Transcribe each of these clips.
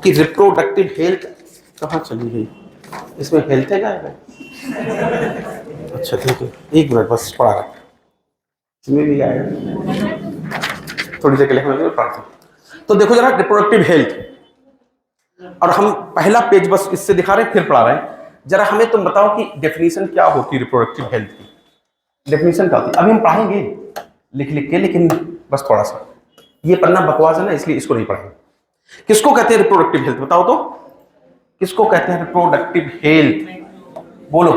कि reproductive health कहाँ चली गई, इसमें हेल्थ है क्या? अच्छा ठीक है, एक मिनट बस पढ़ा रहा, इसमें भी आएगा, थोड़ी देर के लिए हमें पढ़ते हैं। तो देखो जरा रिप्रोडक्टिव हेल्थ, और हम पहला पेज बस इससे दिखा रहे हैं, फिर पढ़ा रहे हैं। जरा हमें तुम बताओ कि डेफिनेशन क्या होती है रिप्रोडक्टिव हेल्थ की, डेफिनेशन क्या होती है? अभी हम पढ़ाएंगे लिख लिख के, लेकिन बस थोड़ा सा ये पन्ना बकवास है ना, इसलिए इसको नहीं पढ़ेंगे। किसको कहते हैं रिप्रोडक्टिव हेल्थ, बताओ तो, किसको कहते हैं रिप्रोडक्टिव हेल्थ? बोलो,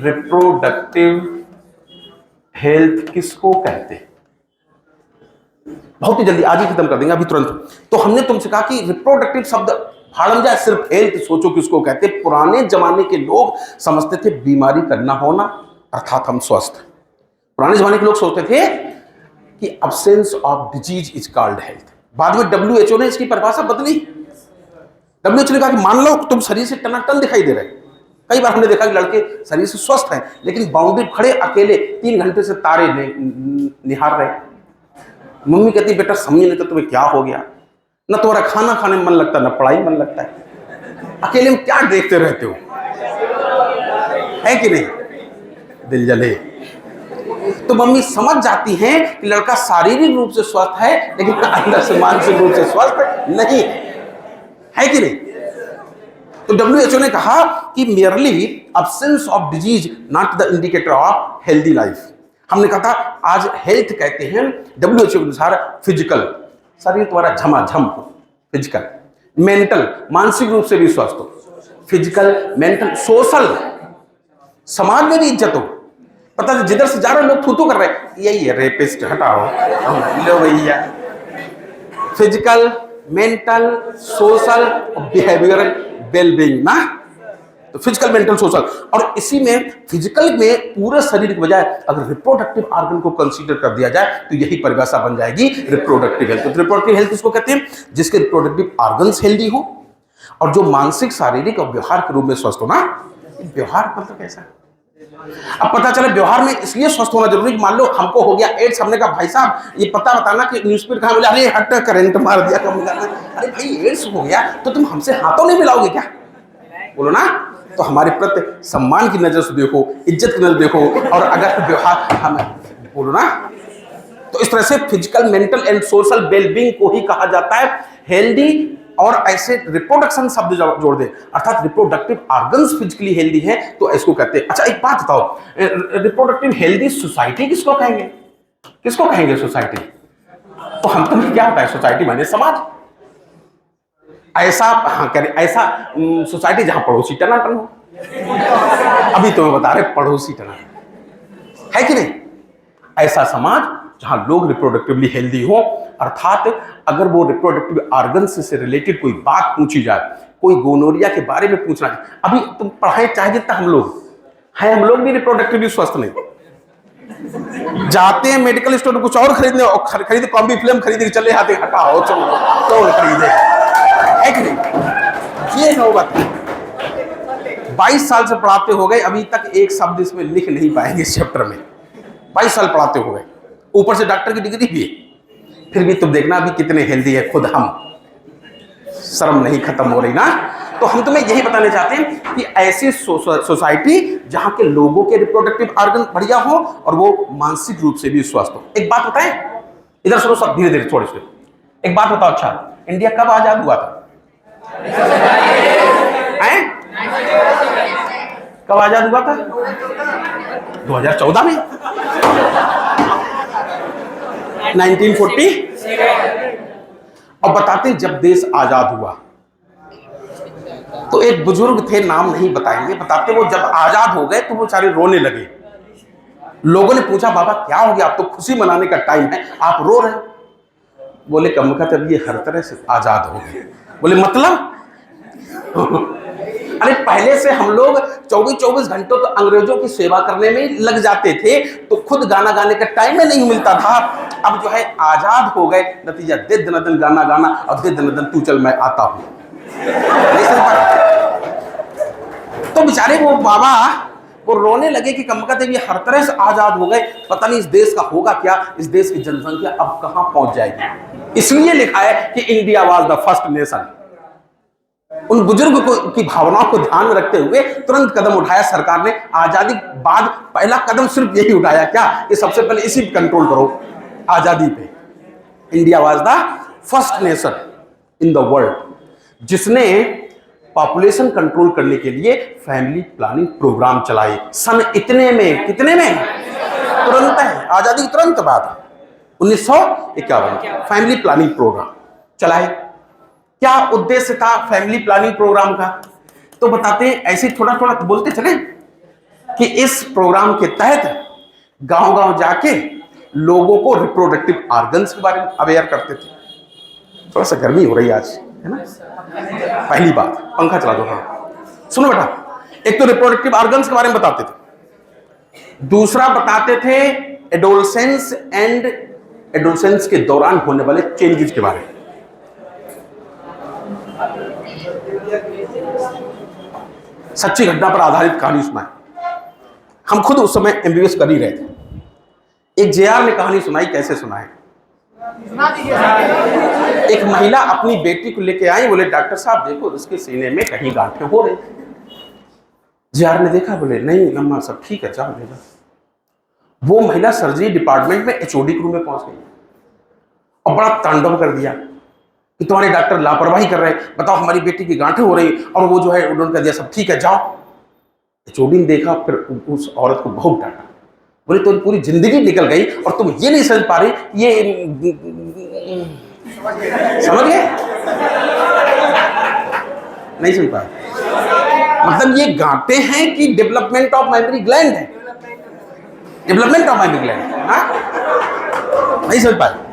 रिप्रोडक्टिव हेल्थ किसको कहते हैं? बहुत ही जल्दी आज ही खत्म कर देंगे, अभी तुरंत। तो हमने तुमसे कहा कि रिप्रोडक्टिव शब्द भाड़म जाए, सिर्फ हेल्थ सोचो किसको कहते। पुराने जमाने के लोग समझते थे बीमारी का न होना अर्थात हम स्वस्थ। पुराने जमाने के लोग सोचते थे कि absence of disease is called health. बाद में WHO ने इसकी परिभाषा बदली। WHO ने कहा कि मान लो तुम शरीर से टनाटन दिखाई दे रहे। कई बार हमने देखा कि लड़के शरीर से स्वस्थ हैं, लेकिन बाउंड्री खड़े अकेले 3 घंटे से तारे निहार रहे। मम्मी कहती बेटा समझ नहीं तो तुम्हें क्या हो गया, ना तुम्हारा खाना खाने में मन लगता, ना पढ़ाई में मन लगता है, अकेले में क्या देखते रहते हो, है कि नहीं? दिल जले। तो मम्मी समझ जाती हैं कि लड़का शारीरिक रूप से स्वस्थ है, लेकिन अंदर से मानसिक रूप से स्वस्थ नहीं है, कि नहीं? तो WHO ने कहा कि merely absence of disease not the indicator of healthy life. हमने कहा था आज हेल्थ कहते हैं WHO के अनुसार फिजिकल, शरीर तुम्हारा झमाझम हो, फिजिकल, मेंटल, मानसिक रूप से भी स्वस्थ हो, फिजिकल, मेंटल, सोशल, समाज में भी इज्जत हो। पता है जिधर से जा रहे लोग थू-थू कर रहे हैं, यही है रेपिस्ट, हटाओ लो भैया। Physical, mental, social, behavioural wellbeing ना, तो फिजिकल, मेंटल, सोशल। और इसी में फिजिकल में पूरे शरीर के बजाय अगर रिप्रोडक्टिव ऑर्गन को कंसीडर कर दिया जाए तो यही परिभाषा बन जाएगी रिप्रोडक्टिव हेल्थ। तो रिप्रोडक्टिव हेल्थ किसको कहते हैं? जिसके रिप्रोडक्टिव ऑर्गन्स हेल्दी हो और जो मानसिक, शारीरिक और व्यवहार के रूप में स्वस्थ हो ना। व्यवहार मतलब कैसा? अब पता चला व्यवहार में इसलिए स्वस्थ होना जरूरी, मान लो हमको हो गया एड्स, हमने कहा भाई साहब ये पता बताना कि न्यूज़पेपर कहाँ मिला, अरे हट करंट मार दिया कम। अरे भाई एड्स हो गया तो तुम हमसे हाथों नहीं मिलाओगे क्या? बोलो ना। तो हमारे प्रति सम्मान की नजर से देखो, इज्जत की नजर देखो, और अगर व्यवहार हम बोलो ना। तो इस तरह से physical, mental and social wellbeing को ही कहा जाता है हेल्दी। और ऐसे रिप्रोडक्शन शब्द जोड़ दे, अर्थात रिप्रोडक्टिव ऑर्गन्स फिजिकली हेल्दी है तो इसको कहते हैं। अच्छा एक बात बताओ, रिप्रोडक्टिव हेल्दी सोसाइटी किसको कहेंगे? किसको कहेंगे सोसाइटी? तो हम तुम्हें क्या होता है सोसाइटी माने समाज। ऐसा हाँ करें, ऐसा सोसाइटी जहां पड़ोसी टनाटन हो। अभी तुम्हें बता रहे पड़ोसी टनाटन है कि नहीं? ऐसा समाज जहां लोग रिप्रोडक्टिवली हेल्दी हो, अर्थात अगर वो रिप्रोडक्टिव ऑर्गन्स से रिलेटेड कोई बात पूछी जाए, कोई गोनोरिया के बारे में पूछना है, अभी तुम पढ़ाए चाहे जितना हम लोग हैं, हम लोग भी रिप्रोडक्टिवली स्वस्थ नहीं। जाते हैं मेडिकल स्टोर कुछ और खरीदने, और खरीद कॉम्बी फिल्म खरीद के चले आते, हटाओ चलो खरीदे, है कि नहीं? ये नौबत 22 साल से पढ़ाते हो गए, अभी तक एक शब्द इसमें लिख नहीं पाएंगे इस चैप्टर में। 22 साल पढ़ाते हो गए, ऊपर से डॉक्टर की डिग्री भी है, फिर भी तुम देखना अभी कितने हेल्दी है खुद हम। शर्म नहीं खत्म हो रही ना। तो हम तुम्हें यही बताने चाहते हैं कि ऐसी सोसाइटी जहां के लोगों के रिप्रोडक्टिव ऑर्गन बढ़िया हो और वो मानसिक रूप से भी स्वस्थ हो। एक बात बताएं, इधर सुनो सब धीरे धीरे थोड़े से। एक बात बताओ, अच्छा इंडिया कब आजाद हुआ था? कब आजाद हुआ था? 2014 में, 1940। अब बताते हैं जब देश आजाद हुआ तो एक बुजुर्ग थे, नाम नहीं बताएंगे, बताते वो जब आजाद हो गए तो वो सारे रोने लगे। लोगों ने पूछा बाबा क्या हो गया, अब तो खुशी मनाने का टाइम है, आप रो रहे हो? बोले कम का तब ये हर तरह से आजाद हो गए। बोले मतलब? अरे पहले से हम लोग 24-24 घंटों तो अंग्रेजों की सेवा करने में लग जाते थे, तो खुद गाना गाने का टाइम ही नहीं मिलता था। अब जो है आजाद हो गए, नतीजा दे दन गाना गाना, और दे दन तू चल मैं आता हूं। तो बेचारे वो बाबा वो रोने लगे कि कम का देवी हर तरह से आजाद हो गए, पता नहीं इस देश का होगा क्या, इस देश की जनसंख्या अब कहां पहुंच जाएगी। इसलिए लिखा है कि India was the first nation. उन बुजुर्ग को की भावनाओं को ध्यान में रखते हुए तुरंत कदम उठाया सरकार ने। आजादी बाद पहला कदम सिर्फ यही उठाया क्या कि सबसे पहले इसी पे कंट्रोल करो, आजादी पे। India was the first nation in the world जिसने पॉपुलेशन कंट्रोल करने के लिए फैमिली प्लानिंग प्रोग्राम चलाए। सन इतने में, कितने में? तुरंत है, आजादी के तुरंत बाद 1951 फैमिली प्लानिंग प्रोग्राम चलाए। क्या उद्देश्य था फैमिली प्लानिंग प्रोग्राम का? तो बताते हैं, ऐसे थोड़ा थोड़ा बोलते चले कि इस प्रोग्राम के तहत गांव गांव जाके लोगों को रिप्रोडक्टिव ऑर्गन्स के बारे में अवेयर करते थे। थोड़ा सा गर्मी हो रही है आज, है ना? पहली बात, पंखा चला दो। हाँ सुनो बेटा, एक तो रिप्रोडक्टिव ऑर्गन्स के बारे में बताते थे, दूसरा बताते थे एडोलसेंस एंड एडोलसेंस के दौरान होने वाले चेंजेस के बारे में। सच्ची घटना पर आधारित कहानी सुनाई। हम खुद उस समय एमबीबीएस कर ही रहे थे। एक जेआर ने कहानी सुनाई, कैसे सुनाई? एक महिला अपनी बेटी को लेके आई, बोले डॉक्टर साहब देखो इसके सीने में कहीं गांठें हो रही। जेआर ने देखा, बोले नहीं अम्मा सब ठीक है, जाओ ले जाओ। वो महिला सर्जरी डिपार्टमेंट में एचओडी के रूम में पहुंच गई और बड़ा तांडव कर दिया कि तुम्हारे डॉक्टर लापरवाही कर रहे हैं, बताओ हमारी बेटी की गांठें हो रही, और वो जो है उन्होंने कह दिया सब ठीक है जाओ। एचओडी ने देखा, फिर उस औरत को बहुत डांटा, बोले तो पूरी जिंदगी निकल गई और तुम ये नहीं समझ पा रही, ये समझ गए? नहीं समझ पाए? मतलब ये गांठें हैं कि डेवलपमेंट ऑफ मेमोरी ग्लैंड है? डेवलपमेंट ऑफ मेमोरी ग्लैंड, हाँ नहीं समझ पाए।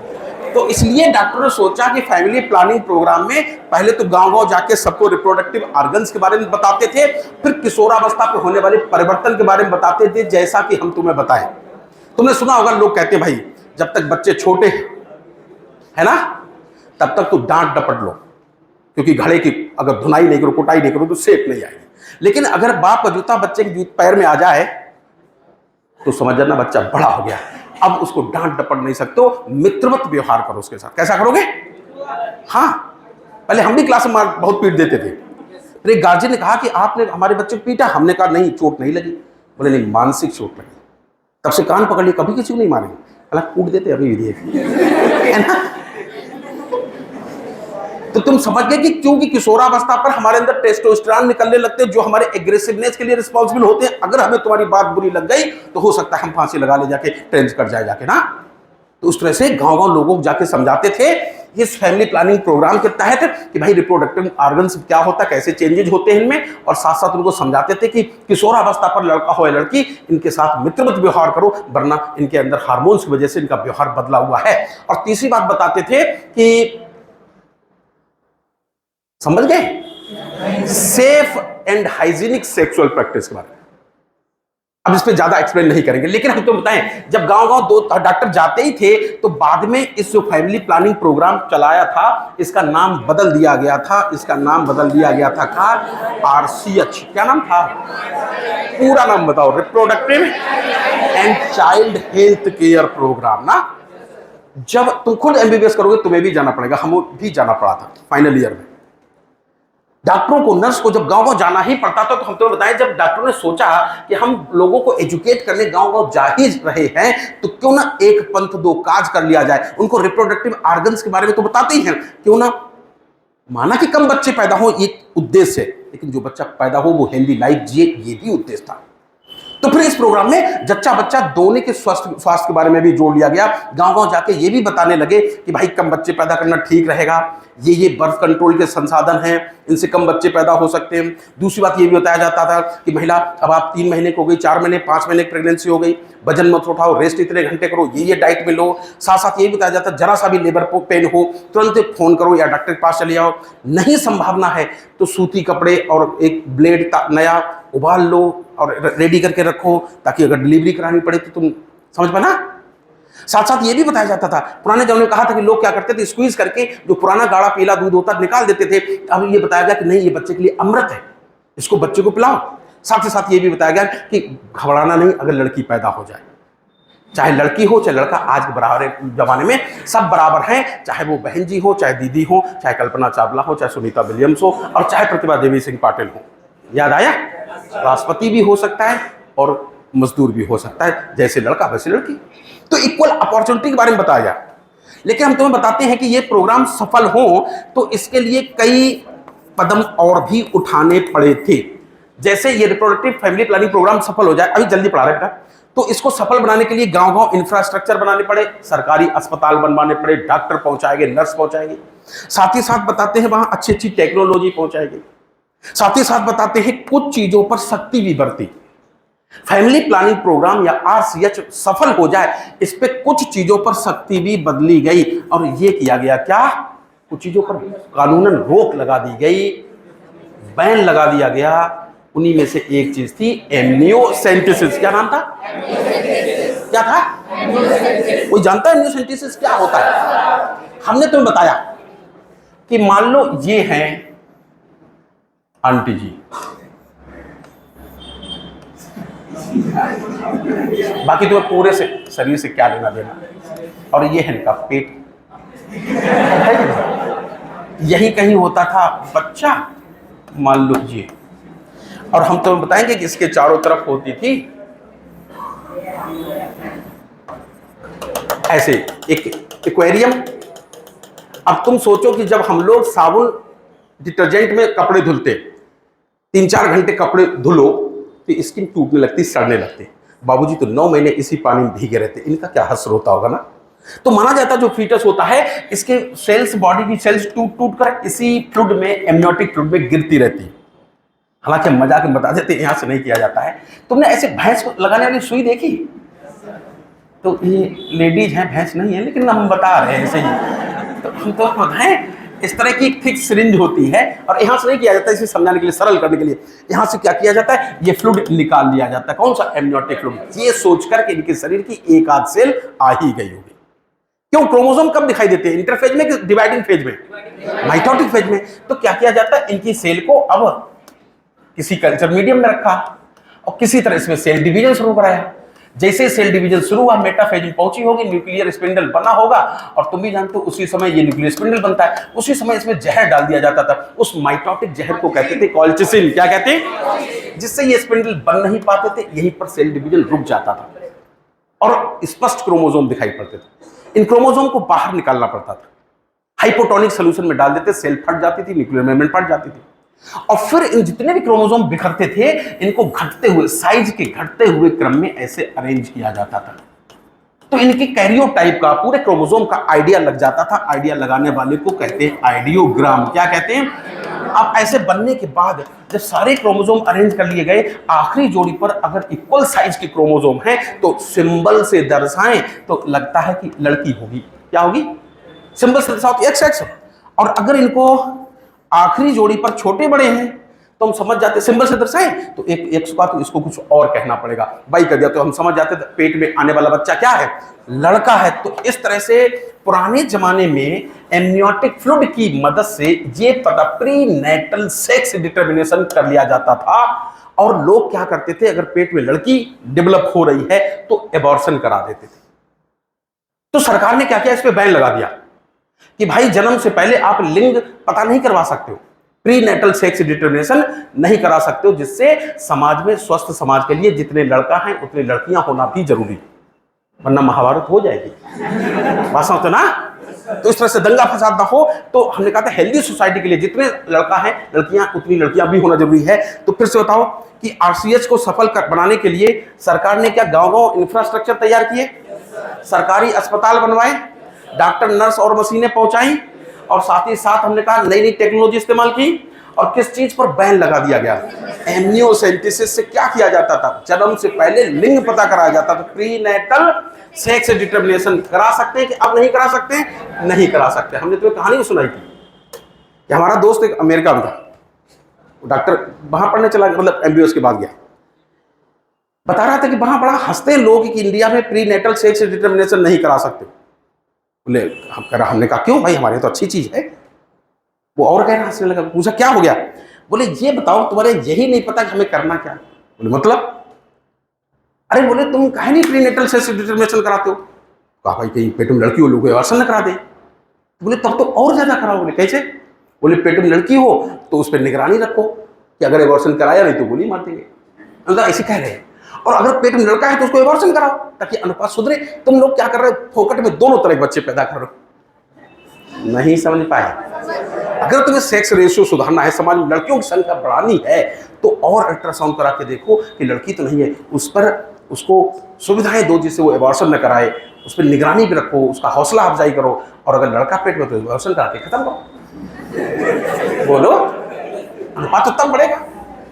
तो इसलिए डॉक्टर ने सोचा कि फैमिली प्लानिंग प्रोग्राम में पहले तो गांव-गांव जाके सबको रिप्रोडक्टिव ऑर्गन्स के बारे में बताते थे, फिर किशोरावस्था पे होने वाले परिवर्तन के बारे में बताते थे, जैसा कि हम तुम्हें बताएं। तुमने सुना होगा लोग कहते भाई जब तक बच्चे छोटे है ना तब तक तो डांट डपट लो, क्योंकि घड़े की अगर धुनाई नहीं करो, कुटाई नहीं करो तो सेफ नहीं आएगी। लेकिन अगर बाप का जूता बच्चे के पैर में आ जाए तो समझ जाना बच्चा बड़ा हो गया, अब उसको डांट डपट नहीं सकते, मित्रवत व्यवहार करो उसके साथ। कैसा करोगे? हाँ, पहले हम भी क्लास में बहुत पीट देते थे। फिर एक गार्जियन ने कहा कि आपने हमारे बच्चे को पीटा। हमने कहा नहीं, चोट नहीं लगी। बोले नहीं, मानसिक चोट लगी। तब से कान पकड़ लिया, कभी किसी को नहीं मारेंगे। हालांकि कूट देते अभी भी, है ना? तो तुम समझ गए कि क्योंकि किशोरावस्था पर हमारे अंदर टेस्टोस्टेरोन निकलने लगते हैं जो हमारे एग्रेसिवनेस के लिए रिस्पॉन्सिबल होते हैं। अगर हमें तुम्हारी बात बुरी लग गई तो हो सकता है हम फांसी लगा ले जाके, ट्रेंच कर जाए जाके ना। तो उस तरह से गांव-गांव लोगों को जाके समझाते थे इस फैमिली प्लानिंग प्रोग्राम के तहत कि भाई रिप्रोडक्टिव ऑर्गन्स क्या होता है, कैसे चेंजेज होते हैं इनमें, और साथ साथ उनको समझाते थे कि किशोरावस्था पर लड़का हो या लड़की, इनके साथ मित्रवत व्यवहार करो, वरना इनके अंदर हार्मोन्स की वजह से इनका व्यवहार बदला हुआ है। और तीसरी बात बताते थे कि समझ गए, safe and hygienic sexual practice के बारे में। अब इस पे ज्यादा एक्सप्लेन नहीं करेंगे, लेकिन हम तो बताएं जब गांव-गांव दो डॉक्टर जाते ही थे तो बाद में इस जो फैमिली प्लानिंग प्रोग्राम चलाया था इसका नाम बदल दिया गया था। इसका नाम बदल दिया गया था RCH। क्या नाम था? पूरा नाम बताओ, reproductive and child health care programme ना। जब तुम खुद एमबीबीएस करोगे तुम्हें भी जाना पड़ेगा, हमें भी जाना पड़ा था फाइनल ईयर में। डॉक्टरों को, नर्स को जब गांव-गांव जाना ही पड़ता था तो हम तो बताएं, जब डॉक्टरों ने सोचा कि हम लोगों को एजुकेट करने गांव-गांव जा ही रहे हैं तो क्यों ना एक पंथ दो काज कर लिया जाए। उनको रिप्रोडक्टिव ऑर्गन्स के बारे में तो बताते ही हैं, क्यों ना माना कि कम बच्चे पैदा हो, ये उद्देश्य है, लेकिन जो बच्चा पैदा हो वो हेल्दी लाइफ जिए, ये भी उद्देश्य था। तो फिर इस प्रोग्राम में जच्चा बच्चा दोनों के स्वास्थ्य के बारे में भी जोड़ लिया गया। गांव-गांव जाके ये भी बताने लगे कि भाई कम बच्चे पैदा करना ठीक रहेगा, ये बर्थ कंट्रोल के संसाधन हैं, इनसे कम बच्चे पैदा हो सकते हैं। दूसरी बात ये भी बताया जाता था कि महिला अब आप 3 महीने की हो गई, 4 महीने, 5 महीने की प्रेगनेंसी हो गई, वजन मत उठाओ, रेस्ट इतने घंटे करो, ये डाइट में लो। साथ साथ ये भी बताया जाता है जरा सा भी लेबर पेन हो तुरंत फोन करो या डॉक्टर के पास चले जाओ। नहीं संभावना है तो सूती कपड़े और एक ब्लेड नया उबाल लो और रेडी करके रखो, ताकि अगर डिलीवरी करानी पड़े तो तुम समझ पाना। साथ साथ ये भी बताया जाता था, पुराने जमाने में कहा था कि लोग क्या करते थे, स्क्वीज करके जो पुराना गाढ़ा पीला दूध होता निकाल देते थे। अब ये बताया गया कि नहीं, ये बच्चे के लिए अमृत है, इसको बच्चे को पिलाओ। साथ ही साथ ये भी बताया गया कि घबराना नहीं अगर लड़की पैदा हो जाए। चाहे लड़की हो चाहे लड़का, आज के बराबर जमाने में सब बराबर हैं, चाहे वो बहन जी हो, चाहे दीदी हो, चाहे कल्पना चावला हो, चाहे सुनीता विलियम्स हो, और चाहे प्रतिभा देवी सिंह पाटिल हो। याद आया? राष्ट्रपति भी हो सकता है और मजदूर भी हो सकता है, जैसे लड़का वैसे लड़की। तो इक्वल अपॉर्चुनिटी के बारे में बताया। लेकिन हम तुम्हें बताते हैं कि ये प्रोग्राम सफल हो तो इसके लिए कई कदम और भी उठाने पड़े थे। जैसे ये रिप्रोडक्टिव फैमिली प्लानिंग प्रोग्राम सफल हो जाए, अभी जल्दी पढ़ा रहे बेटा, तो इसको सफल बनाने के लिए गांव गांव इंफ्रास्ट्रक्चर बनाने पड़े, सरकारी अस्पताल बनवाने पड़े, डॉक्टर पहुंचाएंगे, नर्स पहुंचाएंगे, साथ ही साथ बताते हैं वहां अच्छी अच्छी टेक्नोलॉजी पहुंचाएंगे, साथ ही साथ बताते हैं कुछ चीजों पर सख्ती भी बरती। फैमिली प्लानिंग प्रोग्राम या आरसीएच सफल हो जाए, इस पे कुछ चीजों पर सख्ती भी बदली गई और ये किया गया क्या, कुछ चीजों पर कानूनन रोक लगा दी गई, बैन लगा दिया गया। उन्हीं में से एक चीज थी एमनियोसेंटेसिस। क्या नाम था? क्या था? कोई जानता है एमनियोसेंटेसिस क्या होता है? हमने तुम्हें बताया कि मान लो ये हैं आंटी जी, बाकी तुम्हें पूरे से शरीर से क्या लेना देना, और ये है इनका पेट, यही कहीं होता था बच्चा, मान लो ये, और हम तुम्हें बताएंगे कि इसके चारों तरफ होती थी ऐसे एक एक्वेरियम। अब तुम सोचो कि जब हम लोग साबुन डिटर्जेंट में कपड़े धुलते, 3-4 घंटे कपड़े धुलो तो स्किन टूटने लगती, सड़ने लगती। बाबूजी तो 9 महीने इसी पानी में भीगे रहते, इनका क्या हश्र होता होगा ना। तो माना जाता जो फीटस होता है, इसके सेल्स, बॉडी की सेल्स टूट टूट कर इसी फ्लूइड में, एमनियोटिक फ्लूइड में गिरती रहती। हालांकि हम मजाक में बता देते, यहां से नहीं किया जाता है। तुमने ऐसे भैंस को लगाने वाली सुई देखी? तो ये लेडीज हैं, भैंस नहीं है, लेकिन हम बता रहे हैं ऐसे ही। तो हम तो बताएं, इस तरह की एक थिक सिरिंज होती है और यहां से नहीं किया जाता, इसे समझाने के लिए, सरल करने के लिए यहां से क्या किया जाता है, ये फ्लूइड निकाल लिया जाता है। कौन सा? Amniotic fluid. ये सोचकर के इनके शरीर की एक आध सेल आ ही गई होगी। क्यों? क्रोमोसोम कब दिखाई देते हैं? इंटरफेज में कि डिवाइडिंग फेज में? माइटोटिक फेज में। तो क्या किया जाता है, इनकी सेल को अब किसी कल्चर मीडियम में रखा और किसी तरह इसमें सेल डिवीजन शुरू कराया। जैसे सेल डिवीजन शुरू हुआ, मेटाफेज में पहुंची होगी, न्यूक्लियर स्पिंडल बना होगा, और तुम भी जानते हो उसी समय ये न्यूक्लियर स्पिंडल बनता है। उसी समय इसमें जहर डाल दिया जाता था, उस माइटोटिक जहर को कहते थे कॉल्चिसिन। क्या कहते हैं? जिससे ये स्पिंडल बन नहीं पाते थे, यहीं पर सेल डिवीजन रुक जाता था और स्पष्ट क्रोमोसोम दिखाई पड़ते थे। इन क्रोमोसोम को बाहर निकालना पड़ता था, हाइपोटोनिक सोल्यूशन में डाल देते, सेल फट जाती थी, न्यूक्लियर मेम्ब्रेन फट जाती थी, और फिर इन जितने भी क्रोमोसोम बिखरते थे, इनको घटते हुए, साइज के घटते हुए क्रम में ऐसे अरेंज किया जाता था। तो इनके कैरियोटाइप का, पूरे क्रोमोसोम का आइडिया लग जाता था। आइडिया लगाने वाले को कहते हैं आइडियोग्राम। क्या कहते हैं? अब ऐसे बनने के बाद जब सारे क्रोमोसोम अरेंज कर लिए गए, आखिरी जोड़ी पर अगर इक्वल साइज के क्रोमोसोम हैं तो सिंबल से दर्शाएं तो लगता है कि लड़की होगी। क्या होगी? सिंबल से दर्शाओ तो XX। और अगर इनको आखिरी जोड़ी पर छोटे बड़े हैं तो हम समझ जाते, सिंबल से दर्शाएं तो एक X का, तो इसको कुछ और कहना पड़ेगा, वाई कर दिया तो हम समझ जाते पेट में आने वाला बच्चा क्या है, लड़का है। तो इस तरह से पुराने जमाने में एमनियोटिक फ्लूइड की मदद से ये पता, प्री नेटल सेक्स डिटर्मिनेशन कर लिया जाता था। और लोग क्या करते थे, अगर पेट में लड़की डेवलप हो रही है तो एबॉर्शन करा देते थे। तो सरकार ने क्या किया, इस पे बैन लगा दिया कि भाई जन्म से पहले आप लिंग पता नहीं करवा सकते हो, प्री नेटल सेक्स डिटर्मिनेशन नहीं करा सकते हो, जिससे समाज में, स्वस्थ समाज के लिए जितने लड़का हैं उतने लड़कियां होना भी जरूरी, वरना महाभारत हो जाएगी। बात समझते ना? तो इस तरह से दंगा फसाद ना हो, तो हमने कहा था हेल्दी सोसाइटी के लिए जितने लड़का है लड़कियां, उतनी लड़कियां भी होना जरूरी है। तो फिर से बताओ कि आरसीएच को सफल बनाने के लिए सरकार ने क्या गांव गांव इंफ्रास्ट्रक्चर तैयार किए, सरकारी अस्पताल बनवाए, डॉक्टर नर्स और मशीनें पहुंचाई, और साथ ही साथ हमने कहा नई नई टेक्नोलॉजी इस्तेमाल की। और किस चीज पर बैन लगा दिया गया? एमनियोसेंटेसिस से क्या किया जाता था, जन्म से पहले लिंग पता कराया जाता था। प्री नेटल सेक्स डिटर्मिनेशन करा सकते हैं कि अब नहीं करा सकते? नहीं करा सकते। हमने तुम्हें कहानी भी सुनाई थी कि हमारा दोस्त एक अमेरिका में था, डॉक्टर वहां पढ़ने चला, मतलब MBBS के बाद गया, बता रहा था कि वहां बड़ा हंसते लोग कि इंडिया में प्री नेटल सेक्स डिटर्मिनेशन नहीं करा सकते। बोले हमने कहा क्यों भाई, हमारे तो अच्छी चीज है। वो और कह रहा, हंसने लगा। पूछा क्या हो गया? बोले ये बताओ, तुम्हारे यही नहीं पता कि हमें करना क्या? बोले मतलब? अरे बोले तुम काहे नहीं प्रीनेटल सेक्स डिटरमिनेशन कराते हो? कहा भाई कहीं पेट में लड़की हो लोग एबॉर्शन न करा दे। बोले तब तो और ज्यादा कराओ। बोले कैसे? बोले पेट में लड़की हो तो उस पर निगरानी रखो कि अगर एबॉर्शन कराया नहीं तो गोली मार देंगे, मतलब ऐसे कह रहे हैं। और अगर पेट में लड़का है तो उसको एबॉर्शन कराओ ताकि अनुपात सुधरे। तुम लोग क्या कर रहे हो? फोकट में दोनों तरह बच्चे पैदा कर रहे हो। नहीं समझ पाए? अगर तुम्हें सेक्स रेशियो सुधारना है, समाज में लड़कियों की संख्या बढ़ानी है, तो और अल्ट्रासाउंड करा के देखो कि लड़की तो नहीं है, उस पर उसको सुविधाएं दो जिससे वो एबॉर्शन न कराए, उस पर निगरानी भी रखो, उसका हौसला अफजाई करो। और अगर लड़का पेट में तो एबॉर्शन करा के खत्म करो। बोलो, अनुपात तो तब बढ़ेगा।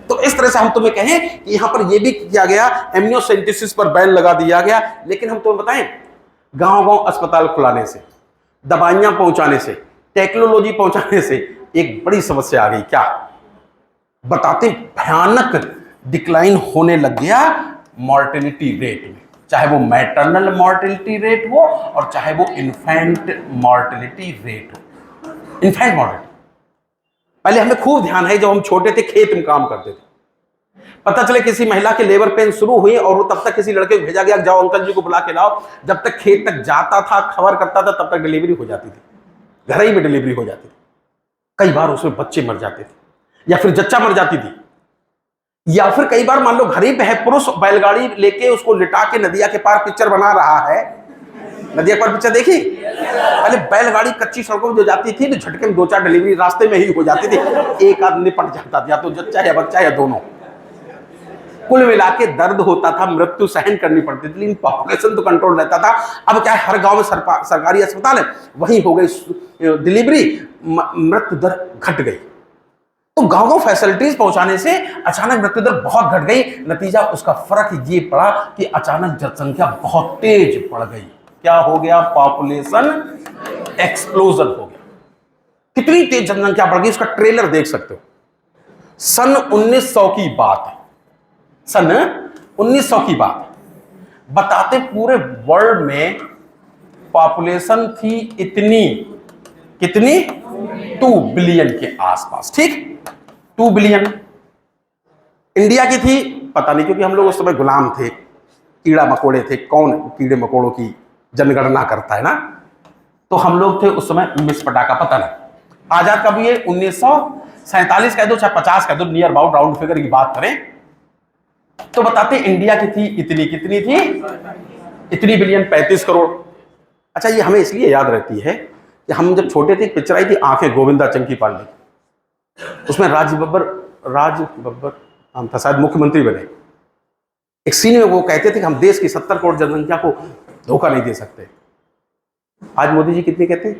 तो इस तरह से हम तुम्हें कहें कि यहां पर यह भी किया गया, एमनियोसेंटेसिस पर बैन लगा दिया गया। लेकिन हम तुम्हें बताएं, गांव गांव अस्पताल खुलाने से, दवाइयां पहुंचाने से, टेक्नोलॉजी पहुंचाने से एक बड़ी समस्या आ गई। क्या बताते? भयानक डिक्लाइन होने लग गया मॉर्टेलिटी रेट में, चाहे वो मैटरनल मॉर्टेलिटी रेट हो और चाहे वो इन्फेंट मॉर्टेलिटी रेट हो। इन्फेंट मॉर्टेलिटी पहले हमें खूब ध्यान है, जब हम छोटे थे खेत में काम करते थे, पता चले किसी महिला के लेबर पेन शुरू हुई और वो तब तक किसी लड़के को भेजा गया, जाओ अंकल जी को बुला के लाओ। जब तक खेत तक जाता था, खबर करता था, तब तक डिलीवरी हो जाती थी, घर ही में डिलीवरी हो जाती थी। कई बार उसमें बच्चे मर जाते थे, या फिर जच्चा मर जाती थी, या फिर कई बार मान लो घर ही पे है, पुरुष बैलगाड़ी लेके उसको लिटा के नदिया के पार पिक्चर बना रहा है। नदिया के पार पिक्चर देखी? पहले बैलगाड़ी कच्ची सड़कों में जो जाती थी तो झटके में 2-4 डिलीवरी रास्ते में ही हो जाती थी, एक आदमी निपट जाता था, या तो जच्चा या बच्चा या दोनों। कुल मिला के दर्द होता था, मृत्यु सहन करनी पड़ती थी, लेकिन पॉपुलेशन तो कंट्रोल रहता था। अब क्या है, हर गांव में सरकारी अस्पताल है, वहीं हो गई डिलीवरी, मृत्यु दर घट गई। तो गांव गांव फैसिलिटीज पहुंचाने से अचानक मृत्यु दर बहुत घट गई। नतीजा उसका फर्क ये पड़ा कि अचानक जनसंख्या बहुत तेज बढ़ गई। क्या हो गया? पॉपुलेशन एक्सप्लोजन हो गया। कितनी तेज जनसंख्या बढ़ गई उसका ट्रेलर देख सकते हो। सन 1900 की बात है, सन 1900 की बात। बताते पूरे वर्ल्ड में पॉपुलेशन थी इतनी, कितनी? 2 बिलियन के आसपास, ठीक? 2 बिलियन इंडिया की थी, पता नहीं, क्योंकि हम लोग उस समय गुलाम थे, कीड़ा मकोड़े थे। कौन कीड़े मकोड़ों की जनगणना करता है ना? तो हम लोग थे उस समय मिस पटाखा, पता नहीं। आजाद कब हुए? 1947 कह दो चाहे 50 कह दो, नियर अबाउट राउंड फिगर की बात करें तो बताते इंडिया की थी इतनी, कितनी थी? इतनी बिलियन, 35 करोड़। अच्छा, ये हमें इसलिए याद रहती है कि हम जब छोटे थे, पिक्चर आई थी आंखें, गोविंदा चंकी पांडे, उसमें राज बब्बर नाम था शायद, मुख्यमंत्री बने। एक सीन में वो कहते थे कि हम देश की 70 करोड़ जनसंख्या को धोखा नहीं दे सकते। आज मोदी जी कितनी कहते हैं?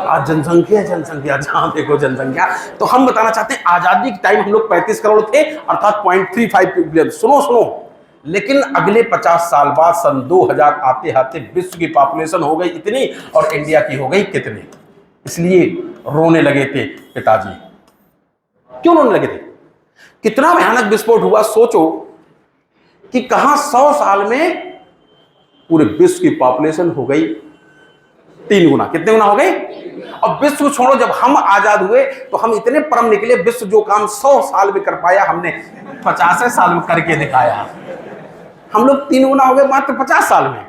आज जनसंख्या जहां देखो जनसंख्या। तो हम बताना चाहते हैं, आजादी के टाइम हम लोग 35 करोड़ थे, अर्थात 0.35 बिलियन। सुनो, लेकिन अगले 50 साल बाद सन 2000 आते आते विश्व की पॉपुलेशन हो गई इतनी और इंडिया की हो गई कितनी? इसलिए रोने लगे थे पिताजी। क्यों रोने लगे थे? कितना भयानक विस्फोट हुआ। सोचो कि कहां 100 साल में पूरे विश्व की पॉपुलेशन हो गई 3 गुना। कितने गुना हो गई? अब विश्व छोड़ो, जब हम आजाद हुए तो हम इतने परम निकले, विश्व जो काम 100 साल में कर पाया, हमने 50 साल में करके दिखाया। हम लोग 3 गुना हो गए मात्र 50 साल में,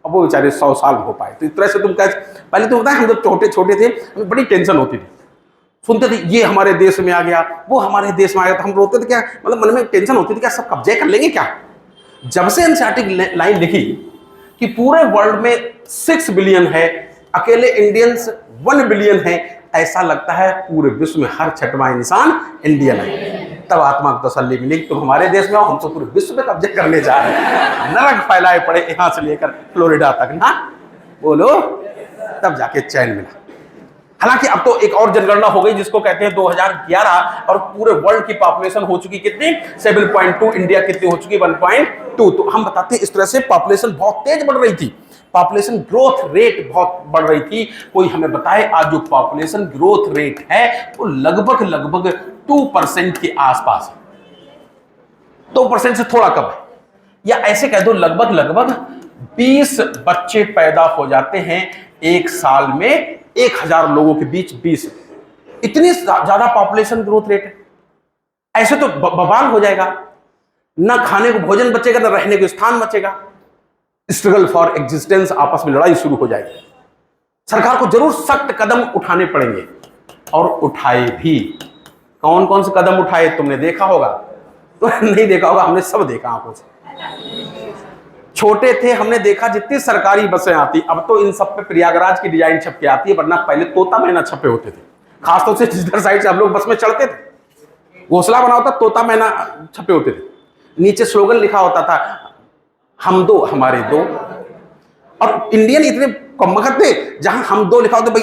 अब वो बेचारे 100 साल में हो पाए। तो इस तरह से तुम कैसे? पहले तो बताए, हम जब छोटे थे हमें बड़ी टेंशन होती थी, सुनते थे ये हमारे देश में आ गया, वो हमारे देश में आ गया, तो हम रोते थे। क्या मतलब मन में टेंशन होती थी, क्या सब कब्जे कर लेंगे क्या? जब से एनसीईआरटी लाइन लिखी कि पूरे वर्ल्ड में 6 बिलियन है, अकेले इंडियंस 1 बिलियन है, ऐसा लगता है पूरे विश्व में हर 6वां इंसान इंडियन है। तब आत्मा को तसल्ली मिली, तुम हमारे देश में हो, हम तो पूरे विश्व में कब्जे करने जा रहे हैं, नरक फैलाए पड़े यहां से लेकर फ्लोरिडा तक ना। बोलो, तब जाके चैन मिला। हालांकि अब तो एक और जनगणना हो गई जिसको कहते हैं 2011, और पूरे वर्ल्ड की पॉपुलेशन हो चुकी कितनी? 7.2। इंडिया कितनी हो चुकी? 1.2। तो हम बताते हैं इस तरह से पॉपुलेशन बहुत तेज बढ़ रही थी, पॉपुलेशन ग्रोथ रेट बहुत बढ़ रही थी। कोई हमें बताए आज जो पॉपुलेशन ग्रोथ रेट है वो लगभग 2% के आसपास है। 2% से थोड़ा कम है, या ऐसे कह दो लगभग 20 बच्चे पैदा हो जाते हैं एक साल में, 1000 लोगों के बीच 20। इतनी ज्यादा पॉपुलेशन ग्रोथ रेट है, ऐसे तो बवाल हो जाएगा। ना खाने को भोजन बचेगा, ना रहने को स्थान बचेगा। स्ट्रगल फॉर एग्जिस्टेंस, आपस में लड़ाई शुरू हो जाएगी। सरकार को जरूर सख्त कदम उठाने पड़ेंगे, और उठाए भी। कौन कौन से कदम उठाए तुमने देखा होगा? तो नहीं देखा होगा, हमने सब देखा आंखों से। छोटे थे हमने देखा जितनी सरकारी बसें आती, अब तो इन सब पे प्रयागराज की डिजाइन छप के आती है, वरना पहले तोता मैना छपे होते थे। खासतौर से जिधर साइड से हम लोग बस में चढ़ते थे, घोंसला बना होता, तोता मैना छपे होते थे। नीचे स्लोगन लिखा होता था, हम दो हमारे दो। और इंडियन इतने कमबख्त थे, जहां हम दो लिखा होता भाई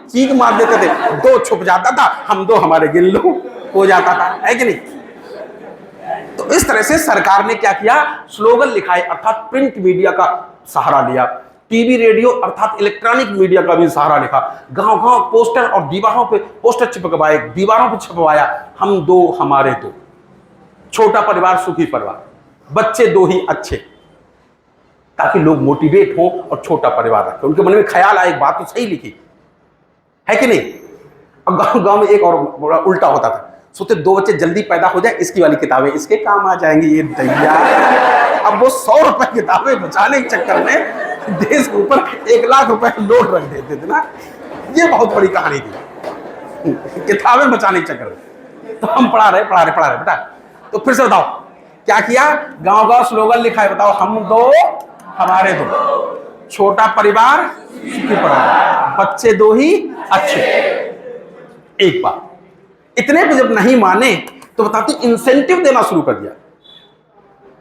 चीख मार देते थे, दो छुप जाता था, हम दो हमारे गिन लो हो जाता था, है कि नहीं? तो इस तरह से सरकार ने क्या किया, स्लोगन लिखाए, अर्थात प्रिंट मीडिया का सहारा लिया, टीवी रेडियो अर्थात इलेक्ट्रॉनिक मीडिया का भी सहारा लिखा, गांव गांव पोस्टर और दीवारों पे पोस्टर चिपकवाए, दीवारों पे छपवाया, हम दो हमारे दो, छोटा परिवार सुखी परिवार, बच्चे दो ही अच्छे, ताकि लोग मोटिवेट हो और छोटा परिवार रखें। उनके मन में ख्याल आए, एक बात तो सही लिखी है कि नहीं? अब गांव गांव में एक और बड़ा उल्टा होता था, सोचते दो बच्चे जल्दी पैदा हो जाए, इसकी वाली किताबें इसके काम आ जाएंगी, ये दैया। अब वो 100 रुपए किताबें बचाने के चक्कर में देश के ऊपर 1 लाख रुपए लोड रख देते थे ना। ये बहुत बड़ी कहानी थी, किताबें बचाने के चक्कर में। तो हम पढ़ा रहे बेटा। तो फिर से बताओ क्या किया, गांव गांव स्लोगन लिखा है, बताओ, हम दो हमारे दो, छोटा परिवार सुखी परिवार, बच्चे दो ही अच्छे। एक बार इतने पे जब नहीं माने तो बताते इंसेंटिव देना शुरू कर दिया।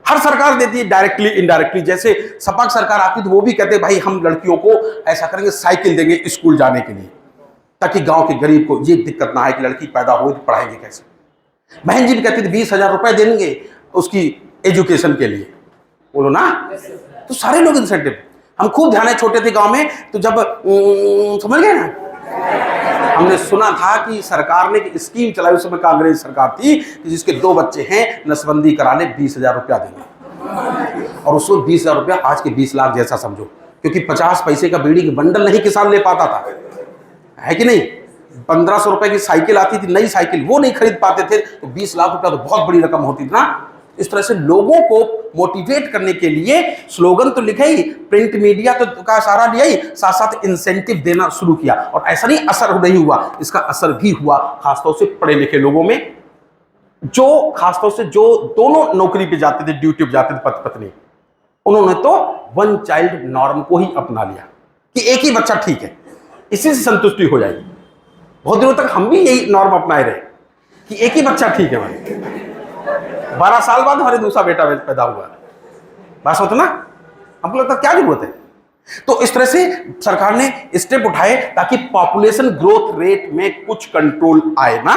हर सरकार देती है डायरेक्टली इनडायरेक्टली, जैसे सपा की सरकार आती तो वो भी कहते भाई हम लड़कियों को ऐसा करेंगे, साइकिल देंगे स्कूल जाने के लिए, ताकि गांव के गरीब को ये दिक्कत ना आए कि लड़की पैदा हो तो पढ़ाएंगे कैसे। बहन जी भी कहती थी 20,000 रुपए देंगे उसकी एजुकेशन के लिए, बोलो ना। तो सारे लोग इंसेंटिव, हम खूब ध्यान है, छोटे थे गांव में, तो जब समझ गए ना, हमने सुना था कि सरकार ने एक स्कीम चलाई, उस समय कांग्रेस सरकार थी, कि जिसके 2 बच्चे हैं नसबंदी करा ले, 20,000 रुपया देंगे। और उसको 20,000 रुपया आज के 20 लाख जैसा समझो, क्योंकि 50 पैसे का बीड़ी की बंडल नहीं किसान ले पाता था, है कि नहीं? 1,500 रुपए की साइकिल आती थी, नई साइकिल, वो नहीं खरीद पाते थे, तो 20 लाख रुपया तो बहुत बड़ी रकम होती थी ना। इस तरह से लोगों को मोटिवेट करने के लिए स्लोगन तो लिखा ही, प्रिंट मीडिया तो का सहारा लिया ही, साथ साथ इंसेंटिव देना शुरू किया। और ऐसा नहीं असर नहीं हुआ, इसका असर भी हुआ, खासतौर से पढ़े लिखे लोगों में, जो खासतौर से जो दोनों नौकरी पे जाते थे, ड्यूटी पे जाते थे, पति पत्नी, उन्होंने तो 1 चाइल्ड नॉर्म को ही अपना लिया कि एक ही बच्चा ठीक है, इसी से संतुष्टि हो जाएगी। बहुत दिनों तक हम भी यही नॉर्म अपनाए रहे कि एक ही बच्चा ठीक है हमारे। 12 साल बाद हमारे दूसरा बेटा पैदा हुआ, बस होता ना, हमको लगता क्या जरूरत है। तो इस तरह से सरकार ने स्टेप उठाए ताकि पॉपुलेशन ग्रोथ रेट में कुछ कंट्रोल आए ना।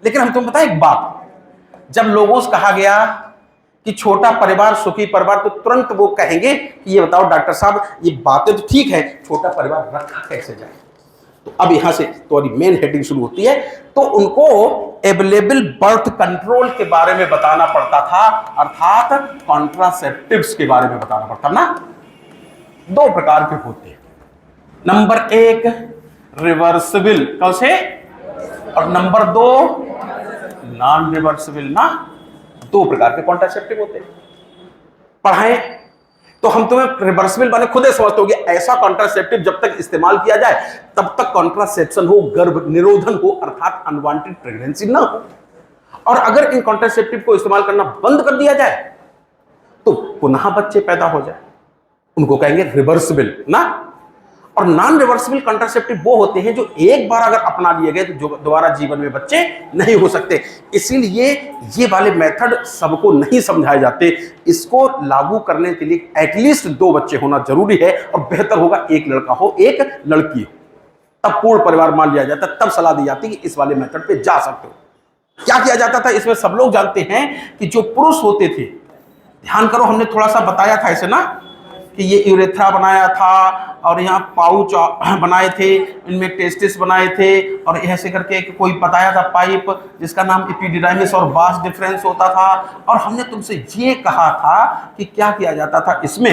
लेकिन हम तुम बताएं एक बात, जब लोगों से कहा गया कि छोटा परिवार सुखी परिवार, तो तुरंत वो कहेंगे कि ये बताओ डॉक्टर साहब, ये बातें तो ठीक है, छोटा परिवार रखा कैसे जाए। तो अब यहां से तुम्हारी मेन हेडिंग शुरू होती है। तो उनको अवेलेबल बर्थ कंट्रोल के बारे में बताना पड़ता था, अर्थात कॉन्ट्रासेप्टिव्स के बारे में बताना पड़ता ना। 2 प्रकार के होते हैं, नंबर 1 रिवर्सिबल, कैसे, और नंबर 2 नॉन रिवर्सिबल ना। 2 प्रकार के कॉन्ट्रासेप्टिव होते हैं। पढ़ाएं तो हम तुम्हें रिवर्सिबल माने खुद ही समझते होगे, ऐसा कॉन्ट्रासेप्टिव जब तक इस्तेमाल किया जाए तब तक कॉन्ट्रासेप्शन हो, गर्भ निरोधन हो, अर्थात अनवांटेड प्रेगनेंसी ना हो। और अगर इन कॉन्ट्रासेप्टिव को इस्तेमाल करना बंद कर दिया जाए तो पुनः बच्चे पैदा हो जाए, उनको कहेंगे रिवर्सिबल ना। और नॉन रिवर्सिबल कॉन्ट्रासेप्टिव वो होते हैं जो एक बार अगर अपना लिए गए तो दोबारा जीवन में बच्चे नहीं हो सकते। इसीलिए ये वाले मेथड सबको नहीं समझाए जाते। इसको लागू करने के लिए एटलीस्ट 2 बच्चे होना जरूरी है, और बेहतर होगा 1 लड़का हो 1 लड़की हो, तब पूर्ण परिवार मान लिया जाता, तब सलाह दी जाती कि इस वाले मेथड पे जा सकते हो। क्या किया जाता था इसमें सब लोग जानते हैं कि जो पुरुष होते थे, ध्यान करो हमने थोड़ा सा बताया था ऐसे ना, कि ये यूरेथ्रा बनाया था और यहाँ पाउच बनाए थे, इनमें टेस्टिस बनाए थे, और ऐसे करके कोई बताया था पाइप जिसका नाम एपिडिडाइमिस और वास डिफरेंस होता था। और हमने तुमसे ये कहा था कि क्या किया जाता था, इसमें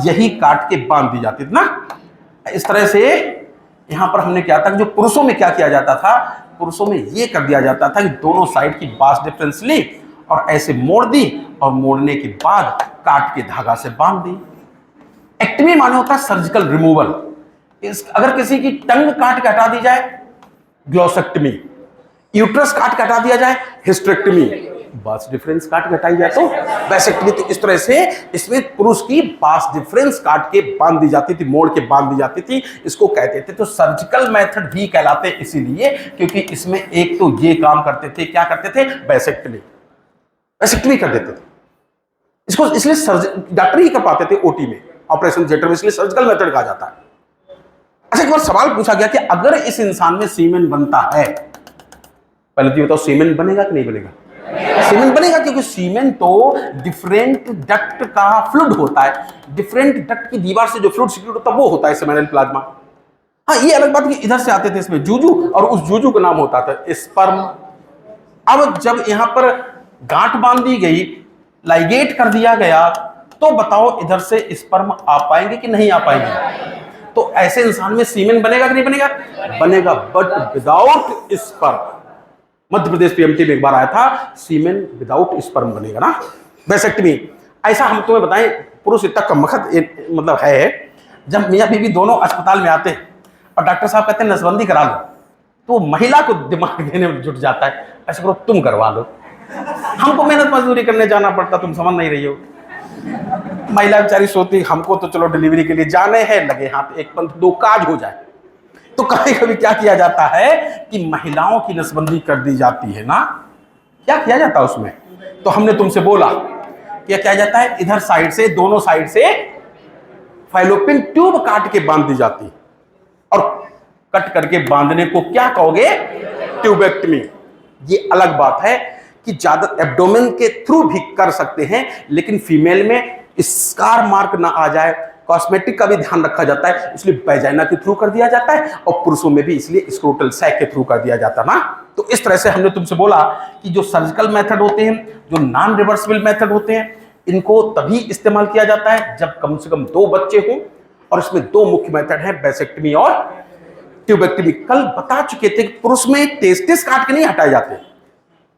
यही काट के बांध दी जाती थी ना। इस तरह से यहाँ पर हमने क्या था कि जो पुरुषों में क्या किया जाता था, पुरुषों में ये कर दिया जाता था कि दोनों साइड की वास डिफरेंस ली और ऐसे मोड़ दी और मोड़ने के बाद काट के धागा से बांध दी। एक्टमी माने होता है सर्जिकल रिमूवल। अगर किसी की टंग काट के हटा दी जाए ग्लोसेक्टमी, यूट्रस काट के हटा दिया जाए हिस्टेरेक्टमी, बास डिफरेंस काट के हटाई जाए तो वैसेक्टमी। तो इस तरह से इसमें पुरुष की बास डिफरेंस काट के बांध दी जाती थी, मोड़ के बांध दी जाती थी, इसको कहते थे। तो सर्जिकल मेथड भी कहलाते इसीलिए क्योंकि इसमें एक तो ये काम करते थे, क्या करते थे, वैसेक्टमी, वैसेक्टमी कर देते थे। इसको इसलिए डॉक्टर ही कर पाते थे ओटी में, ऑपरेशन थिएटर में, इसलिए सर्जिकल मेथड कहा जाता है। अच्छा, एक बार सवाल पूछा गया कि अगर इस इंसान में सीमेन बनता है, पहले तो बताओ सीमेन बनेगा कि नहीं बनेगा? सीमेन बनेगा, क्योंकि सीमेन तो डिफरेंट डक्ट का फ्लूइड होता है। डिफरेंट डक्ट की दीवार से जो फ्लूइड सिक्रीट होता है वो होता है सेमिनल प्लाज्मा। हाँ, ये अलग बात कि इधर से आते थे इसमें जूजू, और उस जूजू का नाम होता था स्पर्म। अब जब यहां पर गांठ बांध दी गई, लाइगेट कर दिया गया, तो बताओ इधर से स्पर्म आ पाएंगे कि नहीं आ पाएंगे? तो ऐसे इंसान में सीमेन बनेगा कि नहीं बनेगा? बनेगा, but without sperm. Madhya Pradesh PMT में एक बार आया था, सीमेन विदाउट स्पर्म बनेगा ना, वैसेक्टमी। ऐसा हम तुम्हें बताएं, पुरुष इतना कमबख्त मतलब है, जब मियां बीवी दोनों अस्पताल में आते हैं और डॉक्टर साहब कहते हैं नसबंदी करा लो, तो महिला को दिमाग देने में जुट जाता है, ऐसा करो तुम करवा लो, हमको मेहनत मजदूरी करने जाना पड़ता, तुम समझ नहीं रही हो। महिला बेचारी सोती हमको तो चलो डिलीवरी के लिए जाने हैं, लगे हाथ एक पंथ दो काज हो जाए। तो कभी कभी क्या किया जाता है कि महिलाओं की नसबंदी कर दी जाती है ना, क्या किया जाता है उसमें? तो हमने तुमसे बोला क्या किया जाता है, इधर साइड से, दोनों साइड से फाइलोपियन ट्यूब काट के बांध दी जाती, और कट करके बांधने को क्या कहोगे? ट्यूबेक्टमी। ये अलग बात है कि ज्यादा एब्डोमेन के थ्रू भी कर सकते हैं, लेकिन फीमेल में स्कार मार्क ना आ जाए, कॉस्मेटिक का भी ध्यान रखा जाता है, इसलिए वैजाइना के थ्रू कर दिया जाता है, और पुरुषों में भी इसलिए स्क्रोटल सैक के थ्रू कर दिया जाता ना। तो इस तरह से हमने तुमसे बोला कि जो सर्जिकल मेथड होते हैं, जो नॉन रिवर्सिबल मेथड होते हैं, इनको तभी इस्तेमाल किया जाता है जब कम से कम 2 बच्चे हों, और इसमें 2 मुख्य मेथड है, वैसेक्टमी और ट्यूबेक्टमी। कल बता चुके थे कि पुरुष में टेस्टिस काट के नहीं हटाए जाते,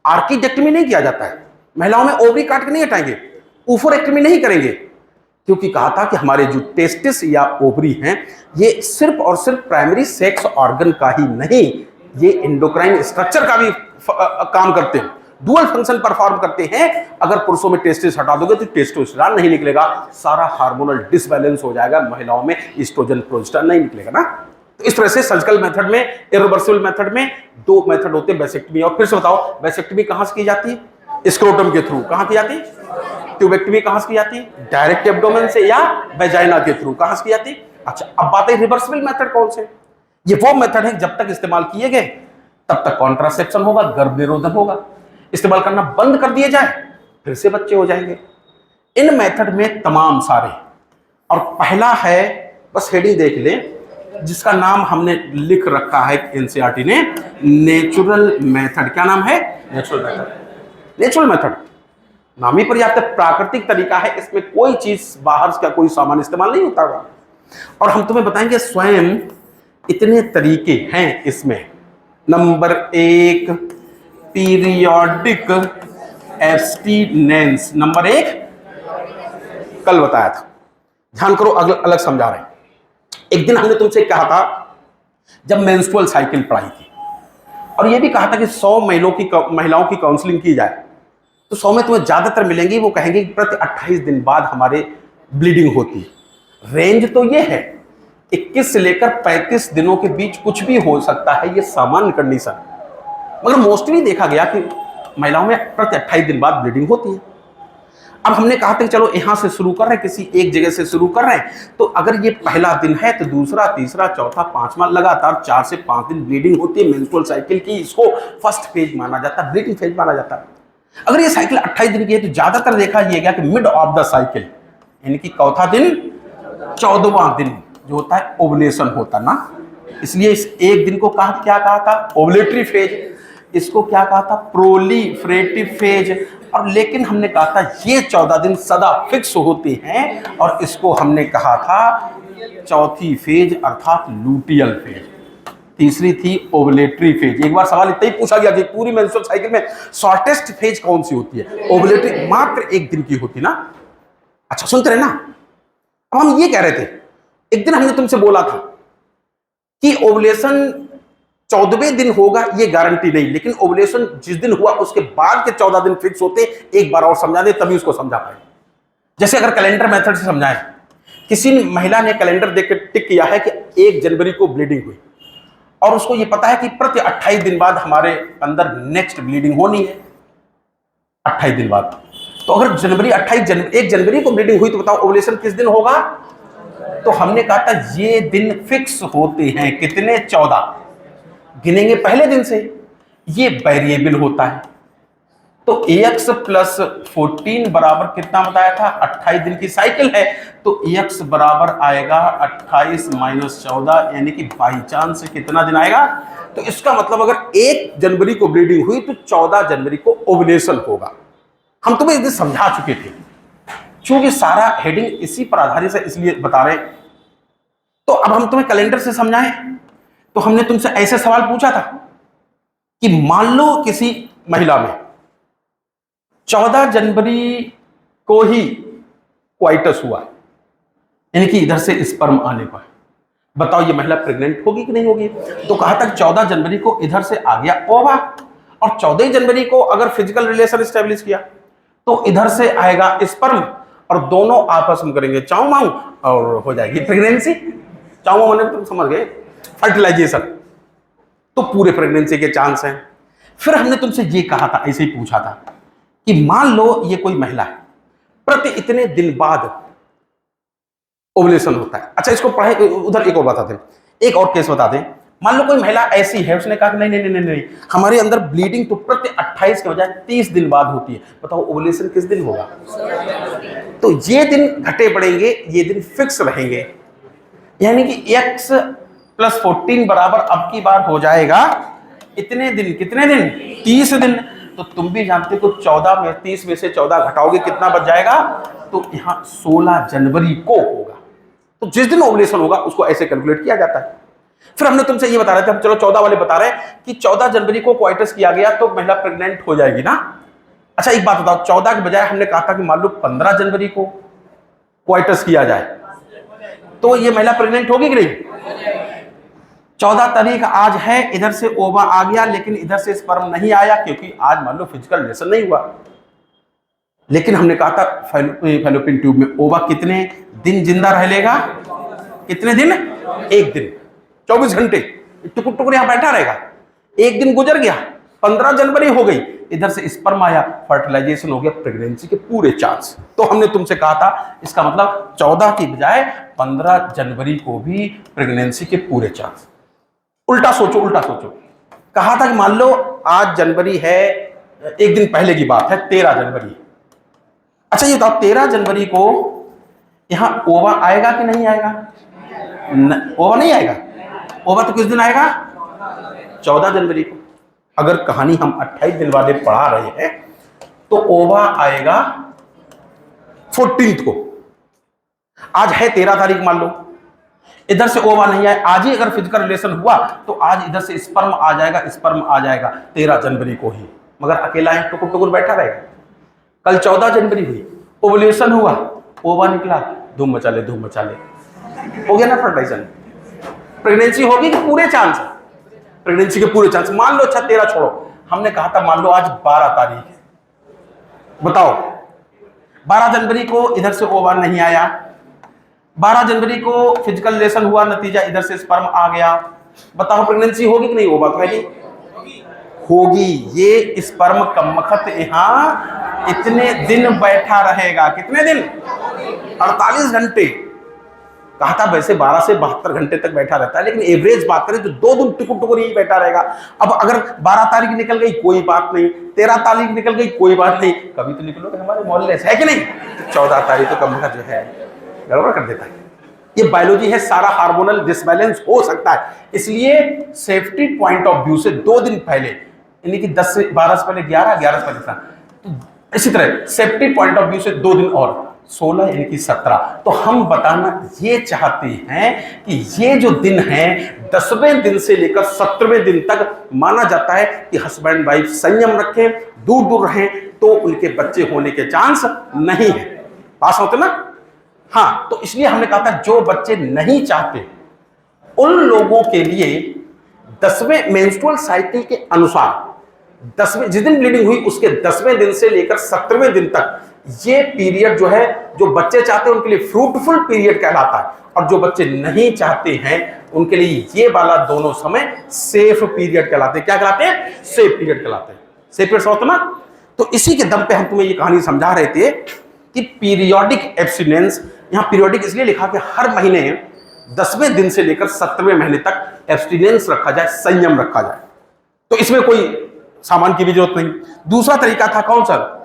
आर्किडेक्टमी नहीं किया जाता है, महिलाओं में ओवरी काट के नहीं हटाएंगे, ओफोरेक्टमी नहीं करेंगे, क्योंकि कहा था कि हमारे जो टेस्टिस या ओवरी हैं, ये सिर्फ और सिर्फ प्राइमरी सेक्स ऑर्गन का ही नहीं, ये एंडोक्राइन स्ट्रक्चर का भी काम करते हैं, डुअल फंक्शन परफॉर्म करते हैं। अगर पुरुषों में टेस्टिस हटा दोगे तो टेस्टोस्टेरोन नहीं निकलेगा, सारा हार्मोनल डिसबैलेंस हो जाएगा, महिलाओं में एस्ट्रोजन प्रोजेस्टेरोन नहीं निकलेगा ना। तो इस तरह से सर्जिकल मेथड में, इरिवर्सिबल मेथड में 2 मेथड होते हैं, वैसेक्टमी और, फिर से बताओ वैसेक्टमी कहां से की जाती है? स्क्रोटम के थ्रू। कहां की जाती है? ट्यूबेक्टमी कहां से की जाती है? डायरेक्ट एब्डोमेन से या वेजाइना के थ्रू। कहां से की जाती है? अच्छा, अब बात है रिवर्सिबल मेथड कौन से? ये वो मेथड है जब तक इस्तेमाल किए गए तब तक कॉन्ट्रासेप्शन होगा, गर्भ निरोधन होगा, इस्तेमाल करना बंद कर दिए जाए फिर से बच्चे हो जाएंगे। इन मेथड में तमाम सारे, और पहला है, बस हेडिंग देख ले, जिसका नाम हमने लिख रखा है एनसीईआरटी ने, नेचुरल मेथड। क्या नाम है? Natural method. नेचुरल मेथड नाम ही पर ही आपका प्राकृतिक तरीका है, इसमें कोई चीज बाहर का कोई सामान इस्तेमाल नहीं होता होगा। और हम तुम्हें बताएंगे स्वयं इतने तरीके हैं इसमें। नंबर 1 पीरियोडिक एब्स्टिनेंस, नंबर 1 कल बताया था, ध्यान करो, अलग समझा रहे हैं। एक दिन हमने तुमसे कहा था जब मेंस्ट्रुअल साइकिल पढ़ाई थी, और यह भी कहा था कि 100 महिलाओं की काउंसलिंग की जाए तो 100 में तुम्हें ज्यादातर मिलेंगी वो कहेंगे कि प्रति 28 दिन बाद हमारे ब्लीडिंग होती है। रेंज तो ये है 21 से लेकर 35 दिनों के बीच कुछ भी हो सकता है, ये सामान्य कंडीशन, मगर मोस्टली देखा गया कि महिलाओं में प्रति 28 दिन बाद ब्लीडिंग होती है। अब हमने कहा था कि चलो यहां से शुरू कर रहे हैं, किसी एक जगह से शुरू कर रहे हैं, तो अगर ये पहला दिन है तो दूसरा, तीसरा, चौथा, 5वां लगातार 4 से 5 दिन ब्लीडिंग होती है मेंस्ट्रुअल साइकिल की, इसको फर्स्ट फेज माना जाता है, ब्लीडिंग फेज माना जाता है। अगर ये साइकिल 28 दिन की है तो ज्यादातर देखा ये गया कि मिड ऑफ द साइकिल, यानी कि चौथा दिन, 14वां दिन जो होता है ओवुलेशन होता ना, इसलिए इस एक दिन को क्या कहा था? Ovulatory phase. इसको क्या कहा था? Proliferative phase. और लेकिन हमने कहा था ये 14 दिन सदा फिक्स होते हैं, और इसको हमने कहा था चौथी फेज अर्थात लूटियल फेज। तीसरी थी ओवुलेटरी फेज। एक बार सवाल इतना ही पूछा गया कि पूरी मेंस्ट्रुअल साइकिल में शॉर्टेस्ट फेज कौन सी होती है? ओवुलेटरी, मात्र 1 दिन की होती ना। अच्छा सुनते रहे ना। अब हम ये कह रहे थे, एक दिन हमने तुमसे बोला था कि ओवुलेशन 14वें दिन होगा, ये गारंटी नहीं, लेकिन ओवुलेशन जिस दिन हुआ उसके बाद के 14 दिन फिक्स होते। एक बार और समझा दे तभी उसको समझा पाए। जैसे अगर कैलेंडर मेथड से समझाएं, किसी महिला ने कैलेंडर देख के टिक किया है कि 1 जनवरी को ब्लीडिंग हुई, और उसको ये पता है कि प्रति 28 दिन बाद हमारे अंदर नेक्स्ट ब्लीडिंग होनी है, 28 दिन बाद। तो अगर 1 जनवरी को ब्लीडिंग हुई तो बताओ ओवुलेशन किस दिन होगा? तो हमने कहा था ये दिन फिक्स होते हैं, कितने? 14, गिनेंगे पहले दिन से। ये वेरिएबल होता है। तो AX प्लस 14 बराबर कितना बताया था? 28 दिन की साइकिल है, तो AX बराबर आएगा 28 माइनस 14, यानी कि बाई चांस कितना दिन आएगा? तो इसका मतलब अगर 1 जनवरी को ब्लीडिंग हुई तो 14 जनवरी को ओवुलेशन होगा। हम तुम्हें इसे समझा चुके थे, क्योंकि सारा हेडिंग इसी पर आधारित है, इसलिए बता रहे। तो अब हम तुम्हें कैलेंडर से समझाएं। तो हमने तुमसे ऐसे सवाल पूछा था कि मान लो किसी महिला में 14 जनवरी को ही क्वाइटस हुआ, यानी कि इधर से स्पर्म आने पर, बताओ ये महिला प्रेग्नेंट होगी कि नहीं होगी? तो कहा था 14 जनवरी को इधर से आ गया ओवा, और 14 जनवरी को अगर फिजिकल रिलेशन स्टैब्लिश किया तो इधर से आएगा स्पर्म, और दोनों आपस में करेंगे चाऊ माऊ और हो जाएगी प्रेगनेंसी। चाऊ माऊ तुम समझ गए, फर्टिलाइजेशन। तो पूरे प्रेगनेंसी के चांस हैं। फिर हमने तुमसे ये कहा था, ऐसे ही पूछा था कि मान लो ये कोई महिला है, प्रति इतने दिन बाद ओवुलेशन होता है। अच्छा इसको पढ़े, उधर एक और बताते हैं, एक और केस बता दें। मान लो कोई महिला ऐसी है, उसने कहा कि नहीं नहीं नहीं नहीं, हमारे अंदर ब्लीडिंग तो प्रति 28 के बजाय 30 दिन बाद होती है, बताओ ओवुलेशन किस दिन होगा? तो ये दिन घटे बढ़ेंगे, ये दिन फिक्स रहेंगे, यानी कि x प्लस 14 बराबर अब की बार हो जाएगा इतने दिन। कितने दिन? 30 दिन। तो तुम भी जानते हो 14 में 30 में से 14 घटाओगे कितना बच जाएगा? तो यहाँ 16 जनवरी को होगा। तो जिस दिन ओवुलेशन होगा उसको ऐसे कैलकुलेट किया जाता है। फिर हमने तुमसे ये बता रहे थे, हम चलो 14 वाले बता रहे हैं कि 14 जनवरी को क्वाइटस किया गया तो महिला प्रेग्नेंट हो जाएगी ना। अच्छा एक बात बताओ, 14 के बजाय हमने कहा था कि मान लो 15 जनवरी को क्वाइटस किया जाए तो ये महिला प्रेग्नेंट होगी कि नहीं? 14 तारीख आज है, इधर से ओवा आ गया लेकिन इधर से स्पर्म नहीं आया, क्योंकि आज मान लो फिजिकल रिलेशन नहीं हुआ। लेकिन हमने कहा था फैलोपियन ट्यूब में ओवा कितने दिन जिंदा रह लेगा? कितने दिन? 1 दिन, 24 घंटे टुकुर टुकुर यहां बैठा रहेगा। 1 दिन गुजर गया, 15 जनवरी हो गई, इधर से स्पर्म आया, फर्टिलाइजेशन हो गया, प्रेगनेंसी के पूरे चांस। तो हमने तुमसे कहा था इसका मतलब 14 की बजाय 15 जनवरी को भी प्रेगनेंसी के पूरे चांस। उल्टा सोचो, उल्टा सोचो। कहा था कि मान लो आज जनवरी है, 1 दिन पहले की बात है, 13 जनवरी। अच्छा ये बताओ 13 जनवरी को यहां ओवा आएगा कि नहीं आएगा? ओवा नहीं आएगा। ओवा तो किस दिन आएगा? 14 जनवरी को। अगर कहानी हम 28 दिन वाले पढ़ा रहे हैं तो ओवा आएगा 14 को। आज है 13 तारीख मान लो, इधर से ओवा नहीं आए, आज ही अगर फिजिकल रिलेशन हुआ तो आज इधर से स्पर्म आ जाएगा, स्पर्म आ जाएगा 13 जनवरी को ही, मगर अकेला है टुकुर टुकुर बैठा रहेगा। कल 14 जनवरी हुई, ओवुलेशन हुआ, ओवा निकला, धूम मचा ले, धूम मचा ले, हो गया ना फर्टिलाइजेशन। प्रेगनेंसी होगी कि पूरे चांस? प्रेगनेंसी के पूरे चांस। मान लो 13 छोड़ो, हमने कहा था मान लो आज 12 तारीख है, बताओ 12 जनवरी को इधर से ओवा नहीं आया, 12 जनवरी को फिजिकल रिलेशन हुआ, नतीजा इधर से स्पर्म आ गया, बताओ प्रेगनेंसी होगी कि नहीं? ओवा तो है नहीं, होगी। ये स्पर्म कमबख्त यहां इतने दिन बैठा रहेगा। कितने दिन? 48 घंटे। कहा था वैसे 12 से 72 घंटे तक बैठा रहता है, लेकिन एवरेज बात करें तो 2 दिन टुकुर टुकुर यही बैठा रहेगा। अब अगर 12 तारीख निकल गई कोई बात नहीं, 13 तारीख निकल गई कोई बात नहीं, कभी तो निकलोगे हमारे मोहल्ले से, है कि नहीं? 14 तारीख तो कमबख्त जो है गड़बड़ कर देता है। ये बायोलॉजी है, सारा हार्मोनल डिसबैलेंस हो सकता है, इसलिए सेफ्टी पॉइंट ऑफ व्यू से 2 दिन पहले, यानी कि 12 से पहले 11 से पहले, तो इसी तरह सेफ्टी पॉइंट ऑफ व्यू से 2 दिन और 16 इनकी 17। तो हम बताना ये चाहते हैं कि ये जो दिन है 10वें दिन से लेकर 17वें दिन तक माना जाता है कि हस्बैंड वाइफ संयम रखें, दूर दूर रहें, तो उनके बच्चे होने के चांस नहीं है। पास होते ना? हाँ, तो इसलिए हमने कहा था जो बच्चे नहीं चाहते उन लोगों के लिए 10वें मेंस्ट्रुअल साइकिल के अनुसार 10वें जिस दिन ब्लीडिंग हुई उसके 10वें दिन से लेकर 17वें दिन तक ये पीरियड जो है, जो बच्चे चाहते हैं उनके लिए फ्रूटफुल पीरियड कहलाता है, और जो बच्चे नहीं चाहते हैं उनके लिए ये वाला दोनों समय सेफ पीरियड कहलाते हैं। क्या कहलाते हैं? सेफ पीरियड कहलाते हैं। सेफ पीरियड होता ना? तो इसी के दम पे हम तुम्हें ये कहानी समझा रहे थे कि पीरियोडिक एब्स्टिनेंस, यहां पीरियोडिक इसलिए लिखा कि हर महीने 10वें दिन से लेकर 17वें महीने तक एब्स्टिनेंस रखा जाए, संयम रखा जाए। तो इसमें कोई सामान की भी जरूरत नहीं। दूसरा तरीका था कौन सा?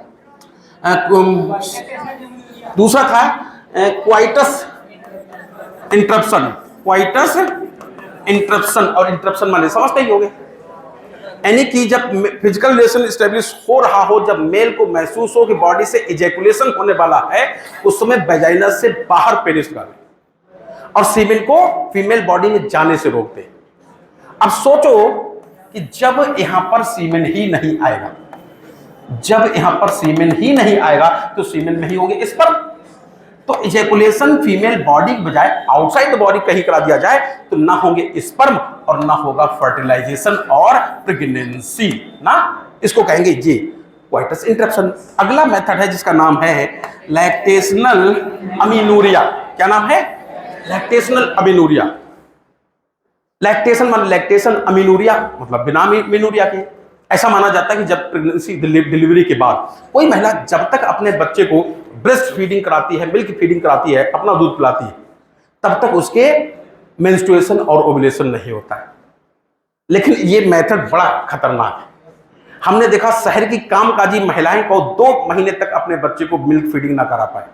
दूसरा था क्वाइटस इंटरप्शन। क्वाइटस इंटरप्शन, और इंटरप्शन माने समझते ही होंगे, यानी कि जब फिजिकल रिलेशन स्टेब्लिश हो रहा हो, जब मेल को महसूस हो कि बॉडी से इजैकुलेशन होने वाला है, उस समय वेजाइना से बाहर पेनिस डालें और सीमेन को फीमेल बॉडी में जाने से रोक दें। अब सोचो कि जब यहां पर सीमेन ही नहीं आएगा, जब यहां पर सीमेन ही नहीं आएगा तो सीमेन में ही होंगे स्पर्म। तो इजैकुलेशन फीमेल बॉडी के बजाय आउटसाइड द बॉडी कहीं करा दिया जाए तो ना होंगे स्पर्म और ना होगा फर्टिलाइजेशन और प्रेगनेंसी ना। इसको कहेंगे ये क्वाइटस इंटरप्शन। अगला मेथड है जिसका नाम है लैक्टेशनल अमीनूरिया। क्या नाम है? लैक्टेशनल अमीनूरिया। लैक्टेशन मान लैक्टेशन, अमीनूरिया मतलब बिना मीनूरिया के। ऐसा माना जाता है कि जब प्रेगनेंसी डिलीवरी के बाद कोई महिला जब तक अपने बच्चे को ब्रेस्ट फीडिंग कराती है, मिल्क फीडिंग कराती है, अपना दूध पिलाती है, तब तक उसके मेंस्ट्रुएशन और ओव्यूलेशन नहीं होता है। लेकिन ये मेथड बड़ा खतरनाक है। हमने देखा शहर की कामकाजी महिलाएं को 2 महीने तक अपने बच्चे को मिल्क फीडिंग ना करा पाए,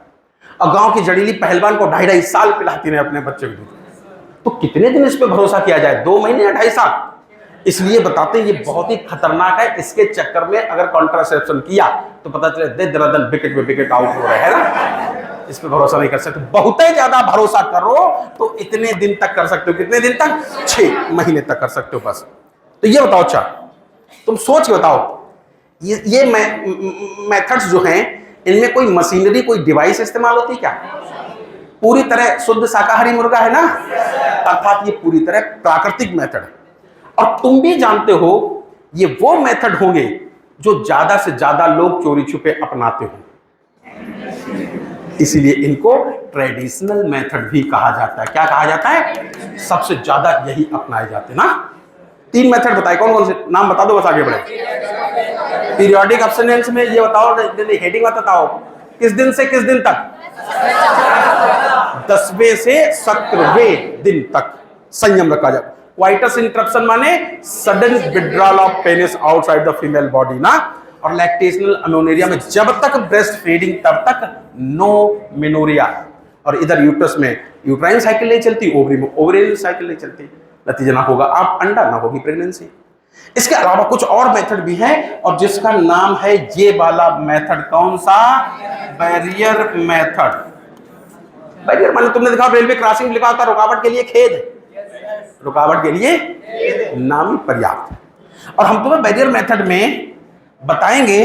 और गांव की जड़ीली पहलवान को 2.5 साल पिलाती रहे अपने बच्चे को दूध। तो कितने दिन इस पे भरोसा किया जाए? 2 महीने या 2.5 साल? इसलिए बताते हैं ये बहुत ही खतरनाक है। इसके चक्कर में अगर कॉन्ट्रासेप्शन किया तो पता चले दे दरदन विकेट में विकेट आउट हो रहे हैं ना। इस पे भरोसा नहीं कर सकते। बहुत ही ज्यादा भरोसा करो तो इतने दिन तक कर सकते हो। कितने दिन तक? 6 महीने तक कर सकते हो बस। तो ये बताओ, अच्छा तुम सोच के बताओ, ये मेथड्स जो हैं इनमें कोई मशीनरी, कोई डिवाइस इस्तेमाल होती है क्या? पूरी तरह शुद्ध शाकाहारी मुर्गा है ना, अर्थात ये पूरी तरह प्राकृतिक मेथड है। और तुम भी जानते हो ये वो मेथड होंगे जो ज्यादा से ज्यादा लोग चोरी छुपे अपनाते हो, इसीलिए इनको ट्रेडिशनल मेथड भी कहा जाता है। क्या कहा जाता है? सबसे ज्यादा यही अपनाए जाते हैं ना। 3 मेथड बताए, कौन कौन से? नाम बता दो बस, आगे बढ़े। पीरियोडिक एब्स्टिनेंस में ये बताओ, हेडिंग बताओ, किस दिन से किस दिन तक? 10वें से 17वें दिन तक संयम रखा जाए। क्वाइटस इंटरप्शन माने sudden withdrawal of penis outside the female body ना। और लैक्टेशनल अमीनूरिया में जब तक ब्रेस्ट फीडिंग तब तक नो मेनोरिया। और इधर यूट्रस में यूट्राइन साइकिल नहीं चलती, ओवरी में ओवरियन साइकिल नहीं चलती, नतीजा ना होगा आप अंडा, ना होगी प्रेगनेंसी। इसके अलावा कुछ और मेथड भी है, और जिसका नाम है ये वाला मेथड। कौन सा? Barrier method. बैरियर माने तुमने देखा रेलवे क्रॉसिंग लिखा होता रुकावट के लिए खेद, रुकावट के लिए नाम पर्याप्त। और हम तुम्हें बैरियर मेथड में बताएंगे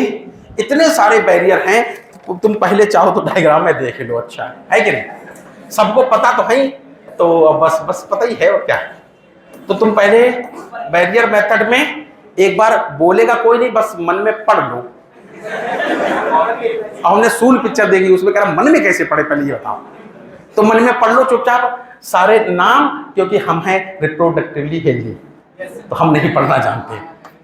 इतने सारे बैरियर हैं, तुम पहले चाहो तो डायग्राम में देख लो, अच्छा है कि नहीं? सबको पता तो है, तो बस पता ही है और क्या है। तो तुम पहले बैरियर मेथड में एक बार बोलेगा कोई नहीं, बस मन में पढ़ लो। हमने सूल पिक्चर देखी, उसमें कह रहा मन में कैसे पढ़े, पहले ये बताओ। तो मन में पढ़ लो चुपचाप सारे नाम, क्योंकि हम हैं रिप्रोडक्टिवली हेल्दी, तो हम नहीं पढ़ना जानते।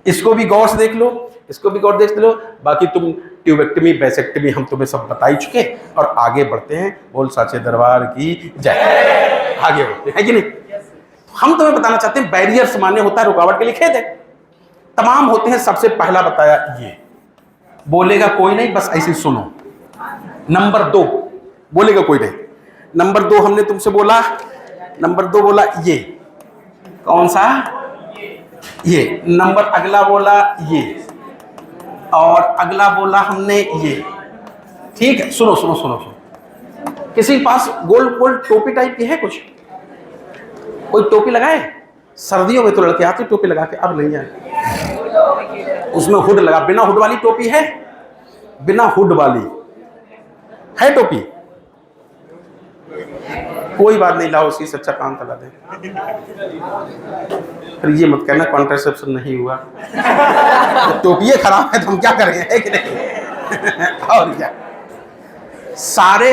इसको भी गौर से देख लो, इसको भी गौर देख लो। बाकी तुम ट्यूबेक्टमी, बैसेक्टमी हम तुम्हें सब बता ही चुके, और आगे बढ़ते हैं। बोल साचे दरबार की जय। आगे बढ़ते हैं कि नहीं? हम तुम्हें बताना चाहते हैं बैरियर्स माने होता है रुकावट के लिए खेद है, तमाम होते हैं। सबसे पहला बताया ये, बोलेगा कोई नहीं, बस ऐसे सुनो। नंबर 2, बोलेगा कोई नहीं। नंबर 2 हमने तुमसे बोला, नंबर 2 बोला ये, कौन सा? ये। नंबर अगला बोला ये, और अगला बोला हमने ये। ठीक है, सुनो सुनो सुनो सुनो। किसी के पास गोल गोल टोपी टाइप की है कुछ? कोई टोपी लगाए? सर्दियों में तो लड़के आते टोपी लगा के, अब नहीं है। उसमें हुड लगा, बिना हुड वाली टोपी है? बिना हुड वाली है टोपी? कोई बात नहीं, लाओ उसी से अच्छा काम करा दे। फिर ये मत कहना कॉन्ट्रासेप्शन नहीं हुआ। तो टोपी खराब है तो हम क्या करेंगे, है कि नहीं? और क्या, सारे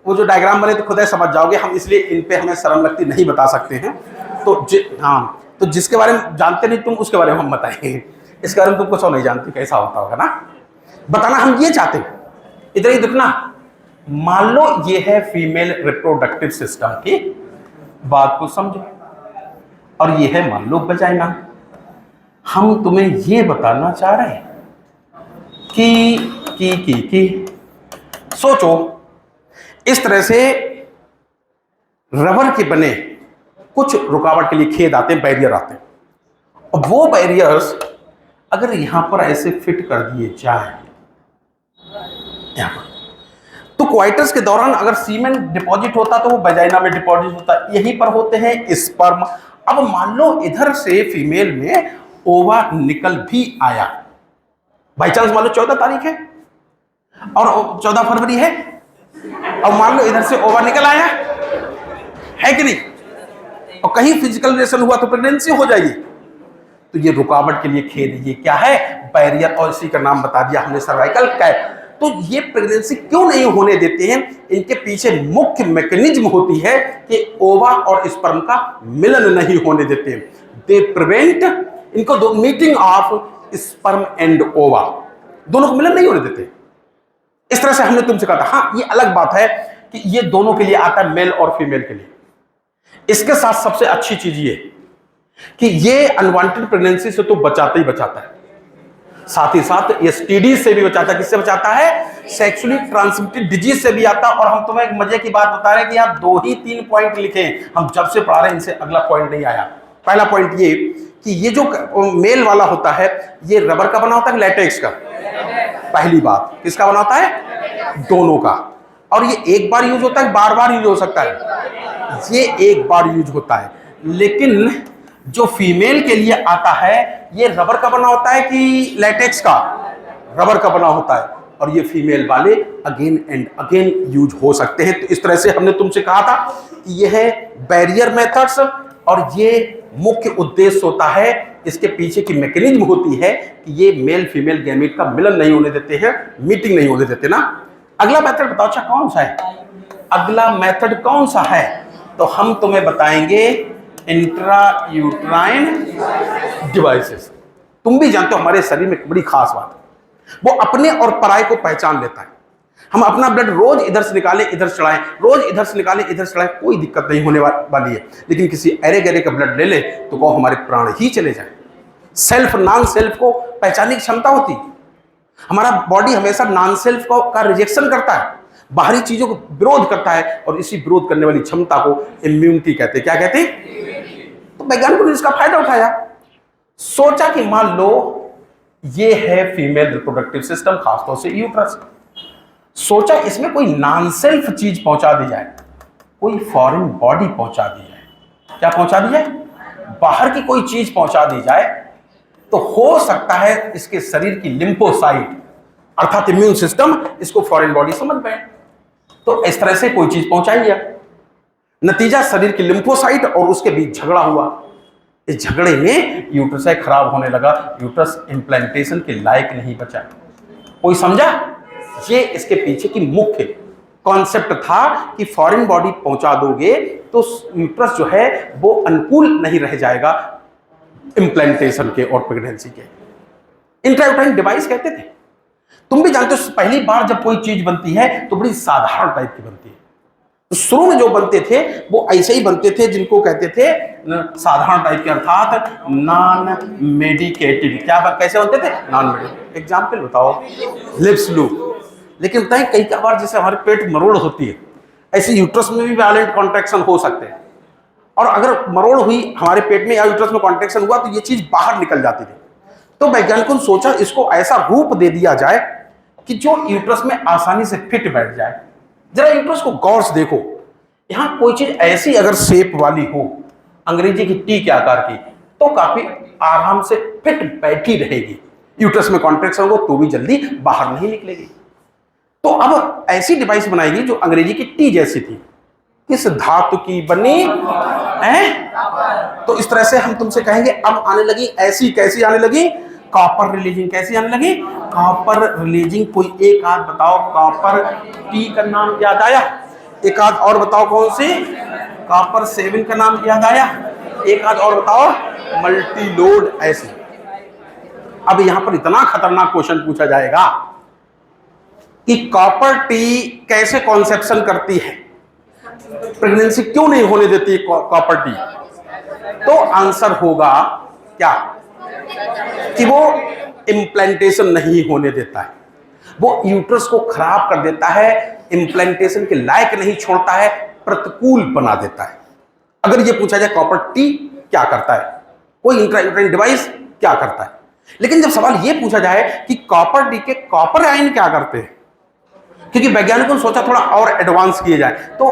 वो जो डायग्राम बने तो खुद ही समझ जाओगे, हम इसलिए इन पे हमें शर्म लगती नहीं बता सकते हैं। तो हाँ, तो जिसके बारे में जानते नहीं तुम उसके बारे में हम बताएंगे, इसके बारे में तुम कुछ और नहीं जानते कैसा होता होगा ना, बताना हम ये चाहते हैं। इधर ही देखना, मान लो ये है फीमेल रिप्रोडक्टिव सिस्टम की बात को समझो, और ये है मान लो वजाइना। हम तुम्हें ये बताना चाह रहे हैं कि सोचो, इस तरह से रबर के बने कुछ रुकावट के लिए खेद आते हैं, बैरियर आते हैं, और वो बैरियर्स अगर यहां पर ऐसे फिट कर दिए जाए यहां पर, तो क्वाइटस के दौरान अगर सीमेन डिपॉजिट होता तो वो वजाइना में डिपॉजिट होता, यहीं पर होते हैं स्पर्म। अब मान लो इधर से फीमेल में ओवा निकल भी आया, बाई चांस मान लो 14 तारीख है और 14 फरवरी है, और मान लो इधर से ओवा निकल आया, है कि नहीं, और कहीं फिजिकल रिलेशन हुआ तो प्रेगनेंसी हो जाएगी। तो ये रुकावट के लिए खेद, ये क्या है, बैरियर, और इसी का नाम बता दिया हमने, सर्वाइकल कैप। तो ये प्रेगनेंसी क्यों नहीं होने देते हैं, इनके पीछे मुख्य मैकेनिज्म होती है कि ओवा और स्पर्म का मिलन नहीं होने देते हैं। दे प्रिवेंट, इनको दो मीटिंग ऑफ स्पर्म एंड ओवा, दोनों को मिलन नहीं होने देते। इस तरह से हमने तुमसे कहा था। हाँ, ये अलग बात है कि ये दोनों के लिए आता है, मेल और फीमेल के लिए। इसके साथ सबसे अच्छी चीज ये कि ये अनवांटेड प्रेगनेंसी से तो बचाता ही बचाता है, साथ ही साथ एसटीडी से भी बचाता है। किससे बचाता है? सेक्सुअली ट्रांसमिटेड डिजीज से भी आता है। और हम तुम्हें एक मजे की बात बता रहे हैं कि आप 2 ही 3 पॉइंट लिखे, हम जब से पढ़ा रहे हैं इनसे अगला पॉइंट नहीं आया। पहला पॉइंट ये कि ये जो मेल वाला होता है ये रबर का बना होता है, लैटेक्स का? पहली बात, किसका बना होता है? दोनों का। और ये एक बार यूज होता है, बार बार यूज हो सकता है? ये एक बार यूज होता है। लेकिन जो फीमेल के लिए आता है ये रबर का बना होता है कि लैटेक्स का? रबर का बना होता है। और ये फीमेल वाले अगेन एंड अगेन यूज हो सकते हैं। तो इस तरह से हमने तुमसे कहा था कि यह है बैरियर मेथड्स, और ये मुख्य उद्देश्य होता है, इसके पीछे की मैकेनिज्म होती है कि ये मेल फीमेल गैमेट का मिलन नहीं होने देते हैं, मीटिंग नहीं होने देते ना। अगला मेथड बताओ, अच्छा कौन सा है? अगला मेथड कौन सा है? तो हम तुम्हें बताएंगे इंट्रा यूट्राइन डिवाइसेस। तुम भी जानते हो हमारे शरीर में बड़ी खास बात है, वो अपने और पराये को पहचान लेता है। हम अपना ब्लड रोज इधर से निकालें इधर चढ़ाएं, रोज इधर से निकालें इधर चढ़ाएं, कोई दिक्कत नहीं होने वाली है। लेकिन किसी अरे गरे का ब्लड ले ले तो वो हमारे प्राण ही चले जाए। सेल्फ नॉन सेल्फ को पहचानने की क्षमता होती। हमारा बॉडी हमेशा नॉन सेल्फ का रिजेक्शन करता है, बाहरी चीजों को विरोध करता है, और इसी विरोध करने वाली क्षमता को इम्यूनिटी कहते हैं। क्या कहते हैं? तो वैज्ञानिकों ने इसका फायदा उठाया, सोचा कि मान लो ये है फीमेल रिप्रोडक्टिव सिस्टम, खासतौर से यूट्रस। सोचा इसमें कोई नॉन सेल्फ चीज पहुंचा दी जाए, कोई फॉरेन बॉडी पहुंचा दी जाए। क्या पहुंचा दी जाए? बाहर की कोई चीज पहुंचा दी जाए, तो हो सकता है इसके शरीर की लिम्फोसाइट अर्थात इम्यून सिस्टम इसको फॉरेन बॉडी समझ पाए। तो इस तरह से कोई चीज पहुंचाई गया, नतीजा शरीर की लिम्फोसाइट और उसके बीच झगड़ा हुआ। इस झगड़े में यूट्रस खराब होने लगा, यूट्रस इम्प्लांटेशन के लायक नहीं बचा। कोई समझा? ये इसके पीछे की मुख्य कॉन्सेप्ट था कि फॉरेन बॉडी पहुंचा दोगे तो यूट्रस जो है वो अनुकूल नहीं रह जाएगा इम्प्लांटेशन के और प्रेगनेंसी के। इंट्रायूट्राइन डिवाइस कहते थे। तुम भी जानते हो पहली बार जब कोई चीज बनती है तो बड़ी साधारण टाइप की बनती है। तो शुरू में जो बनते थे वो ऐसे ही बनते थे, जिनको कहते थे साधारण टाइप के, अर्थात नॉन मेडिकेटेड। क्या कैसे बनते थे? Non medicated. एग्जाम्पल बताओ, लिप्स लूप। लेकिन बताएं कई बार जैसे हमारे पेट मरोड़ होती है, ऐसे यूट्रस में भी वायलेंट कॉन्ट्रैक्शन हो सकते हैं। और अगर मरोड़ हुई हमारे पेट में या यूट्रस में कॉन्ट्रैक्शन हुआ तो ये चीज बाहर निकल जाती थी। तो वैज्ञानिकों ने सोचा इसको ऐसा रूप दे दिया जाए कि जो यूट्रस में आसानी से फिट बैठ जाए। जरा यूट्रस को गौर से देखो, यहां कोई चीज ऐसी अगर शेप वाली हो, अंग्रेजी की टी के आकार की, तो काफी आराम से फिट बैठी रहेगी। यूट्रस में कॉन्ट्रैक्शन हो तो भी जल्दी बाहर नहीं निकलेगी। तो अब ऐसी डिवाइस बनाएगी जो अंग्रेजी की टी जैसी थी, किस धातु की बनी है? तो इस तरह से हम तुमसे कहेंगे अब आने लगी ऐसी, कैसी आने लगी? Copper releasing. कैसी आने लगी? Copper releasing. कोई एक आध बताओ, कॉपर टी का नाम याद आया? एक आध और बताओ, कौन सी? कॉपर 7 का नाम याद आया? एक आध और बताओ, मल्टी लोड। ऐसी। अब यहां पर इतना खतरनाक क्वेश्चन पूछा जाएगा कि कॉपर टी कैसे कॉन्सेप्शन करती है, प्रेगनेंसी क्यों नहीं होने देती कॉपर टी? तो आंसर होगा क्या? कि वो इम्प्लांटेशन नहीं होने देता है, वो यूट्रस को खराब कर देता है, इम्प्लांटेशन के लायक नहीं छोड़ता है, प्रतिकूल बना देता है। अगर ये पूछा जाए कॉपर टी क्या करता है, कोई इंट्रायूटेराइन डिवाइस क्या करता है, लेकिन जब सवाल ये पूछा जाए कि कॉपर टी के कॉपर आयन क्या करते हैं, क्योंकि वैज्ञानिकों ने सोचा थोड़ा और एडवांस किए जाए, तो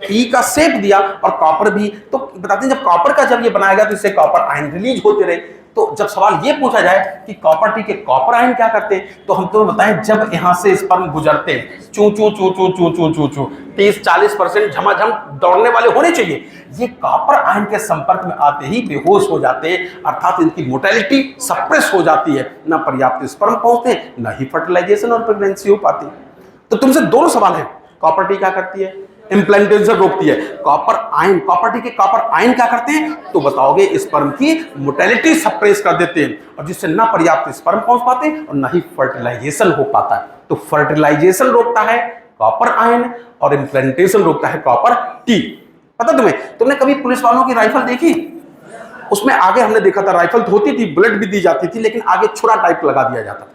टी का शेप दिया और कॉपर भी, तो बताते हैं जब कॉपर का जब ये बनाएगा तो इससे कॉपर आयन रिलीज होते रहे। तो जब सवाल ये पूछा जाए कि कॉपर टी के कॉपर आयन क्या करते हैं, तो हम तुम्हें बताएं जब यहां से स्पर्म गुजरते हैं, चू चू चू चू चू चू चू चू 30-40% झमाझम दौड़ने वाले होने चाहिए, ये कॉपर आयन के संपर्क में आते ही बेहोश हो जाते हैं, अर्थात इनकी मोर्टेलिटी सप्रेस हो जाती है, ना पर्याप्त स्पर्म पहुंचते, ना ही फर्टिलाइजेशन और प्रेगनेंसी हो पाती। तो तुमसे दोनों सवाल है, कॉपर टी क्या करती है? इम्प्लांटेशन रोकती है। कॉपर आयन, कॉपर टी के कॉपर आयन क्या करते हैं? तो बताओगे स्पर्म की मोर्टेलिटी सप्रेस कर देते हैं, और जिससे ना पर्याप्त स्पर्म पहुंच पाते और ना ही फर्टिलाइजेशन हो पाता है। तो फर्टिलाइजेशन रोकता है कॉपर आयन और इम्प्लांटेशन रोकता है कॉपर टी। पता तुम्हें, तुमने कभी पुलिस वालों की राइफल देखी? उसमें आगे हमने देखा था राइफल तो होती थी, बुलेट भी दी जाती थी, लेकिन आगे छुरा टाइप लगा दिया जाता था,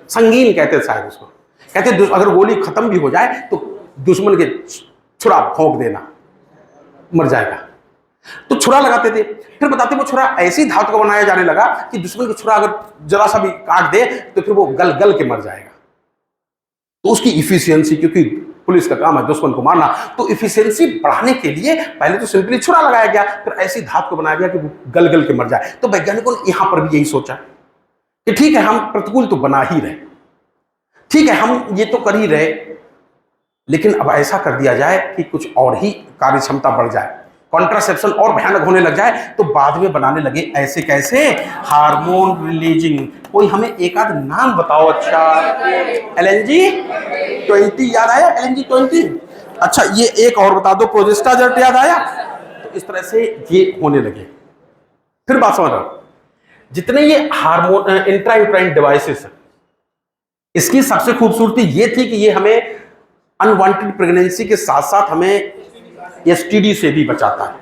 संगीन कहते शायद उसको, कहते अगर गोली खत्म भी हो जाए तो दुश्मन के छुरा भोंक देना, मर जाएगा। तो छुरा लगाते थे। फिर बताते वो छुरा ऐसी धातु का बनाया जाने लगा कि दुश्मन की छुरा अगर जरा सा भी काट दे तो फिर वो गल गल के मर जाएगा। तो उसकी इफिशियंसी, क्योंकि पुलिस का काम है दुश्मन को मारना, तो इफिशियंसी बढ़ाने के लिए पहले तो सिंपली छुरा लगाया गया, फिर ऐसी धातु को बनाया गया कि वो गल गल के मर जाए। तो वैज्ञानिकों ने यहां पर भी यही सोचा कि ठीक है हम प्रतिकूल तो बना ही रहे, ठीक है हम ये तो कर ही रहे, लेकिन अब ऐसा कर दिया जाए कि कुछ और ही कार्य क्षमता बढ़ जाए, कॉन्ट्रासेप्शन और भयानक होने लग जाए, तो बाद में बनाने लगे। ऐसे कैसे? Hormone releasing. कोई हमें एक आध नाम बताओ। अच्छा, LNG 20 याद आया? LNG 20। अच्छा, ये एक और बता दो, प्रोजेस्टाजर्ट याद आया? तो इस तरह से ये होने लगे। फिर बात समझ रहा, जितने ये हार्मोन इंट्रायूटेराइन डिवाइसेस, इसकी सबसे खूबसूरती ये थी कि ये हमें अनवांटेड प्रेगनेंसी के साथ साथ हमें STD से भी बचाता है,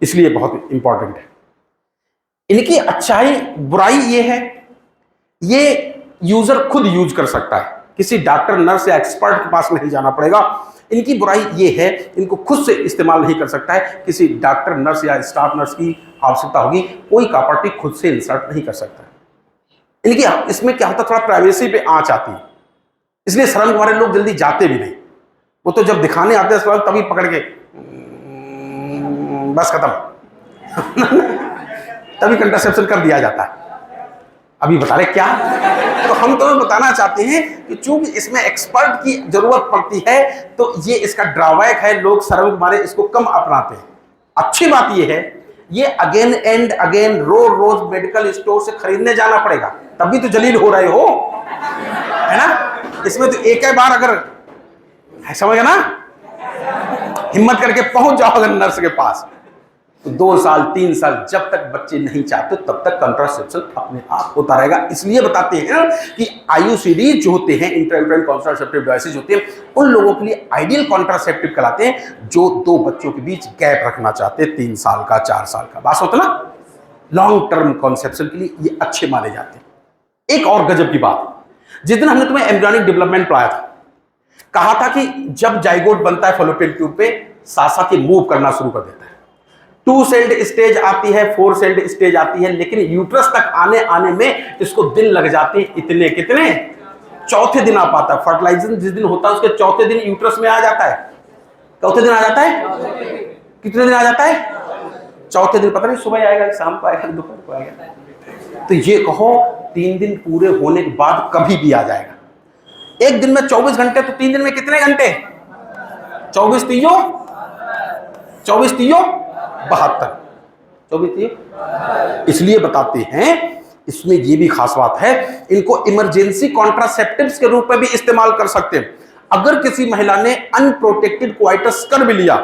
इसलिए बहुत इंपॉर्टेंट है। इनकी अच्छाई बुराई ये है, ये यूजर खुद यूज कर सकता है, किसी डॉक्टर नर्स या एक्सपर्ट के पास नहीं जाना पड़ेगा। इनकी बुराई ये है, इनको खुद से इस्तेमाल नहीं कर सकता है, किसी डॉक्टर नर्स या स्टाफ नर्स की आवश्यकता होगी, कोई कॉपर टी खुद से इंसर्ट नहीं कर सकता। इनकी इसमें क्या होता, थोड़ा प्राइवेसी पे आंच आती है, इसलिए शर्म वाले लोग जल्दी जाते भी नहीं। वो तो जब दिखाने आते हैं तभी पकड़ के बस खत्म तभी कंट्रासेप्शन कर दिया जाता है। अभी बता रहे क्या? तो हम तो बताना चाहते हैं कि चूंकि इसमें एक्सपर्ट की जरूरत पड़ती है, तो ये इसका ड्रॉबैक है, लोग शर्म के मारे इसको कम अपनाते हैं। अच्छी बात ये है, ये अगेन एंड अगेन रोज मेडिकल स्टोर से खरीदने जाना पड़ेगा, तभी तो जलील हो रहे हो, है ना? इसमें तो एक ही बार अगर समझ गए ना, हिम्मत करके पहुंच जाओ अगर नर्स के पास, तो 2 साल 3 साल जब तक बच्चे नहीं चाहते तब तक कंट्रासेप्शन अपने आप होता रहेगा। इसलिए बताते हैं कि IUCD जो होते हैं, इंट्रायूटेराइन कॉन्ट्रासेप्टिव डिवाइसेज होते हैं, उन लोगों के लिए आइडियल कॉन्ट्रासेप्टिव कहलाते हैं जो 2 बच्चों के बीच गैप रखना चाहते हैं, 3 साल का 4 साल का, बात होता ना, लॉन्ग टर्म कॉन्सेप्शन के लिए ये अच्छे माने जाते हैं। एक और गजब की बात, जिस दिन हमने तुम्हें एम्ब्रियोनिक डेवलपमेंट पढ़ाया था, कहा था कि जब जाइगोट बनता है फैलोपियन ट्यूब पे, साथ साथ ये मूव करना शुरू कर देता है। 2 सेल्ड स्टेज आती है, 4 सेल्ड स्टेज आती है, लेकिन यूट्रस तक आने में इसको दिन लग जाते हैं, इतने कितने चौथे दिन आ पाता है। फर्टिलाइजेशन जिस दिन होता है उसके चौथे दिन यूट्रस में आ जाता है। चौथे दिन आ जाता है। कितने दिन आ जाता है? चौथे दिन। पता नहीं सुबह आएगा, शाम को आएगा, दोपहर को आएगा। तो ये कहो 3 दिन पूरे होने के बाद कभी भी आ जाएगा। एक दिन में 24 घंटे, तो 3 दिन में कितने घंटे? 24 तीयो 72। 24 तीयो। इसलिए बताते हैं, इसमें ये भी खास बात है, इनको इमरजेंसी कॉन्ट्रासेप्टिव्स के रूप में भी इस्तेमाल कर सकते हैं। अगर किसी महिला ने अनप्रोटेक्टेड क्वाइटस कर भी लिया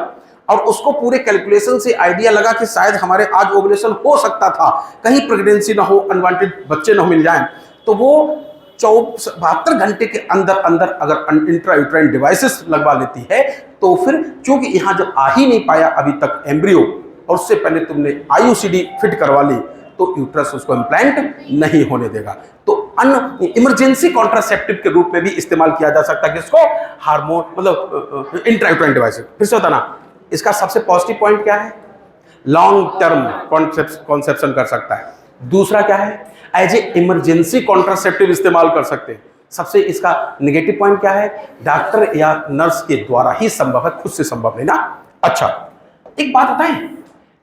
और उसको पूरे कैलकुलेशन से आइडिया लगा कि शायद हमारे आज ओवुलेशन हो सकता था, कहीं प्रेगनेंसी ना हो, अनवांटेड बच्चे ना मिल जाएं, तो वो 72 घंटे के अंदर अंदर अगर इंट्रायूट्राइन डिवाइसेस लगवा लेती है, तो फिर चूंकि यहां जब आ ही नहीं पाया अभी तक एम्ब्रियो, और उससे पहले तुमने आईयूसीडी फिट करवा ली, तो यूट्रस उसको इम्प्लांट नहीं होने देगा। तो इमरजेंसी कॉन्ट्रासेप्टिव के रूप में भी इस्तेमाल किया जा सकता है किसको? हार्मोन, मतलब इंट्रायूट्राइन डिवाइस। फिर से बताना, इसका सबसे पॉजिटिव पॉइंट क्या है? लॉन्ग टर्म कॉन्सेप्शन कर सकता है। दूसरा क्या है? एज ए इमरजेंसी कॉन्ट्रासेप्टिव इस्तेमाल कर सकते हैं। सबसे इसका नेगेटिव पॉइंट क्या है? डॉक्टर या नर्स के द्वारा ही संभव है, खुद से संभव नहीं ना। अच्छा, एक बात बताएं,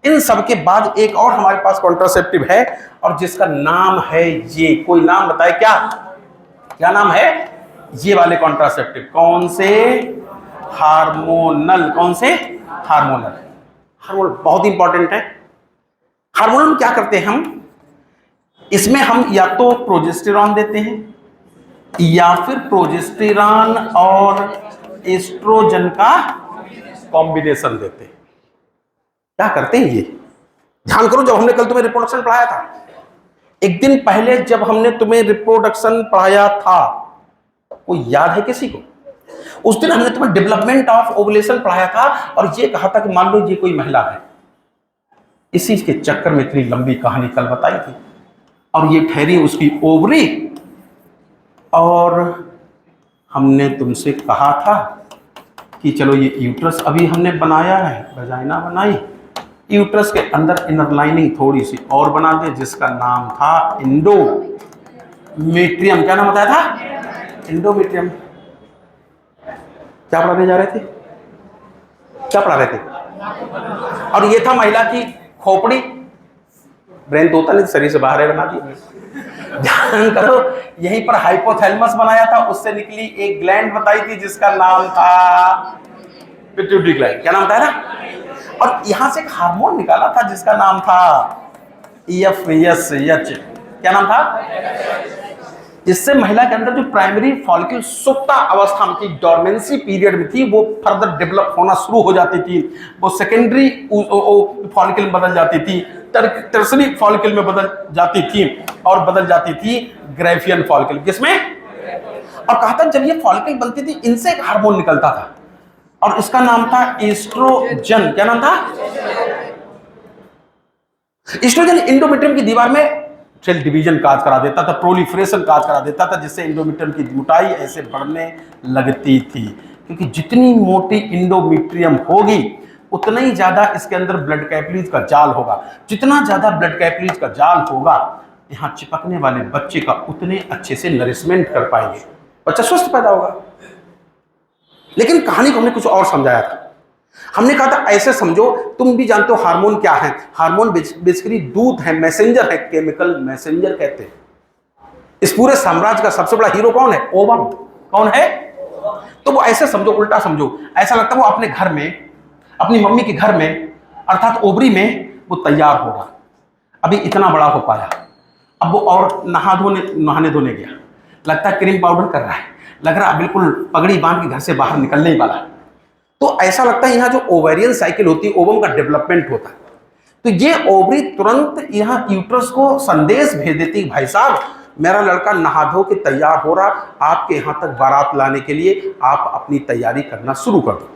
इन सब के बाद एक और हमारे पास कॉन्ट्रासेप्टिव है, और जिसका नाम है ये, कोई नाम बताए क्या? क्या नाम है ये वाले कॉन्ट्रासेप्टिव? कौन से? हार्मोनल। कौन से? हार्मोनल। हार्मोनल बहुत इंपॉर्टेंट है। हार्मोनल में क्या करते हैं हम? इसमें हम या तो प्रोजेस्टेरॉन देते हैं, या फिर प्रोजेस्टेरॉन और एस्ट्रोजन का कॉम्बिनेशन देते हैं। क्या करते हैं ये? ध्यान करो, जब हमने कल तुम्हें रिप्रोडक्शन पढ़ाया था, एक दिन पहले जब हमने तुम्हें रिप्रोडक्शन पढ़ाया था, वो याद है किसी को? उस दिन हमने तुम्हें डेवलपमेंट ऑफ ओवुलेशन पढ़ाया था, और ये कहा था कि मान लो ये कोई महिला है, इसी के चक्कर में इतनी लंबी कहानी कल बताई थी, और ये ठहरी उसकी ओवरी, और हमने तुमसे कहा था कि चलो ये यूट्रस अभी हमने बनाया है, वजाइना बनाई, यूट्रस के अंदर इनर लाइनिंग थोड़ी सी और बना दे, जिसका नाम था इंडोमेट्रियम। क्या नाम बताया था? इंडोमेट्रियम। क्या पढ़ाने जा रहे थे? क्या पढ़ा रहे थे? और ये था महिला की खोपड़ी। ब्रेन तो होता नहीं, शरीर से बाहर है, बना दिया। ध्यान करो, यहीं पर हाइपोथैलेमस बनाया था, उससे निकली एक ग्लैंड बताई थी जिसका नाम था पिट्यूटरी ग्लैंड। क्या नाम था ना? और यहां से एक हार्मोन निकाला था जिसका नाम था EFSH। क्या नाम था? जिससे महिला के अंदर जो प्राइमरी फॉलिकल सुप्ता अवस्था में थी, डोर्मेंसी पीरियड में थी, वो फर्दर डेवलप होना शुरू हो जाती थी, वो सेकेंडरी फॉलिकल में बदल जाती थी, टर्सरी फॉलिकल में बदल जाती थी, और बदल जाती थी ग्रेफियन फॉलिकल। किसमें? और कहा था जब ये फॉलिकल बनती थी, इनसे एक हार्मोन निकलता था, और इसका नाम था एस्ट्रोजन। क्या नाम था? एस्ट्रोजन इंडोमेट्रियम की दीवार में सेल डिवीजन काज करा देता था, प्रोलिफरेशन काज करा देता था, जिससे इंडोमेट्रियम की मोटाई ऐसे बढ़ने लगती थी। क्योंकि जितनी मोटी इंडोमेट्रियम होगी, उतना ही ज्यादा इसके अंदर ब्लड कैपिलरीज का जाल होगा। जितना ज्यादा ब्लड कैपिलरीज का जाल होगा, यहां चिपकने वाले बच्चे का उतने अच्छे से नरिशमेंट कर पाएंगे, बच्चा स्वस्थ पैदा होगा। लेकिन कहानी को हमने कुछ और समझाया था। हमने कहा था ऐसे समझो, तुम भी जानते हो हार्मोन क्या है। हार्मोन बेसिकली दूत है, मैसेंजर है, केमिकल मैसेंजर कहते हैं। इस पूरे साम्राज्य का सबसे बड़ा हीरो कौन है? ओवम। कौन है? तो वो ऐसे समझो, उल्टा समझो, ऐसा लगता है वो अपने घर में, अपनी मम्मी के घर में, अर्थात ओवरी में वो तैयार हो रहा, अभी इतना बड़ा हो पाया, अब वो और नहाने धोने गया, लगता है क्रीम पाउडर कर रहा है, लग रहा बिल्कुल पगड़ी बांध के घर से बाहर निकलने ही वाला। तो ऐसा लगता है यहाँ जो ओवेरियन साइकिल होती है, ओवम का डेवलपमेंट होता है, तो ये ओवरी तुरंत यहाँ यूट्रस को संदेश भेज देती है, भाई साहब मेरा लड़का नहा धो के तैयार हो रहा, आपके यहाँ तक बारात लाने के लिए आप अपनी तैयारी करना शुरू कर दो।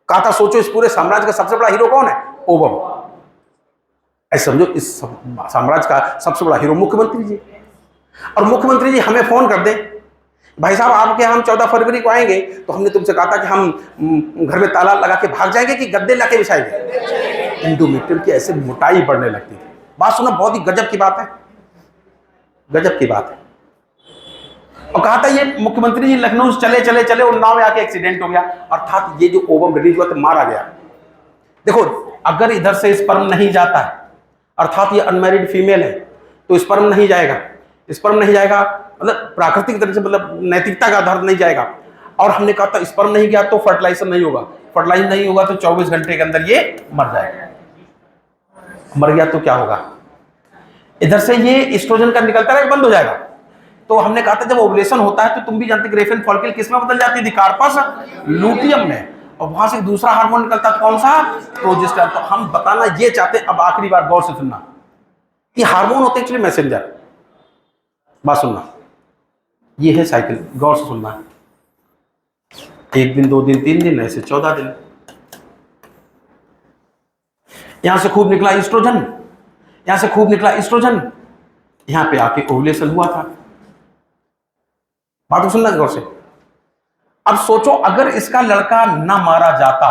कहा था सोचो, इस पूरे साम्राज्य का सबसे बड़ा हीरो कौन है? ओवम। ऐसे समझो, इस साम्राज्य का सबसे बड़ा हीरो मुख्यमंत्री जी। और मुख्यमंत्री जी हमें फोन कर दे, भाई साहब आपके यहाँ हम 14 फरवरी को आएंगे, तो हमने तुमसे कहा था कि हम घर में ताला लगा के भाग जाएंगे कि गद्दे लाके बिछाएंगे। इंडोमेट्रियम की ऐसे मोटाई बढ़ने लगती थी। बात सुना, बहुत ही गजब की बात है, गजब की बात है। और कहा था ये मुख्यमंत्री जी लखनऊ से चले चले चले उन्नाव में आके एक्सीडेंट हो गया, अर्थात ये जो ओवम रिलीज हुआ तो मारा गया। देखो अगर इधर से स्पर्म नहीं जाता है, अर्थात ये अनमैरिड फीमेल है, तो स्पर्म नहीं जाएगा, स्पर्म नहीं जाएगा मतलब प्राकृतिक तरह से, मतलब नैतिकता का आधार नहीं जाएगा। और हमने कहा था स्पर्म नहीं गया तो फर्टिलाइजेशन नहीं होगा, फर्टिलाइजेशन नहीं होगा तो 24 घंटे के अंदर ये मर जाएगा। मर गया तो क्या होगा, इधर से ये एस्ट्रोजन का निकलता रहेगा, बंद हो जाएगा। तो हमने कहा था जब ओवुलेशन होता है तो तुम भी जानते ग्रेफिन फॉलिकल किस में बदल जाती थी, कार्पस लूटियम में, और वहां से दूसरा हार्मोन निकलता था, कौन सा, प्रोजेस्टेरोन। तो हम बताना ये चाहते, अब आखिरी बार गौर से सुनना, ये हार्मोन होते एक्चुअली मैसेंजर, बात सुनना, ये है साइकिल, गौर से सुनना, 1 दिन 2 दिन 3 दिन ऐसे 14 दिन, यहां से खूब निकला एस्ट्रोजन, यहां से खूब निकला एस्ट्रोजन, यहां पे आके ओवुलेशन हुआ था। बात सुनना गौर से। अब सोचो अगर इसका लड़का ना मारा जाता,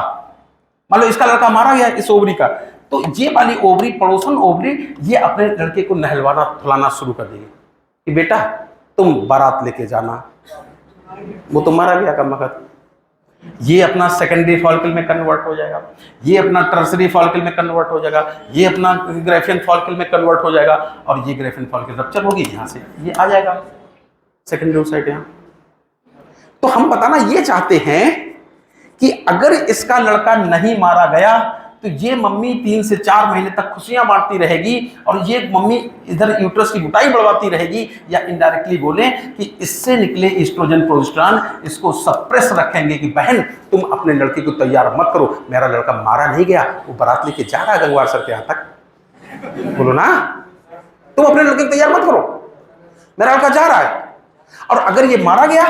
मान लो इसका लड़का मारा गया इस ओवरी का, तो ये वाली ओवरी, पड़ोसन ओवरी, ये अपने लड़के को नहलवाना फुलाना शुरू कर देगी कि बेटा तुम बारात लेके जाना, वो तो मारा गया कम वक्त, ये अपना सेकेंडरी फॉलिकल में कन्वर्ट हो जाएगा, ये अपना टर्सरी फॉलिकल में कन्वर्ट हो जाएगा, ये अपना ग्रेफियन फॉलिकल में कन्वर्ट हो जाएगा, और ये ग्रेफियन फॉलिकल रप्चर होगी, यहां से ये आ जाएगा सेकेंडरी ओसाइट यहां। तो हम बताना ये चाहते हैं कि अगर इसका लड़का नहीं मारा गया तो ये मम्मी 3 से 4 महीने तक खुशियां बांटती रहेगी, और ये मम्मी इधर यूट्रस की मोटाई बढ़वाती रहेगी, या इनडायरेक्टली बोले कि इससे निकले एस्ट्रोजन प्रोजेस्टेरोन इसको सप्रेस रखेंगे कि बहन तुम अपने लड़के को तैयार मत करो, मेरा लड़का मारा नहीं गया, वो बारात लेके जा रहा है गंगवार सर के यहां तक, बोलो ना, तुम अपने लड़के को तैयार मत करो, मेरा लड़का जा रहा है। और अगर ये मारा गया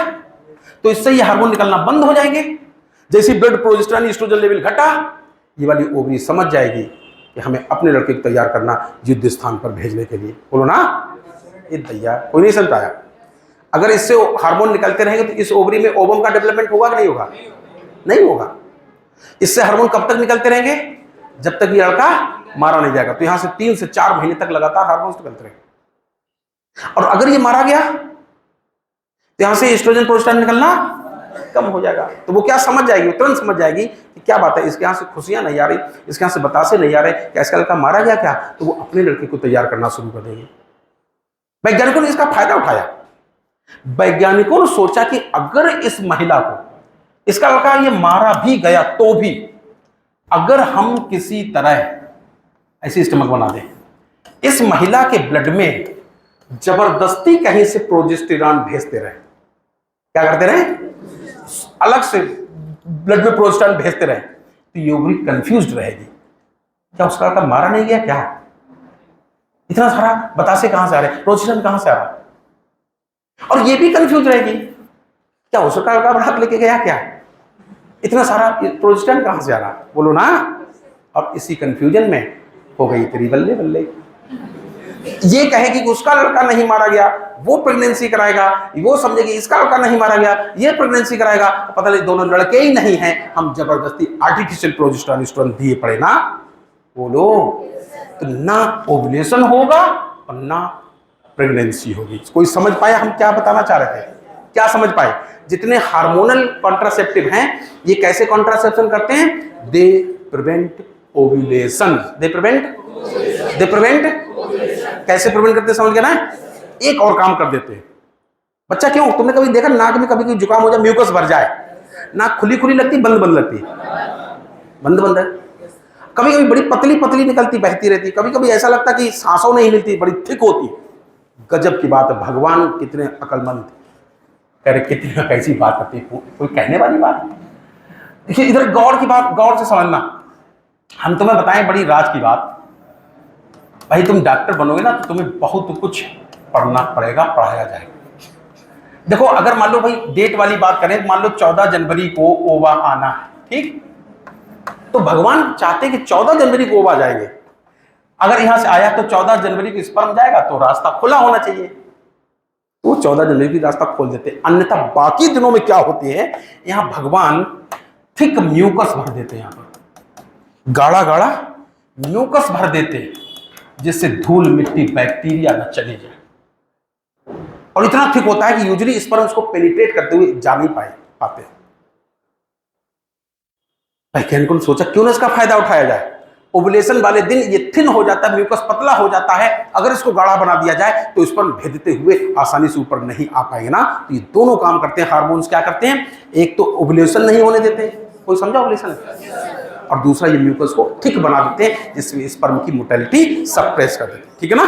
तो इससे ये हार्मोन निकलना बंद हो जाएंगे, जैसे ब्लड प्रोजेस्टेरोन एस्ट्रोजन लेवल घटा, ये वाली ओवरी समझ जाएगी कि हमें अपने लड़के को तैयार करना युद्ध स्थान पर भेजने के लिए, बोलो ना, ये दैया कोई नहीं समझ पाया। अगर इससे हार्मोन निकलते रहेंगे तो इस ओवरी में ओवम का डेवलपमेंट होगा कि नहीं होगा, नहीं होगा। इससे हार्मोन कब तक निकलते रहेंगे, जब तक ये लड़का मारा नहीं जाएगा। तो यहां से 3 से 4 महीने तक लगातार हार्मोन निकलते रहेंगे, और अगर ये मारा गया तो यहां से एस्ट्रोजन प्रोजेस्टेरोन निकलना कम हो जाएगा। तो वो क्या समझ जाएगी, तुरंत समझ जाएगी कि क्या बात है, इसके यहां से खुशियां नहीं आ रही, इसके यहां से बतासे नहीं आ रहे, क्या इसका लड़का मारा गया क्या, तो वो अपने लड़के को तैयार करना शुरू कर देगी। वैज्ञानिकों ने इसका फायदा उठाया, वैज्ञानिकों ने सोचा कि अगर इस महिला को, इसका लड़का ये मारा भी गया तो भी, अगर हम किसी तरह ऐसी स्टमक बना दें, इस महिला के ब्लड में जबरदस्ती कहीं से प्रोजेस्टेरोन भेजते रहे, क्या करते रहे, अलग से ब्लड में प्रोजेस्टेरोन भेजते रहे, तो ये ओवरी कंफ्यूज्ड रहेगी, क्या उसका लड़का मारा नहीं गया क्या, इतना सारा बतासे कहां से आ रहे, प्रोजेस्टेरोन कहां से आ रहा, और ये भी कंफ्यूज रहेगी क्या उसका लड़का बारात लेके गया क्या, इतना सारा प्रोजेस्टेरोन कहां से आ रहा, बोलो ना। और इसी कंफ्यूजन में हो गई तेरी बल्ले बल्ले, ये कहेगी कि उसका लड़का नहीं मारा गया, वो प्रेगनेंसी कराएगा, वो समझेगी इसका लड़का नहीं मारा गया, ये प्रेगनेंसी कराएगा, पता नहीं दोनों लड़के ही नहीं हैं, हम जबरदस्ती आर्टिफिशियल प्रोजेस्टेरोन एस्ट्रोजन दिए पड़े ना, बोलो, तो ना ओवुलेशन होगा और ना प्रेगनेंसी होगी। कोई समझ पाया हम क्या बताना चाह रहे थे, क्या समझ पाए। जितने हार्मोनल कॉन्ट्रासेप्टिव हैं ये कैसे कॉन्ट्रासेप्शन करते हैं, they prevent ovulation, they prevent कैसे प्रिवेंट करते समझ गए ना, एक और काम कर देते हैं। बच्चा क्यों, तुमने कभी देखा नाक में कभी जुकाम हो जाए, म्यूकस भर जाए, नाक खुली खुली लगती, बंद बंद लगती, बंद बंद है, कभी कभी बड़ी पतली पतली निकलती, बहती रहती, कभी कभी ऐसा लगता कि सांसों नहीं मिलती, बड़ी थिक होती। गजब की बात है, भगवान कितने अकलमंद, कह रहे कितनी कैसी बात करती, कोई कहने वाली बात। देखिए इधर गौर की बात, गौर से समझना, हम तुम्हें बताएं बड़ी राज की बात, भाई तुम डॉक्टर बनोगे ना तो तुम्हें बहुत कुछ पढ़ना पड़ेगा, पढ़ाया जाएगा। देखो अगर मान लो भाई डेट वाली बात करें, मान लो 14 जनवरी को ओवा आना है, ठीक, तो भगवान चाहते कि 14 जनवरी को ओवा जाएंगे, अगर यहां से आया तो 14 जनवरी को स्पर्म जाएगा, तो रास्ता खुला होना चाहिए, तो 14 जनवरी की रास्ता खोल देते। अन्यथा बाकी दिनों में क्या होती है, यहां भगवान थिक म्यूकस भर देते, यहां पर गाढ़ा गाढ़ा म्यूकस भर देते, जिससे धूल मिट्टी बैक्टीरिया न चली जाए। और इतना थिक होता है कि यूजुअली स्पर्म उसको पेनिट्रेट करते हुए जा नहीं पाते। वैज्ञानिकों ने सोचा क्यों ना इसका फायदा उठाया जाए। ओवुलेशन वाले दिन ये थिन हो जाता है, म्यूकस पतला हो जाता है, अगर इसको गाढ़ा बना दिया जाए तो स्पर्म भेदते हुए आसानी से ऊपर नहीं आ पाएंगे ना। तो ये दोनों काम करते हैं हार्मोन्स। क्या करते हैं? एक तो ओवुलेशन नहीं होने देते, कोई समझा ओवुलेशन, और दूसरा ये म्यूकस को थिक बना देते हैं जिसमें स्पर्म की मोटिलिटी सप्रेस कर देते हैं। ठीक है ना।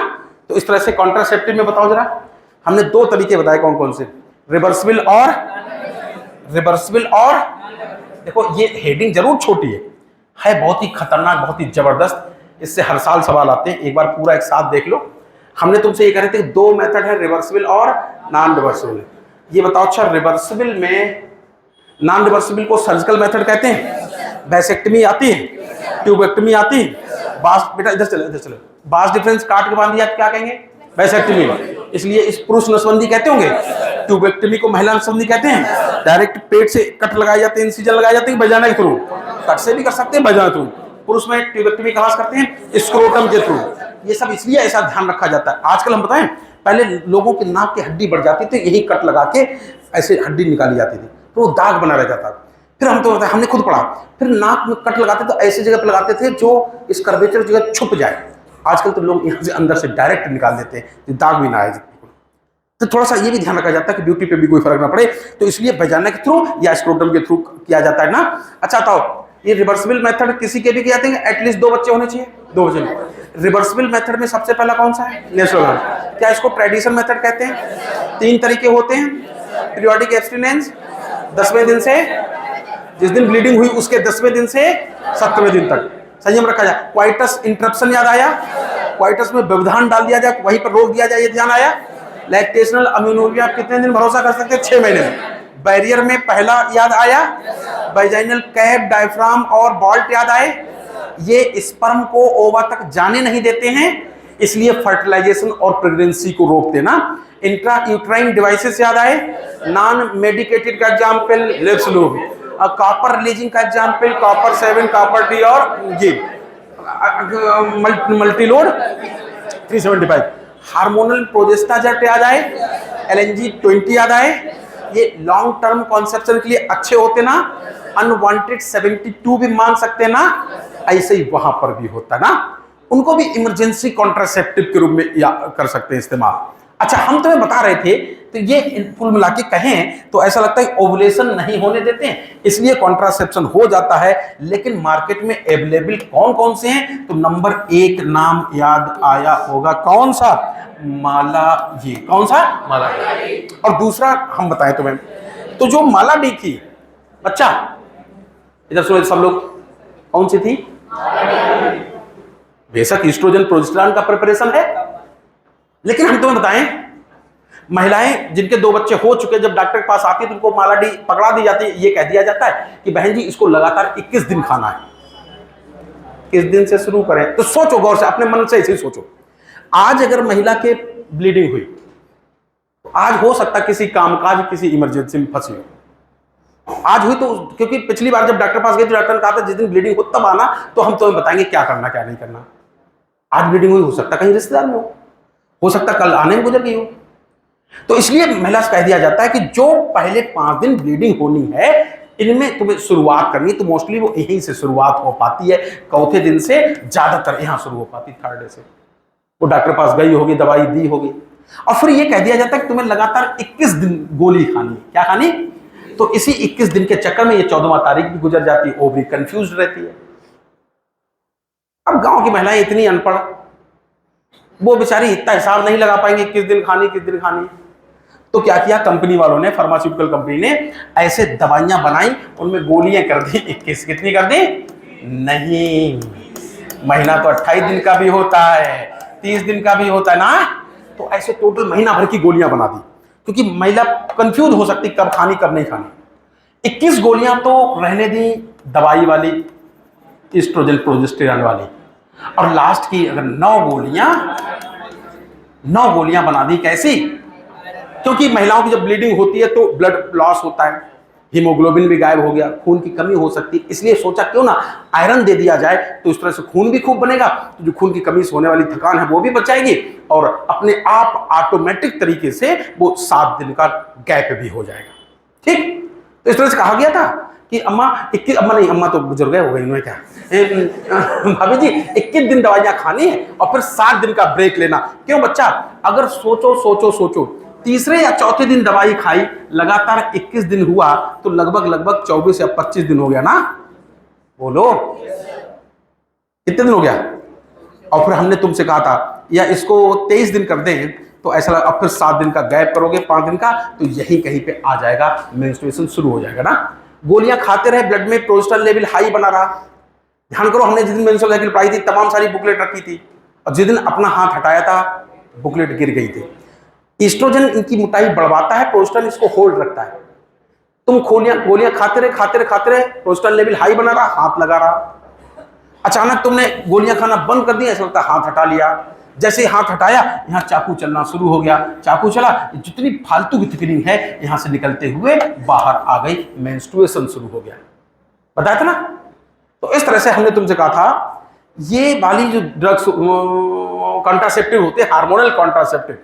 तो इस तरह से कॉन्ट्रासेप्टिव में बताओ जरा, हमने 2 तरीके बताए कौन कौन से, रिवर्सिबल और देखो ये हेडिंग जरूर छोटी है बहुत ही खतरनाक, बहुत ही जबरदस्त, इससे हर साल सवाल आते हैं, एक बार पूरा एक साथ देख लो। हमने तुमसे ये कह रहे थे कि 2 मेथड है, रिवर्सिबल और नॉन रिवर्सिबल। ये बताओ अच्छा, रिवर्सिबल में, नॉन रिवर्सिबल को सर्जिकल मेथड कहते हैं, वैसेक्टमी आती है, ट्यूबेक्टमी आती है, बास, बेटा इधर चलो, बास डिफरेंस काट के बांध दिया क्या कहेंगे? वैसेक्टमी। इसलिए इस पुरुष नसबंदी कहते होंगे, ट्यूबेक्टमी को महिला नसबंदी कहते हैं। डायरेक्ट पेट से कट लगाए जाते हैं, इंसिजन लगाए जाते हैं वजाना के थ्रू, कट से भी कर सकते हैं वजाना थ्रू। पुरुष में ट्यूबेक्टमी कहाँ से करते हैं? स्क्रोटम के थ्रू। ये सब इसलिए ऐसा ध्यान रखा जाता है। आजकल हम बताएं, पहले लोगों की नाक की हड्डी बढ़ जाती थी, यही कट लगा के ऐसे हड्डी निकाली जाती थी, तो वो दाग बना रह जाता। फिर हम तो हमने खुद पढ़ा, फिर नाक में कट लगाते तो ऐसी जगह पर लगाते थे जो इस कर्वेचर जगह छुप जाए। आजकल तो लोग यहाँ से अंदर से डायरेक्ट निकाल देते हैं, दाग भी ना आए। तो थोड़ा सा ये भी ध्यान रखा जाता है कि ब्यूटी पे भी कोई फर्क ना पड़े, तो इसलिए वजाना के थ्रू या स्क्रोटम के थ्रू किया जाता है ना। अच्छा बताओ, ये रिवर्सिबल मेथड किसी के भी किया जाते हैं, एटलीस्ट 2 बच्चे होने चाहिए, 2 बच्चे। रिवर्सिबल मेथड में सबसे पहला कौन सा है? नेचुरल। क्या इसको ट्रेडिशन मेथड कहते हैं? 3 तरीके होते हैं, पीरियोडिक एब्स्टिनेंस 10वें दिन से, जिस दिन ब्लीडिंग हुई उसके 10वें दिन से 7वें दिन तक संयम रखा जाए। क्वाइटस इंटरप्शन याद आया? क्वाइटस में व्यवधान डाल दिया जाए, वहीं पर रोक दिया जाए, ये ध्यान आया? लैक्टेशनल अम्यूनोरिया आप कितने दिन भरोसा कर सकते हैं? 6 महीने में। बैरियर में पहला याद आया? वाजाइनल कैप, डायफ्राम और बॉल्ट याद आए? ये स्पर्म को ओवा तक जाने नहीं देते हैं, इसलिए फर्टिलाइजेशन और प्रेगनेंसी को रोकते ना। इंट्रा यूट्राइन डिवाइसेस याद आए? नॉन मेडिकेटेड का example lips lube, copper releasing का एग्जाम्पल कॉपर 7, कॉपर डी और जी मल्टीलोड 375। हार्मोनल प्रोजेस्टाजेट याद आए? LNG 20 याद आए? ये लॉन्ग टर्म कॉन्सेप्शन के लिए अच्छे होते ना। अनवांटेड 72 भी मान सकते ना, ऐसे ही वहां पर भी होता ना, उनको भी इमरजेंसी कॉन्ट्रासेप्टिव के रूप में कर सकते हैं इस्तेमाल। अच्छा हम तुम्हें बता रहे थे, तो ये कुल मिला के कहें तो ऐसा लगता है ओवुलेशन नहीं होने देते हैं, इसलिए कॉन्ट्रासेप्शन हो जाता है। लेकिन मार्केट में अवेलेबल कौन कौन से हैं? तो नंबर 1 नाम याद आया होगा, कौन सा? माला जी। कौन सा? माला। और दूसरा हम बताएं तुम्हें, तो जो माला डी थी, अच्छा इधर सुनो सब लोग, कौन सी थी? बेशक ईस्ट्रोजन प्रोजेस्टेरॉन का प्रिपरेशन है, लेकिन हम तुम्हें बताएं, महिलाएं जिनके 2 बच्चे हो चुके, जब डॉक्टर के पास आती है तो उनको माला डी पकड़ा दी जाती है। ये कह दिया जाता है कि बहन जी इसको लगातार 21 दिन खाना है। किस दिन से शुरू करें? तो सोचो गौर से, अपने मन से ऐसे ही सोचो। आज अगर महिला के ब्लीडिंग हुई तो आज हो सकता किसी कामकाज, किसी इमरजेंसी में फंसी हो। आज हुई तो, क्योंकि पिछली बार जब डॉक्टर पास गए तो डॉक्टर ने कहा था जिस दिन ब्लीडिंग हो तब आना, तो हम तुम्हें बताएंगे क्या करना क्या नहीं करना। आज ब्लीडिंग हुई, हो सकता कहीं रिश्तेदार में हो सकता कल आने में गुजर गई हो। तो इसलिए महिला से कह दिया जाता है कि जो पहले 5 दिन ब्लीडिंग होनी है, इनमें तुम्हें शुरुआत करनी, तो मोस्टली वो यहीं से शुरुआत हो पाती है, चौथे दिन से ज्यादातर यहां शुरू हो पाती, 3rd डे से। वो डॉक्टर पास गई होगी, दवाई दी होगी, और फिर ये कह दिया जाता है कि तुम्हें लगातार 21 दिन गोली खानी है। क्या खानी? तो इसी 21 दिन के चक्कर में ये 14वां तारीख भी गुजर जाती है, ओवरी कंफ्यूज रहती है। अब गांव की महिलाएं इतनी अनपढ़, वो बेचारी इतना हिसाब नहीं लगा पाएंगे किस दिन खानी किस दिन खानी। तो क्या किया कंपनी वालों ने, फार्मास्यूटिकल कंपनी ने ऐसे दवाइयां बनाई, उनमें गोलियां कर दी 21। कितनी कर दी? नहीं, महीना तो 28 दिन का भी होता है, 30 दिन का भी होता है ना। तो ऐसे टोटल महीना भर की गोलियां बना दी, क्योंकि महिला कंफ्यूज हो सकती कब खानी कब नहीं खानी। 21 गोलियां तो रहने दी दवाई वाली, ईस्ट्रोजन प्रोजेस्टेरॉन वाली, और लास्ट की अगर 9 गोलियां बना दी। कैसी? क्योंकि महिलाओं की जब ब्लीडिंग होती है तो ब्लड लॉस होता है, हीमोग्लोबिन भी गायब हो गया, खून की कमी हो सकती है, इसलिए सोचा क्यों ना आयरन दे दिया जाए, तो इस तरह से खून भी खूब बनेगा, तो जो खून की कमी से होने वाली थकान है वो भी बच जाएगी और अपने आप ऑटोमेटिक तरीके से वो 7 दिन का गैप भी हो जाएगा। ठीक, तो इस तरह से कहा गया था कि अम्मा 21, अम्मा नहीं, अम्मा तो बुजुर्ग हो गई, इन्होंने क्या भाभी जी 21 दिन दवाइयां खानी है और फिर 7 दिन का ब्रेक लेना। क्यों बच्चा, अगर सोचो तीसरे या चौथे दिन दवाई खाई, लगातार 21 दिन हुआ तो लगभग 24 या 25 दिन हो गया ना, बोलो कितने दिन हो गया। और फिर हमने तुमसे कहा था या इसको 23 दिन कर दें तो ऐसा लगा, अब फिर 7 दिन का गैप करोगे 5 दिन का, तो यही कहीं पे आ जाएगा, मेंस्ट्रुएशन शुरू हो जाएगा ना। गोलियां खाते रहे, ब्लड में प्रोजेस्टेरोन लेवल हाई बना रहा। ध्यान करो, हमने जिस दिन मेंस्ट्रुअल साइकिल पढ़ाई थी तमाम सारी बुकलेट रखी थी, और जिस दिन अपना हाथ हटाया था बुकलेट गिर गई थी। ईस्ट्रोजन इनकी मोटाई बढ़वाता है, प्रोजेस्टेरोन इसको होल्ड रखता है। तुम गोलियां खाते रहे, प्रोजेस्टेरोन लेवल हाई बना रहा, हाथ लगा रहा। अचानक तुमने गोलियां खाना बंद कर दिया, ऐसा लगता है हाथ हटा लिया। जैसे ही हाथ हटाया, यहाँ चाकू चलना शुरू हो गया, चाकू चला, जितनी फालतू की थिकनिंग है यहां से निकलते हुए बाहर आ गई, मेंस्ट्रुएशन शुरू हो गया। बताया था ना। तो इस तरह से हमने तुमसे कहा था ये वाली जो ड्रग्स कॉन्ट्रासेप्टिव होते हैं, हार्मोनल कॉन्ट्रासेप्टिव,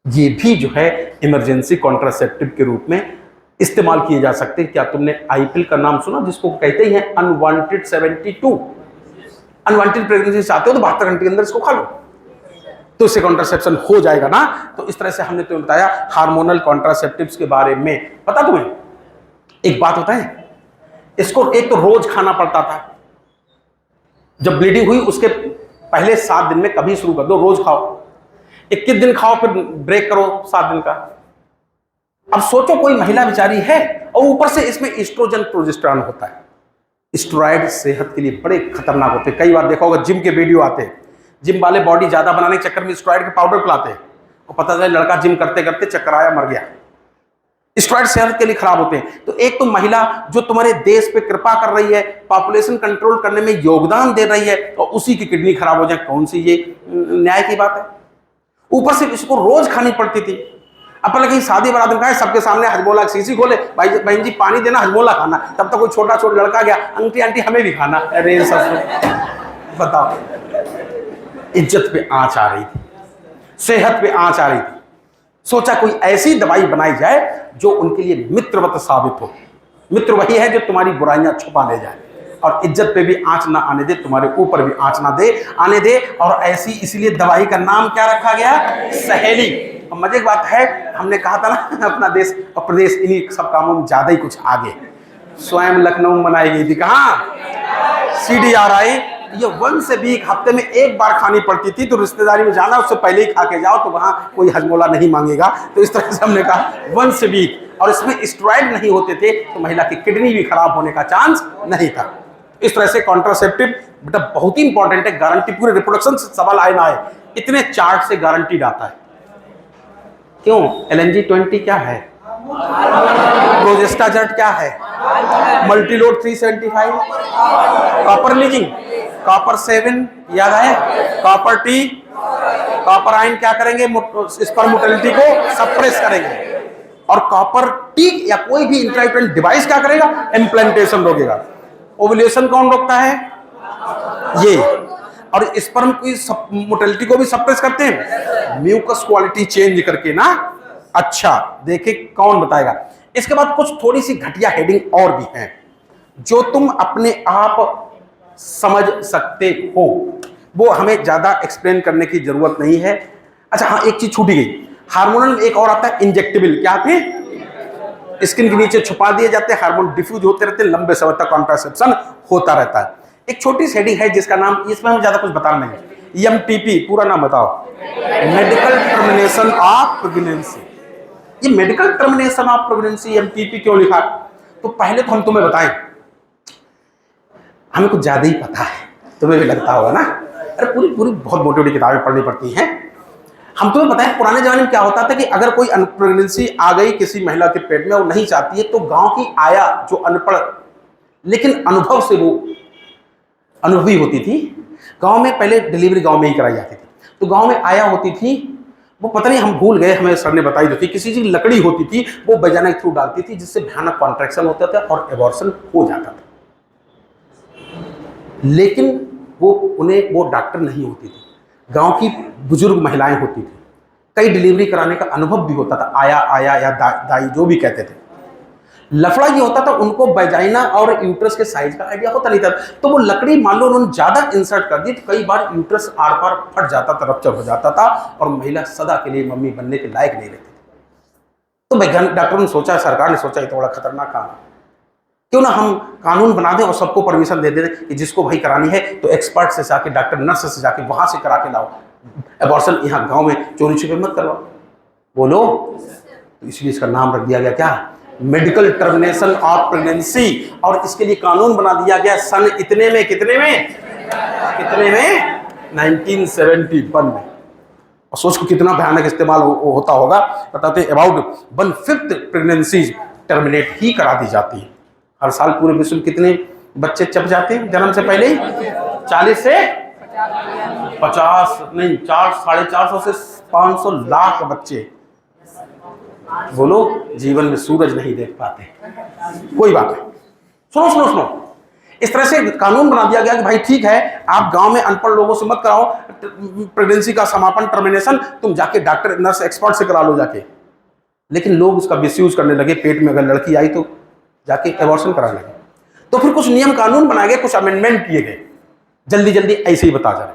ये भी जो है इमरजेंसी कॉन्ट्रासेप्टिव के रूप में इस्तेमाल किए जा सकते हैं। क्या तुमने आईपिल का नाम सुना, जिसको कहते हैं अनवांटेड 72? अनवांटेड प्रेगनेंसी चाहते हो तो 72 घंटे के अंदर इसको खा लो, तो इससे कॉन्ट्रासेप्शन हो जाएगा ना। तो इस तरह से हमने तुम्हें बताया हार्मोनल कॉन्ट्रासेप्टिव्स के बारे में। पता तुम्हें एक बात होता है, इसको एक तो रोज खाना पड़ता था, जब ब्लीडिंग हुई उसके पहले 7 दिन में कभी शुरू कर दो, रोज खाओ, 21 दिन खाओ, फिर ब्रेक करो 7 दिन का। अब सोचो कोई महिला बेचारी है और ऊपर से इसमें एस्ट्रोजन प्रोजेस्टेरोन होता है। स्टेरॉइड सेहत के लिए बड़े खतरनाक होते हैं। कई बार देखा होगा जिम के वीडियो आते हैं, जिम वाले बॉडी ज्यादा बनाने के चक्कर में स्टेरॉइड के पाउडर पिलाते हैं और पता चला लड़का जिम करते करते चक्कर आया, मर गया। स्टेरॉइड सेहत के लिए खराब होते हैं। तो एक तो महिला जो तुम्हारे देश पे कृपा कर रही है, पॉपुलेशन कंट्रोल करने में योगदान दे रही है, और उसी की किडनी खराब हो जाए, कौन सी ये न्याय की बात है। ऊपर से इसको रोज खानी पड़ती थी। अब पहले कहीं शादी बारात में सबके सामने हजमोला की शीशी खोले, भाई बहन जी पानी देना, हजमोला खाना। तब तक कोई छोटा लड़का गया, आंटी आंटी हमें भी खाना। अरे सब बताओ, इज्जत पे आंच आ रही थी, सेहत पे आंच आ रही थी। सोचा कोई ऐसी दवाई बनाई जाए जो उनके लिए मित्रवत साबित हो। मित्र वही है जो तुम्हारी बुराइयां छुपा ले जाए और इज्जत पे भी आंच ना आने दे, तुम्हारे ऊपर भी आंच ना दे आने दे। और ऐसी इसलिए दवाई का नाम क्या रखा गया, सहेली। और मजे की बात है, हमने कहा था ना अपना देश और प्रदेश इन्हीं सब कामों में ज्यादा ही कुछ आगे। स्वयं लखनऊ बनाई गई थी, कहाँ, CDRI। ये 1 से वीक हफ्ते में एक बार खानी पड़ती थी, तो रिश्तेदारी में जाना उससे पहले ही खा के जाओ, तो वहां कोई हजमोला नहीं मांगेगा। तो इस तरह से हमने कहा 1 से वीक, और इसमें स्टेरॉइड नहीं होते थे तो महिला की किडनी भी खराब होने का चांस नहीं था। इस तरह से कॉन्ट्रासेप्टिव बेटा बहुत ही इंपॉर्टेंट है। गारंटी पूरे रिप्रोडक्शन से सवाल आए ना आए, इतने चार्ट से गारंटीड आता है। क्यों, LNG-20 क्या है, प्रोजेस्टाजर्ट क्या है, मल्टीलोड 375, कॉपर लीजिंग, कॉपर 7 याद आए, कॉपर T, कॉपर आयन क्या करेंगे, स्पर्म मोटिलिटी को सप्रेस करेंगे, और कॉपर T या कोई भी इंट्रायूटेरिन डिवाइस क्या करेगा, इम्प्लांटेशन रोकेगा। ओव्यूलेशन कौन रोकता है, ये, और स्पर्म की मोटिलिटी को भी सप्रेस करते हैं, म्यूकस क्वालिटी चेंज करके ना। अच्छा देखिए कौन बताएगा। इसके बाद कुछ थोड़ी सी घटिया हेडिंग और भी हैं जो तुम अपने आप समझ सकते हो, वो हमें ज्यादा एक्सप्लेन करने की जरूरत नहीं है। अच्छा हाँ, एक चीज छूटी गई, हार्मोनल में एक और आता है इंजेक्टेबल। क्या थे, स्किन के नीचे छुपा दिए जाते हैं, हार्मोन डिफ्यूज होते रहते हैं, लंबे समय तक कॉन्ट्रासेप्शन होता रहता है। एक छोटी सी हेडिंग है जिसका नाम, इसमें हमें ज्यादा कुछ बताना नहीं, MTP पूरा नाम बताओ, मेडिकल टर्मिनेशन ऑफ प्रेगनेंसी। ये medical termination of pregnancy MTP क्यों लिखा, तो पहले तो हम तुम्हें बताएं, हमें कुछ ज्यादा ही पता है, तुम्हें भी लगता होगा ना, अरे पूरी पूरी बहुत मोटी मोटी किताबें पढ़नी पड़ती हैं। हम तुम्हें बताएं पुराने जमाने में क्या होता था कि अगर कोई प्रेगनेंसी आ गई किसी महिला के पेट में और नहीं चाहती है, तो गांव की आया जो अनपढ़ लेकिन अनुभव से वो अनुभवी होती थी, गांव में पहले डिलीवरी गांव में ही कराई जाती थी, तो गांव में आया होती थी, वो पता नहीं, हम भूल गए, हमें सर ने बताई जो थी, किसी चीज लकड़ी होती थी वो वजाइना के थ्रू डालती थी, जिससे भयानक कॉन्ट्रैक्शन होता था और एबॉर्शन हो जाता था। लेकिन वो उन्हें वो डॉक्टर नहीं होती थी, गांव की बुजुर्ग महिलाएं होती थी। कई डिलीवरी कराने का अनुभव भी होता था, आया आया या दाई जो भी कहते थे। लफड़ा ये होता था, उनको वजाइना और यूट्रस के साइज का आइडिया होता नहीं था, तो वो लकड़ी मान लो उन्होंने ज्यादा इंसर्ट कर दी तो कई बार यूट्रस आर पार फट जाता था, रप्चर हो जाता था और महिला सदा के लिए मम्मी बनने के लायक नहीं रहती थी। तो वैज्ञानिक डॉक्टरों ने सोचा, सरकार ने सोचा, ये तो बड़ा खतरनाक काम है, क्यों ना हम कानून बना दें और सबको परमिशन दे दें कि जिसको भाई करानी है तो एक्सपर्ट से जाके, डॉक्टर नर्स से जाके वहां से करा के लाओ, एबॉर्शन यहाँ गांव में चोरी छुपे मत करवाओ। बोलो, तो इसलिए इसका नाम रख दिया गया क्या, मेडिकल टर्मिनेशन ऑफ प्रेगनेंसी। और इसके लिए कानून बना दिया गया सन कितने में 1971 में। और सोच को कितना भयानक इस्तेमाल होता होगा, बताते अबाउट 1/5 प्रेगनेंसी टर्मिनेट ही करा दी जाती है हर साल। पूरे विश्व में कितने बच्चे चप जाते हैं जन्म से पहले ही? 40 से 50 नहीं, 400-450 से 500 लाख बच्चे, बोलो, जीवन में सूरज नहीं देख पाते। कोई बात नहीं, सुनो सुनो सुनो, इस तरह से कानून बना दिया गया कि भाई ठीक है, आप गांव में अनपढ़ लोगों से मत कराओ प्रेगनेंसी का समापन, टर्मिनेशन, तुम जाके डॉक्टर नर्स एक्सपर्ट से करा लो जाके। लेकिन लोग उसका मिसयूज करने लगे, पेट में अगर लड़की आई तो जाके एबॉर्शन करा लगे। तो फिर कुछ नियम कानून बनाए गए, कुछ अमेंडमेंट किए गए, जल्दी जल्दी ऐसे ही बता जा रहे,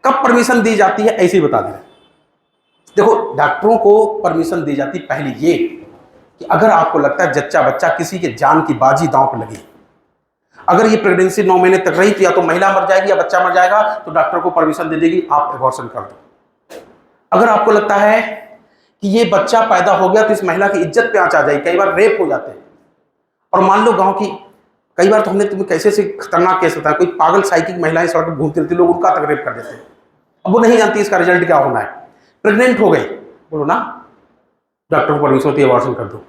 कब परमिशन दी जाती है ऐसे ही बता दे। देखो, डॉक्टरों को परमिशन दी जाती पहले ये कि अगर आपको लगता है जच्चा बच्चा किसी के जान की बाजी दांव पर लगी, अगर ये प्रेगनेंसी 9 महीने तक रही तो या तो महिला मर जाएगी या बच्चा मर जाएगा, तो डॉक्टर को परमिशन दे देगी, आप एबॉर्शन कर दो। अगर आपको लगता है कि ये बच्चा पैदा हो गया तो इस महिला की इज्जत पे आंच आ जाएगी, कई बार रेप हो जाते हैं, और मान लो गांव की, कई बार तो हमने तुम्हें कैसे से खतरनाक केस होता है, कोई पागल साइकिक महिलाएं सड़क पर घूमती रहती, लोग उनका तक रेप कर देते हैं। अब वो नहीं जानती इसका रिजल्ट क्या होना है, प्रेग्नेंट हो गई, बोलो ना, डॉक्टर को परमिशन होती है, एबॉर्शन कर दो।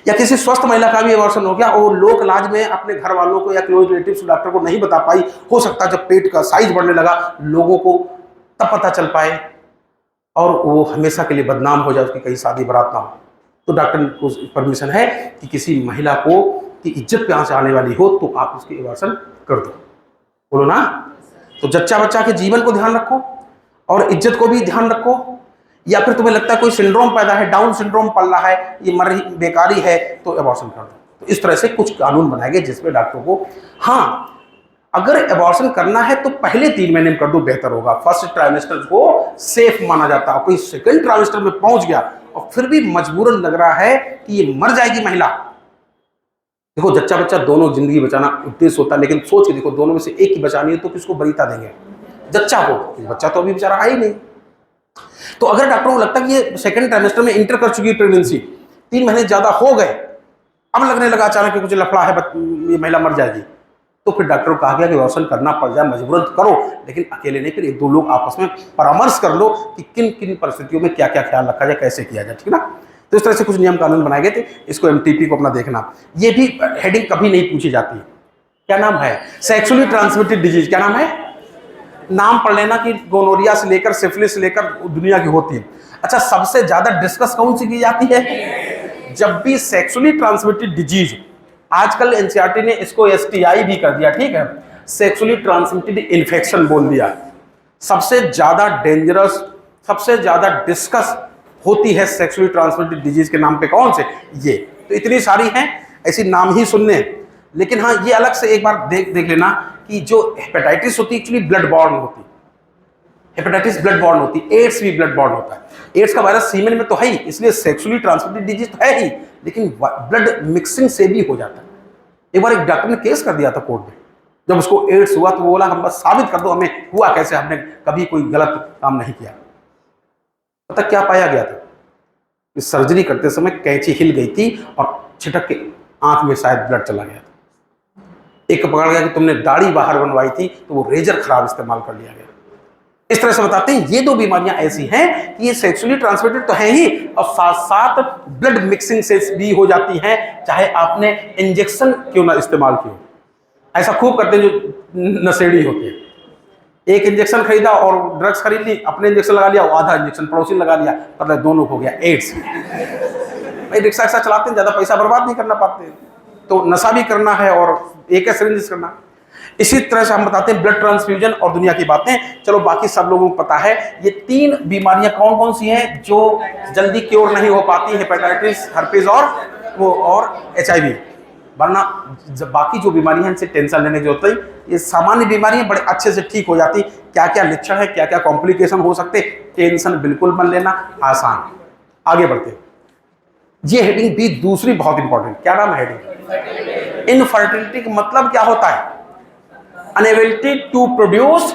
या किसी स्वस्थ महिला का भी एबॉर्शन हो गया और लोक इलाज में अपने घर वालों को या क्लोज रिलेटिव्स डॉक्टर को नहीं बता पाई, हो सकता है जब पेट का साइज बढ़ने लगा लोगों को तब पता चल पाए और वो हमेशा के लिए बदनाम हो जाए, उसकी कहीं शादी बारात ना हो, तो डॉक्टर को परमिशन है कि किसी महिला को की इज्जत पे आंच आने वाली हो तो आप उसकी एबॉर्शन कर दो। बोलो ना। तो जच्चा बच्चा के जीवन को ध्यान रखो और इज्जत को भी ध्यान रखो। या फिर तुम्हें लगता है कोई सिंड्रोम पैदा है, डाउन सिंड्रोम पल रहा है, ये मर बेकारी है, तो एबॉर्शन कर दो। तो इस तरह से कुछ कानून बनाए गए जिसमें डॉक्टरों को, हाँ, अगर एबॉर्शन करना है तो पहले 3 महीने में कर दो, बेहतर होगा। फर्स्ट ट्राइमेस्टर को सेफ माना जाता है। कोई सेकंड ट्राइमेस्टर में पहुंच गया और फिर भी मजबूरन लग रहा है कि ये मर जाएगी महिला, देखो जच्चा बच्चा दोनों जिंदगी बचाना उद्देश्य होता है, लेकिन सोच के देखो दोनों में से एक ही बचानी है तो किसको बरीता देंगे? जच्चा को। बच्चा तो अभी बेचारा है ही नहीं। तो अगर डॉक्टरों को लगता है कि ये सेकंड ट्राइमेस्टर में इंटर कर चुकी है प्रेगनेंसी, 3 महीने ज्यादा हो गए, अब लगने लगा अचानक कि कुछ लफड़ा है, ये महिला मर जाएगी, तो फिर डॉक्टर को कहा गया कि एबॉर्शन करना पड़ जाए, मजबूरन करो, लेकिन अकेले नहीं, फिर 1-2 लोग आपस में परामर्श कर लो कि किन किन परिस्थितियों में क्या क्या ख्याल रखा जाए, कैसे किया जाए, ठीक है ना। तो इस तरह से कुछ नियम कानून बनाए गए थे। इसको एमटीपी को अपना देखना। ये भी हेडिंग कभी नहीं पूछी जाती। क्या नाम है? Sexually transmitted disease. क्या नाम है? नाम पढ़ लेना कि गोनोरिया से लेकर सिफिलिस से लेकर दुनिया की होती है। अच्छा, सबसे ज्यादा डिस्कस कौन सी की जाती है? जब भी सेक्सुअली ट्रांसमिटेड डिजीज, आजकल एनसीईआरटी ने इसको एसटीआई भी कर दिया, ठीक है, सेक्सुअली ट्रांसमिटेड इन्फेक्शन बोल दिया। सबसे ज्यादा डेंजरस, सबसे ज्यादा डिस्कस होती है सेक्सुअली ट्रांसमिटेड डिजीज के नाम पे कौन से? ये तो इतनी सारी हैं, ऐसी नाम ही सुनने। लेकिन हाँ, ये अलग से एक बार देख लेना कि जो हेपेटाइटिस होती है एक्चुअली ब्लड बॉर्न होती है। हेपेटाइटिस ब्लड बॉर्न होती है, एड्स भी ब्लड बॉर्न होता है। एड्स का वायरस सीमेन में तो है ही, इसलिए सेक्सुअली ट्रांसमिटेड डिजीज तो है ही, लेकिन ब्लड मिक्सिंग से भी हो जाता है। एक बार एक डॉक्टर ने केस कर दिया था कोर्ट में, जब उसको एड्स हुआ तो वो बोला हम बस साबित कर दो हमें हुआ कैसे, हमने कभी कोई गलत काम नहीं किया। पता क्या पाया गया था? इस सर्जरी करते समय कैंची हिल गई थी और छिटक के आंख में शायद ब्लड चला गया था। एक पकड़ गया कि तुमने दाढ़ी बाहर बनवाई थी तो वो रेजर खराब इस्तेमाल कर लिया गया। इस तरह से बताते हैं ये 2 बीमारियां ऐसी हैं कि ये सेक्सुअली ट्रांसमिटेड तो है ही और साथ साथ ब्लड मिक्सिंग से भी हो जाती हैं, चाहे आपने इंजेक्शन क्यों ना इस्तेमाल किया। ऐसा खूब करते हैं जो नशेड़ी होते हैं। एक इंजेक्शन खरीदा और ड्रग्स खरीद ली, अपने इंजेक्शन लगा लिया, आधा इंजेक्शन पड़ोसी लगा लिया, मतलब दोनों हो गया एड्स। भाई रिक्शा रिक्शा चलाते हैं, ज्यादा पैसा बर्बाद नहीं करना पाते, तो नशा भी करना है और एक सिरिंज करना। इसी तरह से हम बताते हैं ब्लड ट्रांसफ्यूजन और दुनिया की बातें। चलो बाकी सब लोगों को पता है। ये 3 बीमारियां कौन कौन सी हैं जो जल्दी क्योर नहीं हो पाती, हेपेटाइटिस, हर्पीज और HIV। वरना बाकी जो बीमारियां इनसे टेंशन लेने की जरूरत नहीं, ये सामान्य बीमारियां बड़े अच्छे से ठीक हो जाती। क्या क्या लक्षण है, क्या क्या कॉम्प्लिकेशन हो सकते, टेंशन बिल्कुल मत लेना, आसान। आगे बढ़ते, ये हेडिंग भी दूसरी बहुत इंपॉर्टेंट। क्या नाम है हेडिंग? इनफर्टिलिटी का मतलब क्या होता है? अनएबिलिटी टू प्रोड्यूस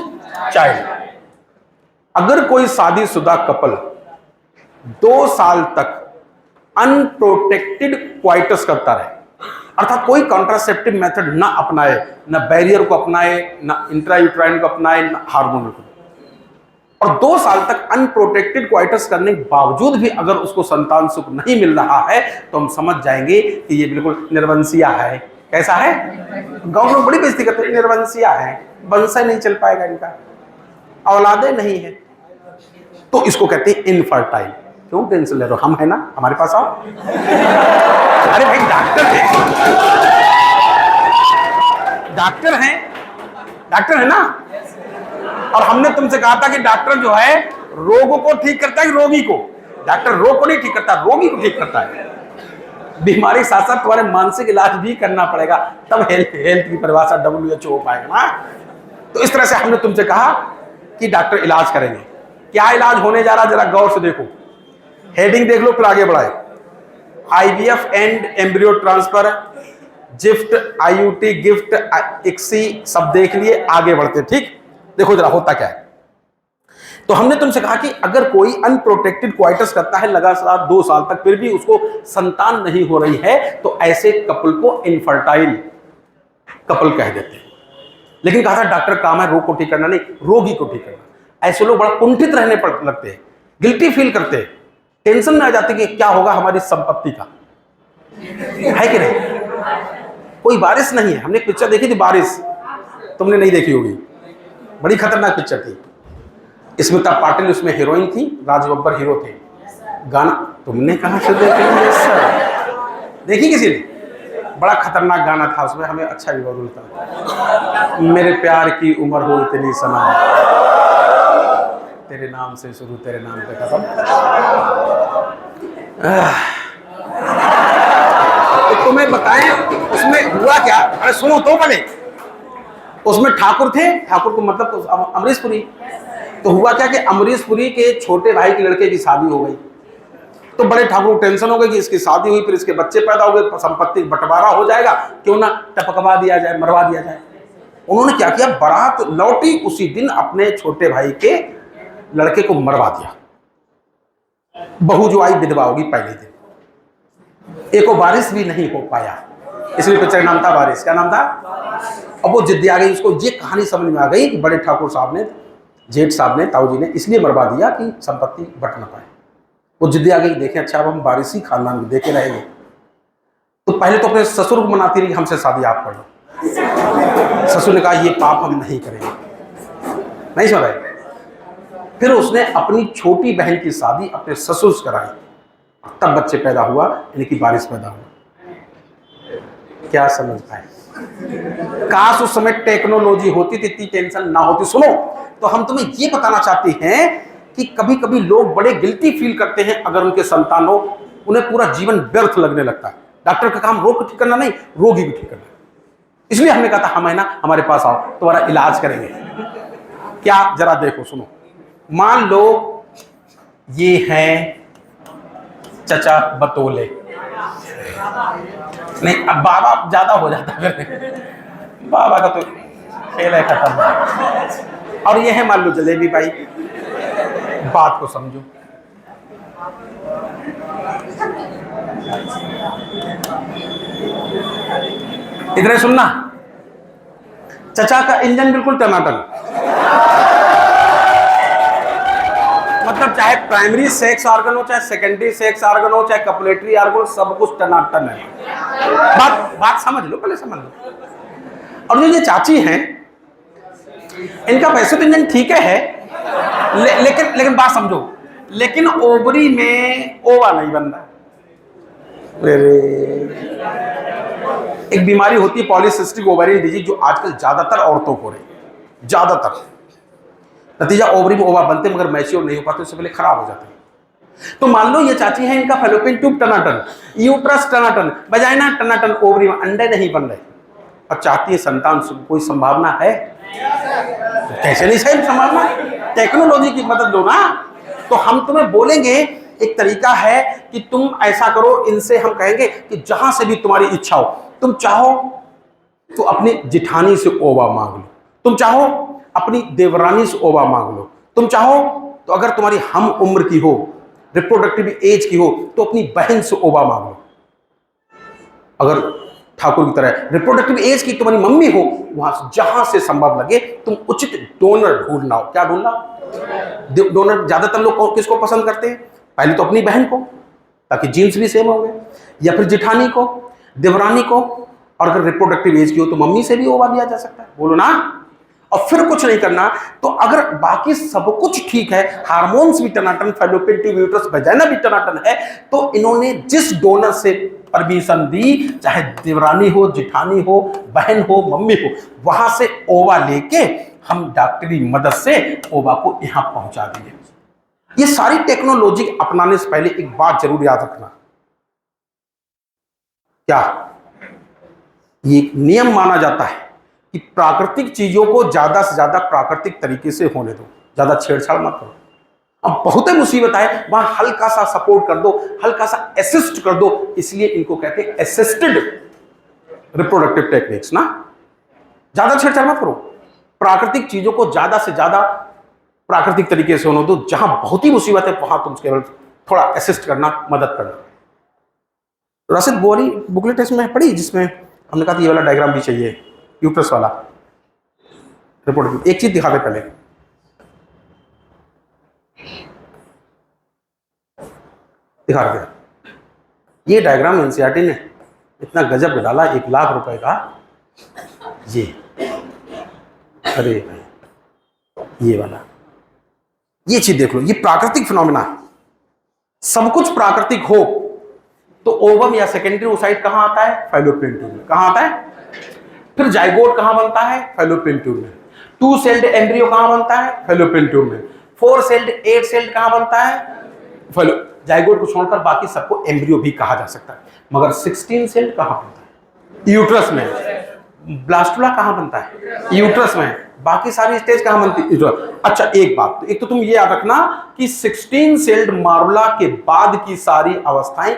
चाइल्ड। अगर कोई शादीशुदा कपल 2 साल तक अनप्रोटेक्टेड क्वाइटस करता रहे, अर्थात कोई कॉन्ट्रासेप्टिव मेथड ना अपनाए, ना बैरियर को अपनाए, ना इंट्रायूट्राइन को अपनाए, ना हार्मोन को, और 2 साल तक अनप्रोटेक्टेड क्वाइटस करने के बावजूद भी अगर उसको संतान सुख नहीं मिल रहा है, तो हम समझ जाएंगे कि ये बिल्कुल निर्वंशिया है। कैसा है? गांव में बड़ी बेइज्जती करते हैं, निर्वंशिया है, वंश नहीं चल पाएगा, इनका औलादे नहीं है, तो इसको कहते हैं इनफर्टाइल। क्यों टेंशन ले रहे हो? हम है ना, हमारे पास आओ। अरे भाई डॉक्टर है, डॉक्टर है ना। और हमने तुमसे कहा था कि डॉक्टर जो है रोगों को ठीक करता है, रोगी को। डॉक्टर रोग को नहीं ठीक करता, रोगी को ठीक करता है। बीमारी साथ साथ तुम्हारे मानसिक इलाज भी करना पड़ेगा, तब हेल्थ की परिभाषा WHO हो पाएगा ना। तो इस तरह से हमने तुमसे कहा कि डॉक्टर इलाज करेंगे। क्या इलाज होने जा रहा, जरा गौर से देखो, हेडिंग देख लो फिर आगे बढ़ाए। IVF and embryo transfer, gift, IUT, gift, ICSI सब देख लिए, आगे बढ़ते। ठीक, देखो जरा होता क्या है। तो हमने तुमसे कहा कि अगर कोई अनप्रोटेक्टेड क्वाइटस करता है लगातार 2 साल तक, फिर भी उसको संतान नहीं हो रही है, तो ऐसे कपल को इनफर्टाइल कपल कह देते हैं। लेकिन कहा था डॉक्टर काम है रोग को ठीक करना, नहीं, रोगी को ठीक करना। ऐसे लोग बड़ा कुंठित रहने पर लगते हैं, गिल्टी फील करते हैं, टेंशन में आ जाते कि क्या होगा हमारी संपत्ति का, है कि नहीं। कोई बारिश नहीं है, हमने पिक्चर देखी थी बारिश, तुमने नहीं देखी होगी, बड़ी खतरनाक पिक्चर थी। स्मिता पाटिल उसमें हीरोइन थी, राज बब्बर हीरो थे। गाना तुमने कहां से देखी? देखी किसी ने? बड़ा खतरनाक गाना था उसमें, हमें अच्छा भी बहुत लगता। मेरे प्यार की उम्र हो इतनी सना, तेरे नाम से शुरू तेरे नाम पे खत्म। तो तुम्हें बताएं उसमें हुआ क्या? अरे सुनो तो पहले, उसमें ठाकुर थे, ठाकुर को मतलब अमरीश पुरी। तो हुआ क्या कि अमरीश पुरी के छोटे भाई के लड़के की शादी हो गई, तो बड़े ठाकुर को टेंशन हो गई कि इसकी शादी हुई, फिर इसके बच्चे पैदा हो गए, संपत्ति बंटवारा हो जाएगा, क्यों ना टपकवा दिया जाए, मरवा दिया जाए। उन्होंने क्या किया, बारात लौटी उसी दिन अपने छोटे भाई के लड़के को मरवा दिया। बहू जो आई विधवा होगी पहले दिन। एको बारिश भी नहीं हो पाया, इसलिए पिक्चर का नाम था बारिश। क्या नाम था? अब वो जिद्दी आ गई, उसको ये कहानी समझ में आ गई कि बड़े ठाकुर साहब ने, जेठ साहब ने, ताऊ जी ने इसलिए मरवा दिया कि संपत्ति बट ना पाए। वो जिद्दी आ गई, देखें अच्छा अब हम बारिशी खानदान में देखे रहेंगे। तो पहले तो अपने ससुर को मनाती रही, हमसे शादी आप कर लो। ससुर ने कहा ये पाप हम नहीं करेंगे, नहीं सुन रहे। फिर उसने अपनी छोटी बहन की शादी अपने ससुर से कराई, तब बच्चे पैदा हुआ, यानी कि बारिश पैदा हुआ। क्या समझ पाए? काश उस समय टेक्नोलॉजी होती तो इतनी टेंशन ना होती। सुनो, तो हम तुम्हें ये बताना चाहते हैं कि कभी कभी लोग बड़े गिल्टी फील करते हैं अगर उनके संतान हो, उन्हें पूरा जीवन व्यर्थ लगने लगता है। डॉक्टर का काम रोग को ठीक करना नहीं, रोगी को ठीक करना। इसलिए हमने कहा था हम है ना, हमारे पास आओ, तुम्हारा इलाज करेंगे। क्या, जरा देखो सुनो। मान लो ये हैं चचा बतौले, नहीं अब बाबा ज्यादा हो जाता है, बाबा का तो खेल है खत्म। और ये है मान लो जलेबी भाई। बात को समझो, इधर सुनना। चचा का इंजन बिल्कुल टनाटन, मतलब चाहे प्राइमरी सेक्स ऑर्गन हो, चाहे सेकेंडरी सेक्स ऑर्गन हो, चाहे कपुलेटरी ऑर्गन, सब कुछ टनाटन है। बात समझ लो, पहले समझ लो। और जो ये चाची हैं, इनका पैसे तो इंजन ठीक है, लेकिन बात समझो, लेकिन ओवरी में ओवा नहीं बन रहा। एक बीमारी होती है पॉलीसिस्टिक ओवेरियन डिजीज, जो आजकल ज्यादातर औरतों को रही, ज्यादातर। नतीजा ओवरी में ओवा बनते मगर मैच्योर नहीं हो पाते, उससे पहले खराब हो जाते हैं। तो मान लो ये चाची है, इनका फैलोपियन ट्यूब टनाटन, यूट्रस टनाटन, वजाइना टनाटन, ओवरी में अंडे नहीं बन रहे और चाहती है संतान, कोई संभावना है? कैसे नहीं सही संभावना? टेक्नोलॉजी की मदद लो ना। तो हम तुम्हें बोलेंगे एक तरीका है कि तुम ऐसा करो, इनसे हम कहेंगे कि जहां से भी तुम्हारी इच्छा हो, तुम चाहो तो अपनी जिठानी से ओवा मांग लो, तुम चाहो अपनी देवरानी से ओवा मांग लो, तुम चाहो तो अगर तुम्हारी हम उम्र की हो, रिप्रोडक्टिव एज की हो, तो अपनी बहन से ओवा मांग लो। अगर ठाकुर की तरह रिप्रोडक्टिव एज की तुम्हारी मम्मी हो, वहां जहां से संभव लगे तुम उचित डोनर ढूंढना हो। क्या ढूंढना? डोनर। ज्यादातर लोग किसको पसंद करते हैं? पहले तो अपनी बहन को, ताकि जीन्स भी सेम हो गए, या फिर जिठानी को, देवरानी को, और अगर रिप्रोडक्टिव एज की हो तो मम्मी से भी ओवा दिया जा सकता है। बोलो ना। और फिर कुछ नहीं करना। तो अगर बाकी सब कुछ ठीक है, हार्मोन्स भी टनाटन, फैलोपियन ट्यूब, यूट्रस, वजाइना भी टनाटन है, तो इन्होंने जिस डोनर से परमिशन दी, चाहे देवरानी हो, जिठानी हो, बहन हो, मम्मी हो, वहां से ओवा लेके हम डॉक्टरी मदद से ओवा को यहां पहुंचा दिए। ये सारी टेक्नोलॉजी अपनाने से पहले एक बात जरूर याद रखना। क्या? ये एक नियम माना जाता है कि प्राकृतिक चीजों को ज्यादा से ज्यादा प्राकृतिक तरीके से होने दो, ज्यादा छेड़छाड़ मत करो। अब बहुत मुसीबत है, वहां हल्का सा सपोर्ट कर दो, हल्का सा असिस्ट कर दो, इसलिए इनको कहते हैं असिस्टेड रिप्रोडक्टिव टेक्निक्स ना। ज्यादा छेड़छाड़ मत करो, प्राकृतिक चीजों को ज्यादा से ज्यादा प्राकृतिक तरीके से होने दो। जहां बहुत ही मुसीबत है वहां तुम केवल थोड़ा असिस्ट करना, मदद करना। राशिद बोरी बुकलेट इसमें पढ़ी, जिसमें हमने कहा ये वाला डायग्राम भी चाहिए, यूट्रस वाला रिपोर्ट। एक चीज दिखा दे पहले, दिखा दे। ये डायग्राम एनसीईआरटी ने इतना गजब डाला, 1 लाख रुपए का। ये अरे भाई, ये वाला, ये चीज देख लो, ये प्राकृतिक फिनोमेना है। सब कुछ प्राकृतिक हो तो ओवम या सेकेंडरी ओसाइट कहां आता है? फैलोपियन ट्यूब में। कहां आता है? फिर जाइगोट कहां बनता है? फैलोपियन ट्यूब में। 2 सेल्ड एम्ब्रियो कहां बनता है? फैलोपियन ट्यूब में। 4 सेल्ड 8 सेल्ड कहां बनता है? जाइगोट को छोड़कर बाकी सबको एम्ब्रियो भी कहा जा सकता है। मगर 16 सेल्ड कहां बनता है? यूट्रस में। ब्लास्टुला कहां बनता है? यूट्रस में। बाकी सारी स्टेज कहां बनती है? अच्छा, एक बात, एक तो तुम ये याद रखना कि 16 सेल्ड मारुला के बाद की सारी अवस्थाएं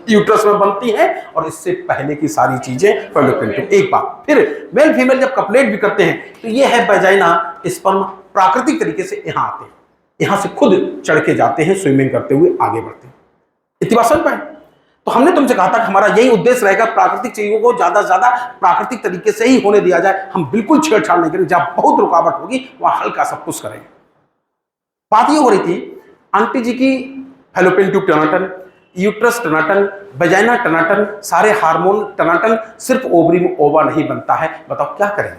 यूट्रस में बनती हैं, और इससे पहले की सारी चीजें फैलोपियन ट्यूब। एक बात, फिर मेल फीमेल जब कपलेट भी करते हैं तो ये है वजाइना, स्पर्म प्राकृतिक तरीके से यहां आते हैं, यहां से खुद चढ़ के जाते हैं, स्विमिंग करते हुए आगे बढ़ते हैं। इतनी बात समझ पाए? तो हमने तुमसे कहा था कि हमारा यही उद्देश्य रहेगा, प्राकृतिक चीजों को ज्यादा से ज्यादा प्राकृतिक तरीके से ही होने दिया जाए। हम बिल्कुल छेड़छाड़ नहीं करेंगे, जहां बहुत रुकावट होगी वहां हल्का सा पुश करेंगे। बात ये हो रही थी, आंटी जी की फैलोपियन ट्यूब टनाटन, यूट्रस टनाटन, वजाइना टनाटन, सारे हार्मोन टनाटन, सिर्फ ओवरी में ओवा नहीं बनता है। बताओ क्या करें?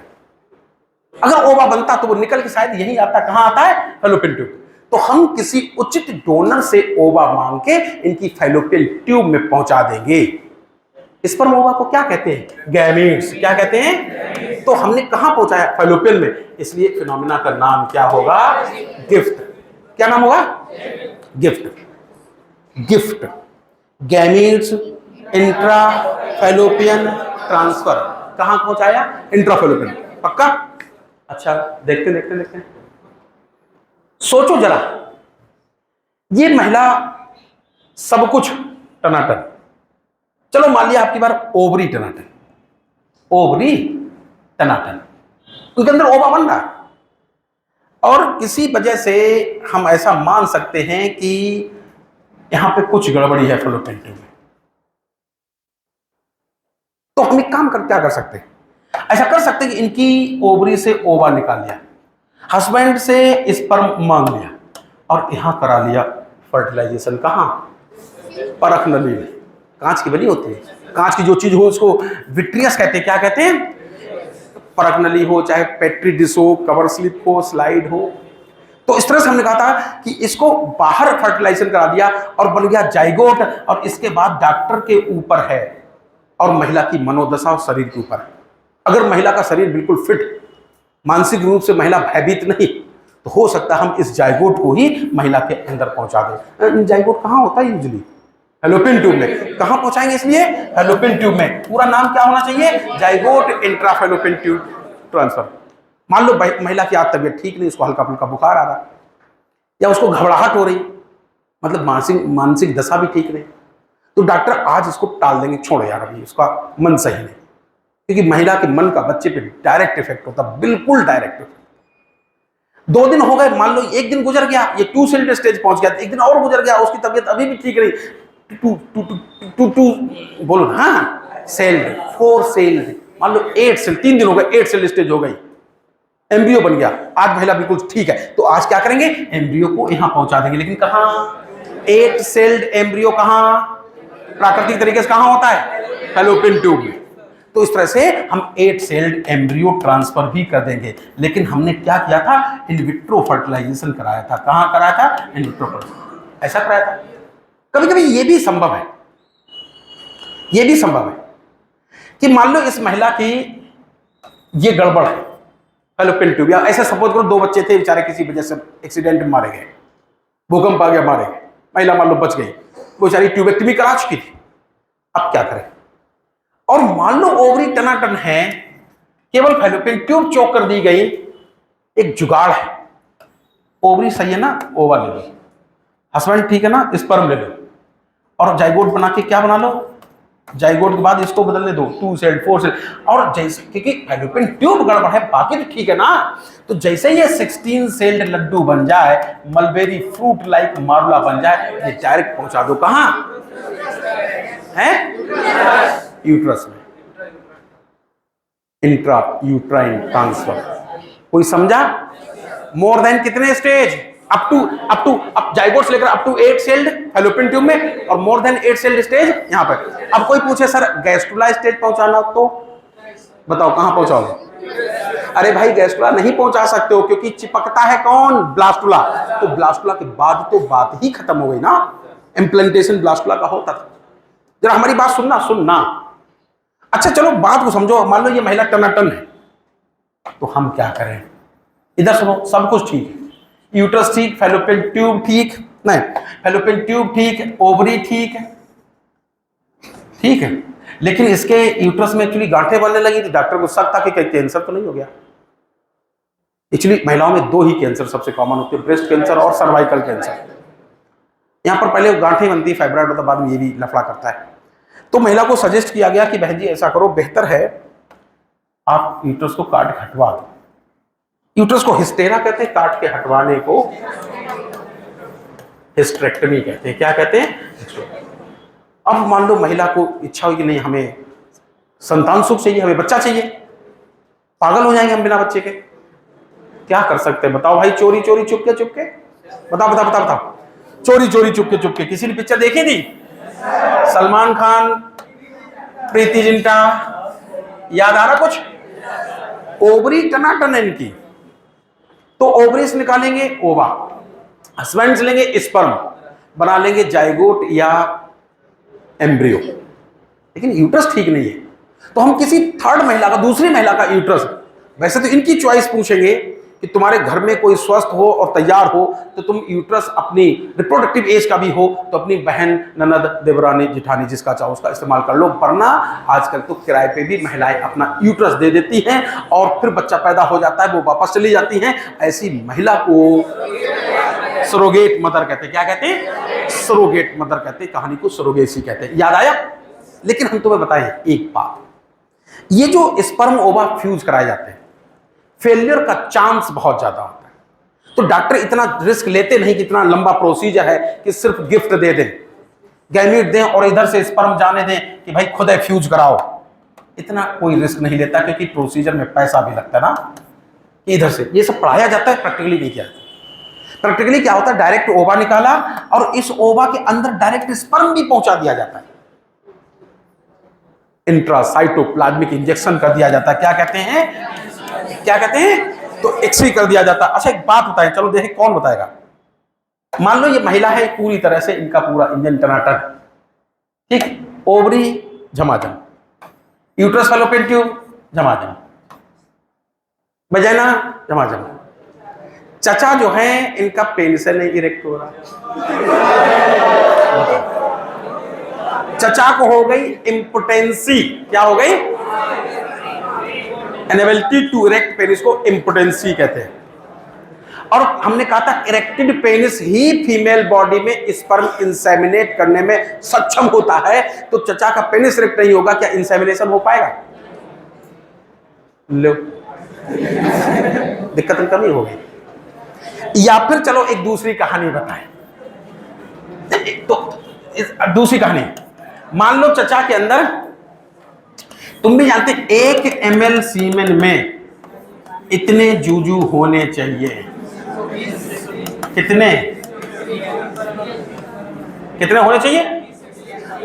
अगर ओवा बनता तो वो निकल के शायद यही आता। कहां आता है? Fallopian tube. तो हम किसी उचित डोनर से ओवा मांग के इनकी फैलोपियन ट्यूब में पहुंचा देंगे। स्पर्म ओवा को क्या कहते हैं? गैमीट्स। क्या कहते हैं? तो हमने कहां पहुंचाया? फैलोपियन में। इसलिए फिनोमेना का नाम क्या होगा? गिफ्ट। क्या नाम होगा? Gift. Gift. Gametes intra fallopian transfer. कहां पहुंचाया? Intra fallopian. पक्का? अच्छा, देखते देखते देखते सोचो जरा, ये महिला सब कुछ टनाटन, चलो मान लिया आपकी बार ओवरी टनाटन, ओवरी टनाटन, उनके अंदर ओवा बन रहा है, और किसी वजह से हम ऐसा मान सकते हैं कि यहां पे कुछ गड़बड़ी है फैलोपियन ट्यूब में। तो हम एक काम क्या कर सकते हैं? ऐसा कर सकते हैं कि इनकी ओवरी से ओवा निकाल लिया, हस्बैंड से स्पर्म मांग लिया, और यहां करा लिया फर्टिलाइजेशन। कहां? परख नली में। कांच की बनी होती है, कांच की जो चीज हो उसको विट्रियस कहते हैं। क्या कहते हैं? परक नली हो, चाहे पेट्री डिश हो, कवर स्लिप हो, स्लाइड हो। तो इस तरह से हमने कहा था कि इसको बाहर फर्टिलाइजेशन करा दिया और बन गया जाइगोट, और इसके बाद डॉक्टर के ऊपर है और महिला की मनोदशा और शरीर के ऊपर है। अगर महिला का शरीर बिल्कुल फिट, मानसिक रूप से महिला भयभीत नहीं, तो हो सकता है हम इस जाइगोट को ही महिला के अंदर पहुंचा दें। जाइगोट कहाँ होता है यूजुअली? फैलोपियन ट्यूब में। कहाँ पहुंचाएंगे इसलिए? फैलोपियन ट्यूब में। पूरा नाम क्या होना चाहिए? Zygote intrafallopian tube transfer. मान लो महिला की आज तबीयत ठीक नहीं, उसको हल्का फुल्का बुखार आ रहा है या उसको घबराहट हो रही, मतलब मानसिक दशा भी ठीक नहीं, तो डॉक्टर आज इसको टाल देंगे, छोड़ो यार अभी उसका मन सही नहीं, क्योंकि महिला के मन का बच्चे पे डायरेक्ट इफेक्ट होता, बिल्कुल डायरेक्ट इफेक्ट। 2 दिन हो गए, मान लो 1 दिन गुजर गया, ये 2 सेल्ड स्टेज पहुंच गया, 1 दिन और गुजर गया, उसकी तबीयत अभी भी ठीक नहीं, टू बोलो ना, सेल्ड, 4 सेल्ड, मान लो 8 सेल, 3 दिन हो गए, 8 सेल स्टेज हो गई, एम्ब्रियो बन गया, आज महिला बिल्कुल ठीक है, तो आज क्या करेंगे? एम्ब्रियो को यहां पहुंचा देंगे। लेकिन कहां? 8 सेल्ड एम्ब्रियो कहां? प्राकृतिक तरीके से कहां होता है? फैलोपियन ट्यूब में। तो इस तरह से हम 8 सेल्ड एम्ब्रियो ट्रांसफर भी कर देंगे। लेकिन हमने क्या किया था? इन विट्रो फर्टिलाइजेशन कराया था। कहां कराया था? इन विट्रो फर्टिलाइजेशन, ऐसा कराया था। कभी कभी ये भी संभव है, ये भी संभव है कि मान लो इस महिला की ये गड़बड़ है, फैलोपियन ट्यूब, या ऐसा सपोज करो 2 बच्चे थे बेचारे, किसी वजह से एक्सीडेंट में मारे गए, भूकंप आ गया, मारे गए, महिला मान लो बच गई, वो बेचारी ट्यूबेक्टमी करा चुकी थी, अब क्या करें? और मान लो ओवरी टनाटन है, केवल फैलोपियन ट्यूब चोक कर दी गई, एक जुगाड़ है, ओवरी सही है ना, ओवा ले लो, हस्बैंड ठीक है ना, स्पर्म ले लो, और जाइगोट बना के क्या बना लो? जाइगोट के बाद इसको बदलने दो, 2 सेल 4 सेल, और जैसे क्योंकि फैलोपियन ट्यूब गड़बड़ है, बाकी तो ठीक है ना, तो जैसे ये 16 सेल्ड लड्डू बन जाए, मलबेरी फ्रूट लाइक मारुला बन जाए, ये डायरेक्ट पहुंचा दो कहां? है यूट्रस में, इंट्रा यूट्राइन ट्रांसफर। कोई समझा? मोर देन कितने स्टेज? अप टू जाइगोट्स लेकर up to 8 celled fallopian tube में, और मोर देन 8 सेल्ड स्टेज यहां पर। अब कोई पूछे सर गैस्ट्रुला स्टेज पहुंचाना, तो बताओ कहां पहुंचाओगे? अरे भाई गैस्ट्रुला नहीं पहुंचा सकते हो, क्योंकि चिपकता है कौन? ब्लास्टुला। तो ब्लास्टुला के बाद तो बात ही खत्म हो गई ना, इम्प्लांटेशन ब्लास्टुला का होता था। जरा हमारी बात सुनना। अच्छा चलो बात को समझो, मान लो ये महिला टनाटन है, तो हम क्या करें? इधर सुनो, सब कुछ ठीक है, यूट्रस ठीक, फैलोपियन ट्यूब ठीक, नहीं फैलोपियन ट्यूब ठीक, ओवरी ठीक है, ठीक है, लेकिन इसके यूट्रस में एक्चुअली गांठें बनने लगी थी, डॉक्टर को शक था कि कहीं कैंसर तो नहीं हो गया। एक्चुअली महिलाओं में 2 ही कैंसर सबसे कॉमन होते हैं, ब्रेस्ट कैंसर और सर्वाइकल कैंसर। यहां पर पहले गांठें बनती है, फाइब्रॉइड होता, बाद में ये भी लफड़ा करता है। तो महिला को सजेस्ट किया गया कि बहन जी ऐसा करो, बेहतर है आप यूट्रस को काट हटवा दो। यूट्रस को हिस्टेरा कहते हैं, काट के हटवाने को हिस्टेरेक्टमी कहते हैं। क्या कहते हैं? अब मान लो महिला को इच्छा हुई कि नहीं हमें संतान सुख चाहिए, हमें बच्चा चाहिए, पागल हो जाएंगे हम बिना बच्चे के, क्या कर सकते हैं बताओ भाई? चोरी चोरी चुपके, बताओ चोरी चोरी चुपके। किसी ने पिक्चर देखी थी? सलमान खान, प्रीति जिंटा, याद आ रहा कुछ? ओवरी टनाटन है इनकी, तो ओवरीज निकालेंगे ओवा, हस्बैंड लेंगे स्पर्म, बना लेंगे जाइगोट या एम्ब्रियो, लेकिन यूट्रस ठीक नहीं है, तो हम किसी थर्ड महिला का, दूसरी महिला का यूट्रस, वैसे तो इनकी चॉइस पूछेंगे कि तुम्हारे घर में कोई स्वस्थ हो और तैयार हो, तो तुम यूट्रस अपनी रिप्रोडक्टिव एज का भी हो तो अपनी बहन, ननद, देवरानी, जिठानी, जिसका चाहो उसका इस्तेमाल कर लो, वरना आजकल तो किराए पे भी महिलाएं अपना यूट्रस दे देती हैं और फिर बच्चा पैदा हो जाता है, वो वापस चली जाती हैं। ऐसी महिला को सरोगेट मदर कहते हैं। क्या कहते हैं? सरोगेट मदर कहते हैं, कहानी को सरोगेसी कहते हैं। याद आया? लेकिन हम तुम्हें बताएं एक बात, ये जो स्पर्म ओवा फ्यूज कराए जाते हैं, फेलियर का चांस बहुत ज्यादा होता है, तो डॉक्टर इतना रिस्क लेते नहीं कि इतना लंबा प्रोसीजर है कि सिर्फ गिफ्ट दे दें, गैमीट दें और इधर से स्पर्म जाने दें कि भाई खुद फ्यूज कराओ, इतना कोई रिस्क नहीं लेता, क्योंकि प्रोसीजर में पैसा भी लगता है ना। इधर से ये सब पढ़ाया जाता है, प्रैक्टिकली नहीं किया जाता। प्रैक्टिकली क्या होता है? डायरेक्ट ओवा निकाला और इस ओवा के अंदर डायरेक्ट स्पर्म भी पहुंचा दिया जाता है। इंट्रासाइटोप्लाज्मिक इंजेक्शन कर दिया जाता है। क्या कहते हैं, क्या कहते हैं? तो एक्सरे कर दिया जाता है। अच्छा एक बात बताएं, चलो देखें कौन बताएगा। मान लो ये महिला है, पूरी तरह से इनका पूरा इंजन टनाटन, ठीक, ओवरी झमाझम, यूट्रस फैलोपियन ट्यूब झमाझम, वजाइना झमाझम, चचा जो है इनका पेनिस नहीं इरेक्ट हो रहा, चचा को हो गई इम्पोटेंसी। क्या हो गई? इनेबिलिटी टू इरेक्ट पेनिस को इम्पोटेंसी कहते हैं। और हमने कहा था इरेक्टेड पेनिस ही फीमेल बॉडी में स्पर्म इंसेमिनेट करने में सक्षम होता है। तो चचा का पेनिस इरेक्ट नहीं होगा, क्या इंसेमिनेशन हो पाएगा? लो दिक्कत कमी हो गई। या फिर चलो एक दूसरी कहानी बताएं। तो दूसरी कहानी, मान लो चचा के अंदर, तुम भी जानते 1 ml सीमेन में इतने जूजू होने चाहिए। कितने कितने होने चाहिए?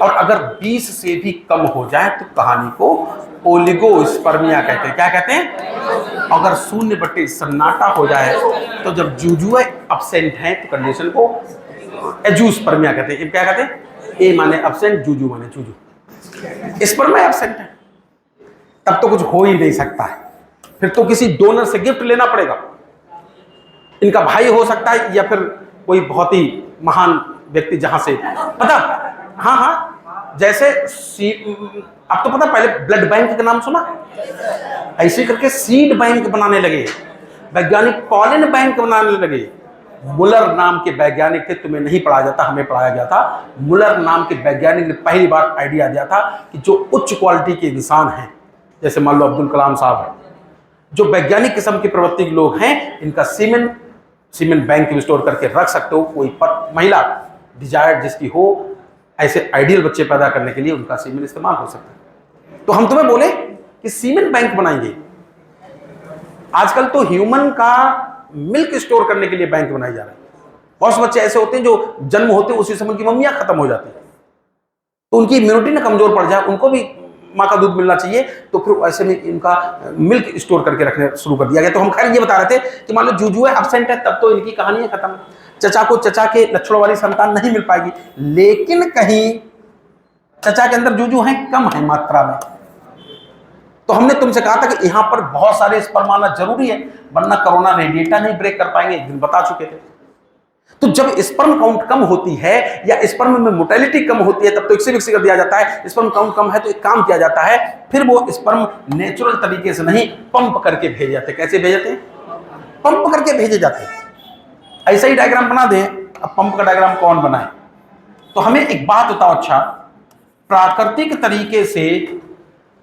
और अगर 20 से भी कम हो जाए तो कहानी को ओलिगोस्पर्मिया कहते हैं। क्या कहते हैं? अगर 0 सन्नाटा हो जाए तो जब जूजुए अब्सेंट है तो कंडीशन को एजूस्पर्मिया कहते हैं। क्या कहते हैं? ए माने अब्सेंट, जूजू माने जूजू। स्पर्मा एब्सेंट है तब तो कुछ हो ही नहीं सकता है, फिर तो किसी डोनर से गिफ्ट लेना पड़ेगा। इनका भाई हो सकता है या फिर कोई बहुत ही महान व्यक्ति जहां से पता। हाँ हाँ, जैसे अब तो पता, पहले ब्लड बैंक का नाम सुना, ऐसे करके सीड बैंक बनाने लगे, वैज्ञानिक पॉलन बैंक बनाने लगे। मुलर नाम के वैज्ञानिक थे, तुम्हें नहीं पढ़ाया जाता, हमें पढ़ाया गया था। मुलर नाम के वैज्ञानिक ने पहली बार आइडिया दिया था कि जो उच्च क्वालिटी के इंसान हैं, जैसे मान लो अब्दुल कलाम साहब हैं, जो वैज्ञानिक किस्म के प्रवृत्ति के लोग हैं, इनका सीमेन बैंक में स्टोर करके रख सकते हो। कोई महिला डिजायर्ड जिसकी हो, ऐसे आइडियल बच्चे पैदा करने के लिए उनका सीमेन इस्तेमाल हो सकता है। तो हम तुम्हें बोले कि सीमेन बैंक बनाएंगे। आजकल तो ह्यूमन का मिल्क स्टोर करने के लिए बैंक बनाए जा रहे हैं। बहुत से बच्चे ऐसे होते हैं जो जन्म होते उसी समय की मम्मियां खत्म हो जाती है, तो उनकी इम्यूनिटी ना कमजोर पड़ जाए, उनको भी माँ का दूध मिलना चाहिए। तो फिर ऐसे में इनका मिल्क स्टोर करके रखने शुरू कर दिया गया। तो हम खैर ये बता रहे थे कि मान लो जूजुए एब्सेंट है तब तो इनकी कहानी है खत्म, चचा को चचा के लक्षणों वाली संतान नहीं मिल पाएगी। लेकिन कहीं चचा के अंदर जूजू हैं, कम है मात्रा में, तो हमने तुमसे कहा था कि यहां पर बहुत सारे स्पर्म आना जरूरी है, वरना कोरोना रेडिएटा नहीं ब्रेक कर पाएंगे, एक दिन बता चुके थे। तो जब स्पर्म काउंट कम होती है या स्पर्म में मोटेलिटी कम होती है तब तो एक्से कर दिया जाता है। स्पर्म काउंट कम है तो एक काम किया जाता है, फिर वो स्पर्म नेचुरल तरीके से नहीं, पंप करके भेजे जाते हैं। कैसे भेजे जाते हैं? पंप करके भेजे जाते हैं। ऐसा ही डायग्राम बना दें। अब पंप का डायग्राम कौन बनाए? तो हमें एक बात बताओ, अच्छा प्राकृतिक तरीके से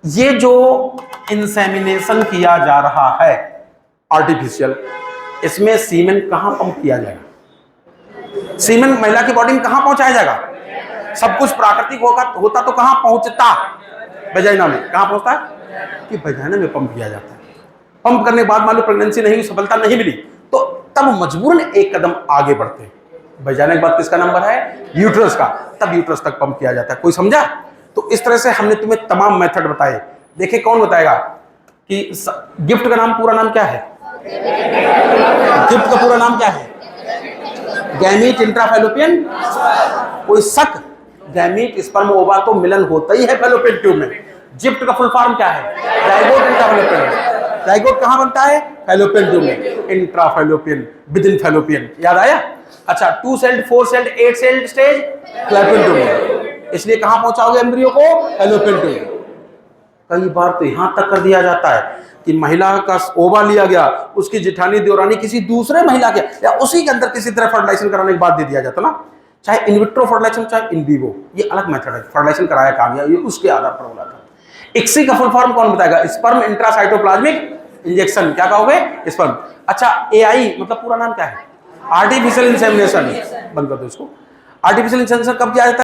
ये जो इंसेमिनेशन किया जा रहा है आर्टिफिशियल, इसमें सीमेन कहां पंप किया जाएगा? सीमेन महिला की बॉडी में कहां पहुंचाया जाएगा? सब कुछ प्राकृतिक होता तो कहां पहुंचता? वजाइना में। कहां पहुंचता है? कि वजाइना में पंप किया जाता है। पंप करने के बाद मान लो प्रेगनेंसी नहीं हुई, सफलता नहीं मिली, तो तब मजबूरन एक कदम आगे बढ़ते हैं। वजाइना के बाद किसका नंबर है? यूट्रस का। तब यूट्रस तक पंप किया जाता है। कोई समझा? तो इस तरह से हमने तुम्हें तमाम मेथड बताए। देखिए कौन बताएगा कि गिफ्ट का नाम, पूरा नाम क्या है? गिफ्ट का पूरा नाम क्या है? गैमीट इंट्राफैलोपियन। कोई शक? गैमीट स्पर्म ओवा तो मिलन होता ही है फैलोपियन ट्यूब में। जिप्ट का फुल फॉर्म क्या है? जाइगोट इंट्राफैलोपियन। जाइगोट कहां बनता है? फैलोपियन ट्यूब में। इंट्राफैलोपियन, विद इन फैलोपियन। याद आया? अच्छा, 2 sailed, 4 sailed, 8 sailed stage fallopian tube में। इसलिए कहां पहुंचाओगे एम्ब्रियो को? Fallopian tube. कई बार तो यहां तक कर दिया जाता है कि महिला का ओवा लिया गया, उसकी जेठानी देवरानी किसी दूसरे महिला के या उसी के अंदर किसी तरह फर्टिलाइजेशन कराने के बाद दे दिया जाता ना, चाहे इन विट्रो फर्टिलाइजेशन चाहे इन विवो, ये अलग मेथड है। फर्टिलाइजेशन कराया कहां गया, ये उसके आधार पर बोला था। इक्सी का फुल फॉर्म कौन बताएगा? Sperm intracytoplasmic injection. क्या कहोगे? स्पर्म। अच्छा, एआई मतलब पूरा नाम क्या है? Artificial insemination. बंद कर दो इसको। आर्टिफिशियल इंसेमिनेशन कब किया जाता है?